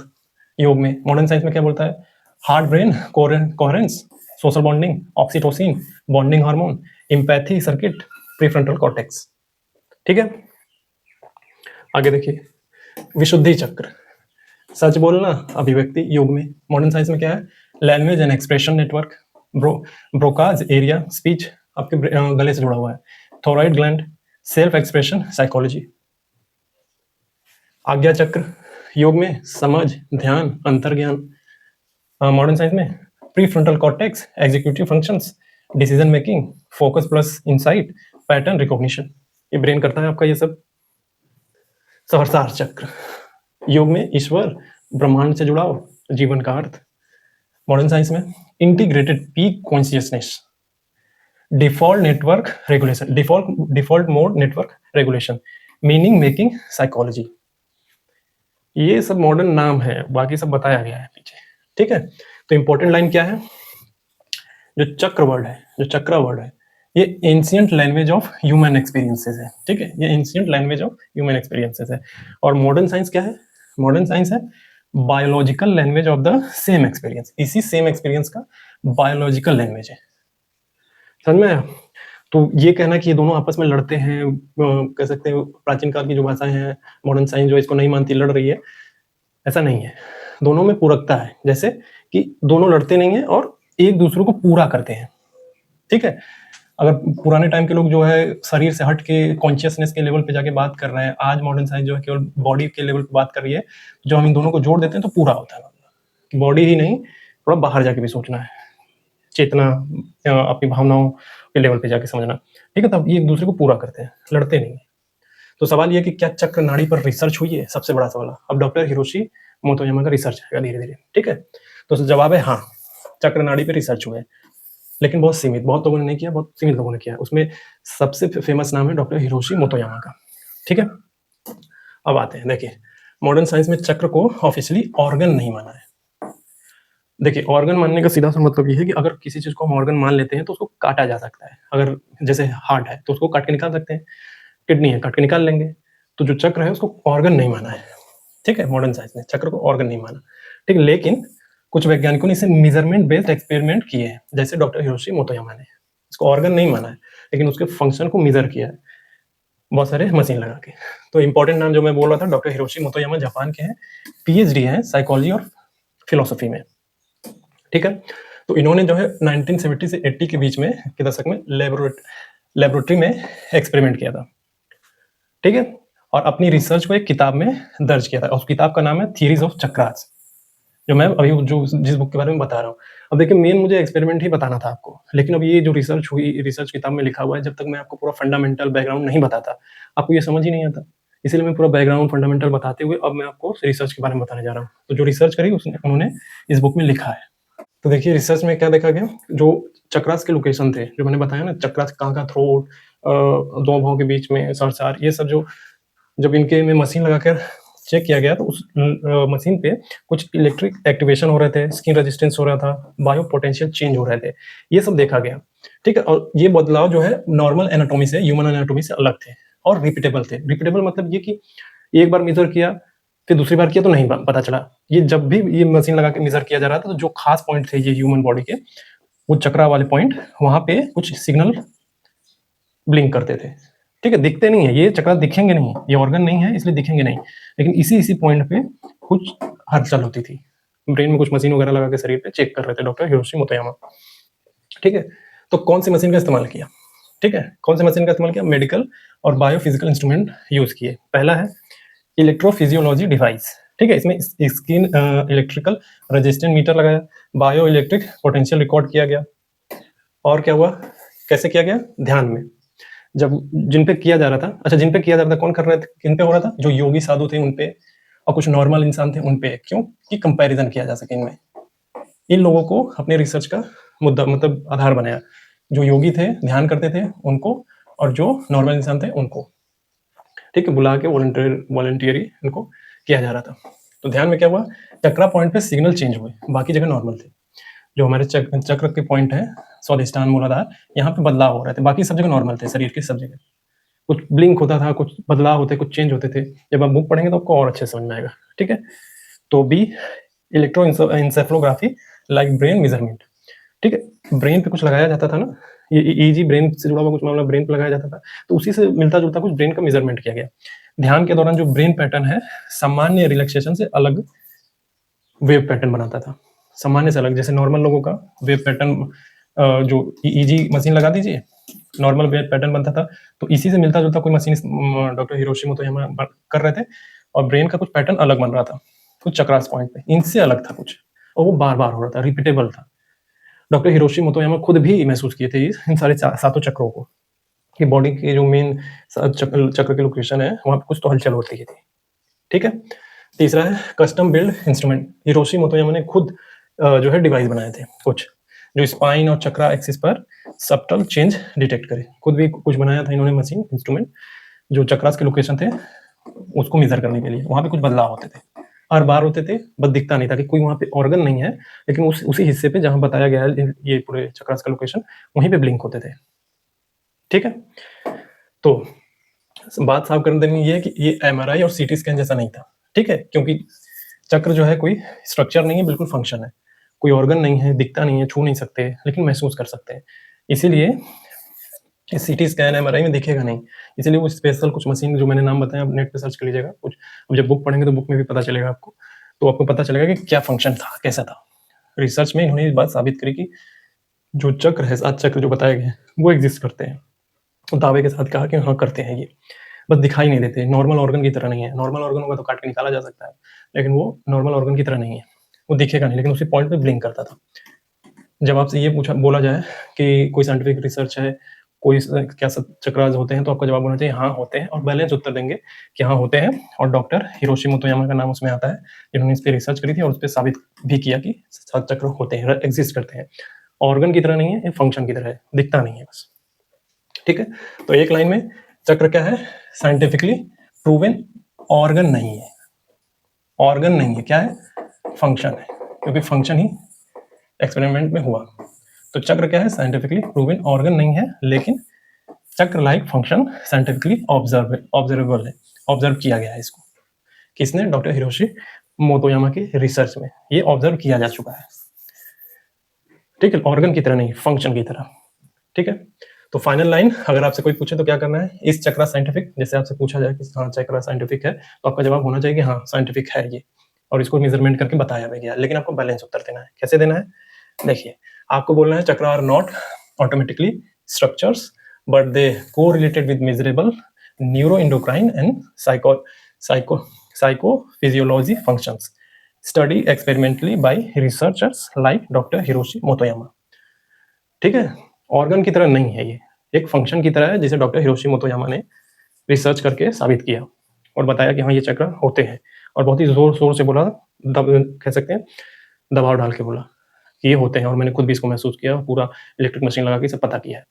योग में, मॉडर्न साइंस में क्या बोलता है? Heart brain coherence, social bonding, oxytocin, bonding hormone, empathy circuit, prefrontal cortex. ठीक है, आगे देखिए विशुद्धि चक्र, सच बोलना, अभिव्यक्ति। योग में, मॉडर्न साइंस में क्या है? Language and expression network, Broca's area, speech आपके गले से जुड़ा हुआ है। थोराइड ग्लैंड, सेल्फ एक्सप्रेशन, साइकोलॉजी। आज्ञा चक्र, योग में समझ, ध्यान, अंतर्ज्ञान। मॉडर्न साइंस में prefrontal cortex, executive functions, decision making, focus plus insight, pattern recognition, ये ब्रेन करता है आपका ये सब। सहरसार चक्र, योग में ईश्वर, ब्रह्मांड से जुड़ाव, जीवन का अर्थ। मॉडर्न साइंस में integrated peak consciousness, default network regulation, default mode network regulation, meaning making, psychology. ये सब मॉडर्न नाम है, बाकी सब बताया गया है पीछे। ठीक है, तो इंपॉर्टेंट लाइन क्या है? जो चक्र वर्ड है, जो चक्रा वर्ड है, ये ancient language of human experiences है। ठीक है, ये ancient language of human experiences है। और मॉडर्न साइंस क्या है? मॉडर्न साइंस है biological language of the same experience. इसी सेम एक्सपीरियंस का बायोलॉजिकल लैंग्वेज है। समझ में आया? तो ये कहना कि ये दोनों आपस में लड़ते हैं, कह सकते हैं प्राचीन काल की जो भाषाएं हैं, मॉडर्न साइंस जो इसको नहीं मानती, लड़ रही है, ऐसा नहीं है। दोनों में पूरकता है, जैसे कि दोनों लड़ते नहीं है और एक दूसरे को पूरा करते हैं। ठीक है, अगर पुराने टाइम के लोग जो है शरीर से हट के कॉन्शियसनेस के लेवल पे जाके बात कर रहे हैं, आज मॉडर्न साइंस जो है केवल बॉडी के लेवल पे बात कर रही है, जो हम इन दोनों को जोड़ देते हैं तो पूरा होता है। बॉडी ही नहीं, थोड़ा बाहर जाके भी सोचना है, चेतना, अपनी भावनाओं के लेवल पे जाके समझना। ठीक है, तब ये एक दूसरे को पूरा करते हैं, लड़ते नहीं। तो सवाल ये कि क्या चक्र नाड़ी पर रिसर्च हुई है? सबसे बड़ा सवाल। अब डॉक्टर हिरोशी मोतोयामा का रिसर्च आएगा धीरे धीरे। ठीक है, तो जवाब है हाँ, चक्र नाड़ी पे रिसर्च हुआ है, लेकिन बहुत सीमित, बहुत लोगों ने नहीं किया, बहुत सीमित लोगों ने किया। उसमें सबसे फेमस नाम है डॉक्टर हिरोशी मोतोयामा का। ठीक है, अब आते हैं, देखिए मॉडर्न साइंस में चक्र को ऑफिशियली ऑर्गन नहीं माना है। देखिए, ऑर्गन मानने का सीधा सा मतलब ये है कि अगर किसी चीज़ को हम ऑर्गन मान लेते हैं तो उसको काटा जा सकता है। अगर जैसे हार्ट है तो उसको काट के निकाल सकते हैं, किडनी है काट के निकाल लेंगे। तो जो चक्र है उसको ऑर्गन नहीं माना है, ठीक है? मॉडर्न साइंस ने चक्र को ऑर्गन नहीं माना, ठीक है? लेकिन कुछ वैज्ञानिकों ने इसे मेजरमेंट बेस्ड एक्सपेरिमेंट किए हैं, जैसे डॉक्टर हिरोशी मोतोयामा ने। इसको ऑर्गन नहीं माना है, लेकिन उसके फंक्शन को मेजर किया है, बहुत सारे मशीन लगा के। तो इंपॉर्टेंट नाम जो मैं बोल रहा था, डॉक्टर हिरोशी मोतोयामा जापान के हैं, पीएचडी हैं साइकोलॉजी और फिलॉसफी में, ठीक है? तो इन्होंने जो है 1970 से 80 के बीच में के दशक में लेबोरेटरी में एक्सपेरिमेंट किया था, ठीक है? और अपनी रिसर्च को एक किताब में दर्ज किया था। उस किताब का नाम है थियरीज ऑफ चक्रास, जो मैं अभी जो जिस बुक के बारे में बता रहा हूँ। अब देखिए, मेन मुझे एक्सपेरिमेंट ही बताना था आपको, लेकिन अब ये जो रिसर्च हुई, रिसर्च किताब में लिखा हुआ है, जब तक मैं आपको पूरा फंडामेंटल बैकग्राउंड नहीं बताता, आपको ये समझ ही नहीं आता। इसीलिए मैं पूरा बैकग्राउंड फंडामेंटल बताते हुए अब मैं आपको रिसर्च के बारे में बताने जा रहा हूँ। तो जो रिसर्च करी उसने उन्होंने इस बुक में लिखा है। तो देखिए, रिसर्च में क्या देखा गया, जो चक्रास के लोकेशन थे, जो मैंने बताया ना, चक्रास कहाँ-कहाँ थ्रोट, 2 भौं के बीच में, सरसार, ये सब जो जब इनके में मशीन लगाकर चेक किया गया तो उस मशीन पे कुछ इलेक्ट्रिक एक्टिवेशन हो रहे थे, स्किन रेजिस्टेंस हो रहा था, बायो पोटेंशियल चेंज हो रहे थे। ये सब देखा गया, ठीक है? और ये बदलाव जो है नॉर्मल एनाटॉमी से, ह्यूमन एनाटॉमी से अलग थे और रिपीटेबल थे। रिपीटेबल मतलब ये कि एक बार मेजर किया, फिर दूसरी बार किया तो नहीं पता चला। ये जब भी ये मशीन लगा के मेजर किया जा रहा था, तो जो खास पॉइंट थे ये ह्यूमन बॉडी के, वो चक्रा वाले पॉइंट, वहाँ पे कुछ सिग्नल ब्लिंक करते थे, ठीक है? दिखते नहीं है, ये चक्रा दिखेंगे नहीं, ये ऑर्गन नहीं है इसलिए दिखेंगे नहीं, लेकिन इसी पॉइंट पे कुछ हलचल होती थी। ब्रेन में कुछ मशीन वगैरह लगा के शरीर पे चेक कर रहे थे डॉक्टर हिरोशी मोतोयामा, ठीक है? तो कौन सी मशीन का इस्तेमाल किया, ठीक है? कौन सी मशीन का इस्तेमाल किया? मेडिकल और बायोफिजिकल इंस्ट्रूमेंट यूज किए। पहला है इलेक्ट्रोफिजियोलॉजी डिवाइस, ठीक है? इसमें स्किन इलेक्ट्रिकल रेजिस्टेंस मीटर लगाया, बायो इलेक्ट्रिक पोटेंशियल रिकॉर्ड किया गया। और क्या हुआ, कैसे किया गया? ध्यान में, जब जिन पे किया जा रहा था, अच्छा जिन पे किया जा रहा था, कौन कर रहे थे, किन पे हो रहा था? जो योगी साधु थे उन पे, और कुछ नॉर्मल इंसान थे उन पे। क्यों? कि कंपैरिजन किया जा सके इनमें। इन लोगों को अपने रिसर्च का मुद्दा मतलब आधार बनाया। जो योगी थे, ध्यान करते थे, उनको, और जो नॉर्मल इंसान थे उनको, ठीक है? बुला के वॉलंटियरी इनको किया जा रहा था। तो ध्यान में क्या हुआ, चक्रा पॉइंट पे सिग्नल चेंज हुए, बाकी जगह नॉर्मल थे। जो हमारे चक्र के पॉइंट है, स्वादिष्टान, मूलाधार, यहाँ पे बदलाव हो रहे थे, बाकी सब जगह नॉर्मल थे, शरीर की सब जगह। कुछ ब्लिंक होता था, कुछ बदलाव होते, कुछ चेंज होते थे। जब आप बुक पढ़ेंगे तो आपको और अच्छे समझ में आएगा, ठीक है? तो बी, इलेक्ट्रोएंसेफेलोग्राफी लाइक ब्रेन मेजरमेंट, ठीक है? ब्रेन पे कुछ लगाया जाता था ना, ये ईईजी ब्रेन से जुड़ा हुआ कुछ मामला ब्रेन पे लगाया जाता था, तो उसी से मिलता जुलता कुछ ब्रेन का मेजरमेंट किया गया। ध्यान के दौरान जो ब्रेन पैटर्न है, सामान्य रिलैक्सेशन से अलग वेव पैटर्न बनाता था, सामान्य से अलग। जैसे नॉर्मल लोगों का वेव पैटर्न, जो ईईजी मशीन लगा दीजिए, नॉर्मल वेव पैटर्न बनता था, तो इसी से मिलता जुलता कोई मशीन डॉक्टर हिरोशी मोतोयामा कर रहे थे, और ब्रेन का कुछ पैटर्न अलग बन रहा था, कुछ चक्रास पॉइंट पे, इनसे अलग था कुछ, और वो बार बार हो रहा था, रिपीटेबल था। डॉक्टर हिरोशी मोतोयामा खुद भी महसूस किए थे इन सारे सातों चक्रों को, कि बॉडी के जो मेन चक्र के लोकेशन है, वहाँ पे कुछ तो हलचल होती थी, ठीक है? तीसरा है कस्टम बिल्ड इंस्ट्रूमेंट। हिरोशी मोतोयामा ने खुद जो है डिवाइस बनाए थे कुछ, जो स्पाइन और चक्रा एक्सिस पर सब्टल चेंज डिटेक्ट करे। खुद भी कुछ बनाया था इन्होंने मशीन, इंस्ट्रूमेंट, जो चक्रास के लोकेशन थे उसको मेजर करने के लिए। वहाँ पे कुछ बदलाव होते थे, हर बार होते थे, बस दिखता नहीं था कि कोई वहाँ पे ऑर्गन नहीं है, लेकिन उसी हिस्से पे जहाँ बताया गया है ये पूरे चक्रास का लोकेशन, वहीं पे ब्लिंक होते थे, ठीक है? तो बात साफ कर देनी ये है कि ये एमआरआई और सीटी स्कैन जैसा नहीं था, ठीक है? क्योंकि चक्र जो है कोई स्ट्रक्चर नहीं है, बिल्कुल फंक्शन है। कोई ऑर्गन नहीं है, दिखता नहीं है, छू नहीं सकते, लेकिन महसूस कर सकते हैं। इसीलिए सीटी स्कैन एमआरआई में दिखेगा नहीं, इसीलिए वो स्पेशल कुछ मशीन जो मैंने नाम बताया, आप नेट पे सर्च कर लीजिएगा कुछ। अब जब बुक पढ़ेंगे तो बुक में भी पता चलेगा आपको, तो आपको पता चलेगा कि क्या फंक्शन था, कैसा था। रिसर्च में इन्होंने ये बात साबित करी कि जो चक्र है, 7 चक्र जो बताए गए, वो एग्जिस्ट करते हैं। दावे के साथ कहा कि हाँ करते हैं ये, बस दिखाई नहीं देते, नॉर्मल ऑर्गन की तरह नहीं है। नॉर्मल ऑर्गन होगा तो काट के निकाला जा सकता है, लेकिन वो नॉर्मल ऑर्गन की तरह नहीं है, वो दिखेगा नहीं, लेकिन उसी पॉइंट पे ब्लिंक करता था। जब आपसे ये बोला जाए कि कोई साइंटिफिक रिसर्च है, कोई क्या सब चक्रास होते हैं, तो आपका जवाब होना चाहिए हाँ होते हैं, और बैलेंस उत्तर देंगे कि हाँ होते हैं। और डॉक्टर हिरोशी मोतोयामा का नाम उसमें आता है, जिन्होंने इस पर रिसर्च करी थी और उस पर साबित भी किया कि 7 चक्र होते हैं, एग्जिस्ट करते हैं। ऑर्गन की तरह नहीं है, ये फंक्शन की तरह है, दिखता नहीं है बस, ठीक है? तो एक लाइन में, चक्र क्या है? साइंटिफिकली प्रूवन ऑर्गन नहीं है, ऑर्गन नहीं है, क्या है? फंक्शन है, क्योंकि फंक्शन ही एक्सपेरिमेंट में हुआ। तो चक्र क्या है? साइंटिफिकली प्रूवन ऑर्गन नहीं है, लेकिन चक्र लाइक फंक्शन साइंटिफिकली ऑब्जर्वेबल है, ऑब्जर्व किया गया है इसको। किसने? डॉक्टर हिरोशी मोतोयामा के रिसर्च में ये ऑब्जर्व किया जा चुका है। ठीक है, ऑर्गन की तरह नहीं, फंक्शन की तरह। ठीक है, तो फाइनल लाइन अगर आपसे कोई पूछे तो क्या करना है? इस चक्रा साइंटिफिक, जैसे आपसे पूछा जाए कि हाँ चक्रा साइंटिफिक है, तो आपका जवाब होना चाहिए कि हाँ साइंटिफिक है ये, और इसको मेजरमेंट करके बताया भी गया। लेकिन आपको बैलेंस उत्तर देना है। कैसे देना है? देखिए, आपको बोलना है chakra are not automatically structures but they correlated with measurable neuro endocrine and psychophysiology functions study experimentally by researchers like doctor Hiroshi Motoyama. ठीक है, ऑर्गन की तरह नहीं है ये, एक फंक्शन की तरह है, जिसे डॉक्टर हिरोशी मोतोयामा ने रिसर्च करके साबित किया और बताया कि हाँ ये चक्र होते हैं, और बहुत ही जोर शोर से बोला, कह सकते हैं दबाव डाल के बोला कि ये होते हैं, और मैंने खुद भी इसको महसूस किया, पूरा इलेक्ट्रिक मशीन लगा के इसे पता किया है।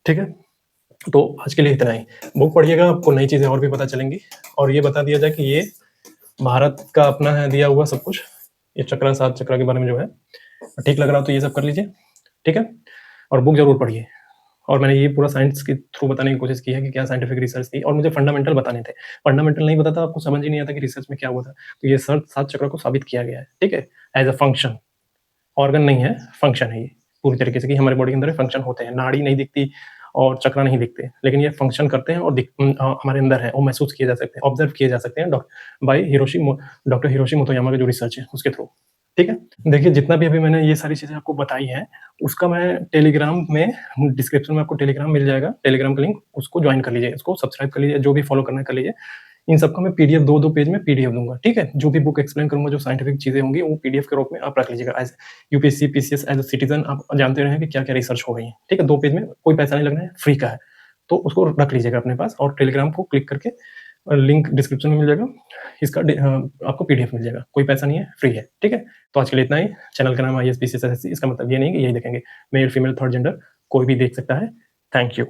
ठीक है, तो आज के लिए इतना ही। बुक पढ़िएगा, आपको नई चीजें और भी पता चलेंगी। और ये बता दिया जाए कि ये भारत का अपना है दिया हुआ सब कुछ, ये चक्रा 7 चक्रा के बारे में जो है, ठीक लग रहा हो तो ये सब कर लीजिए। ठीक है, और बुक जरूर पढ़िए। और मैंने ये पूरा साइंस के थ्रू बताने की कोशिश की है कि क्या साइंटिफिक रिसर्च थी, और मुझे फंडामेंटल बताने थे। फंडामेंटल नहीं बताता आपको समझ ही नहीं आता कि रिसर्च में क्या हुआ था। तो ये 7 चक्र को साबित किया गया है। ठीक है, एज अ फंक्शन, ऑर्गन नहीं है, फंक्शन है ये पूरी तरीके से, कि हमारे बॉडी के अंदर फंक्शन होते हैं। नाड़ी नहीं दिखती और चक्रा नहीं दिखते, लेकिन ये फंक्शन करते हैं और हमारे अंदर है, वो महसूस किए जा सकते हैं, ऑब्जर्व किए जा सकते हैं डॉक्टर हिरोशी मोतोयामा का जो रिसर्च है उसके थ्रू। ठीक है, देखिए जितना भी अभी मैंने ये सारी चीजें आपको बताई हैं, उसका मैं टेलीग्राम में, डिस्क्रिप्शन में आपको टेलीग्राम मिल जाएगा, टेलीग्राम का लिंक, उसको ज्वाइन कर लीजिए, उसको सब्सक्राइब कर लीजिए, जो भी फॉलो करना है कर लीजिए। इन सबका मैं पीडीएफ 2-2 पेज में पीडीएफ दूंगा। ठीक है, जो भी बुक एक्सप्लेन करूंगा, जो साइंटिफिक चीजें होंगी, वो पीडीएफ के रूप में आप रख लीजिएगा। As UPSC PCS as a citizen आप जानते रहे कि क्या क्या रिसर्च हो गई है। ठीक है, 2 पेज में, कोई पैसा नहीं लगना है, फ्री का है, तो उसको रख लीजिएगा अपने पास। और टेलीग्राम को क्लिक करके, लिंक डिस्क्रिप्शन में मिल जाएगा, इसका आपको पीडीएफ मिल जाएगा, कोई पैसा नहीं है, फ्री है। ठीक है, तो आज के लिए इतना ही। चैनल का नाम है ISPCS SSC, इसका मतलब ये नहीं कि यही देखेंगे, मेल फीमेल थर्ड जेंडर कोई भी देख सकता है। Thank you.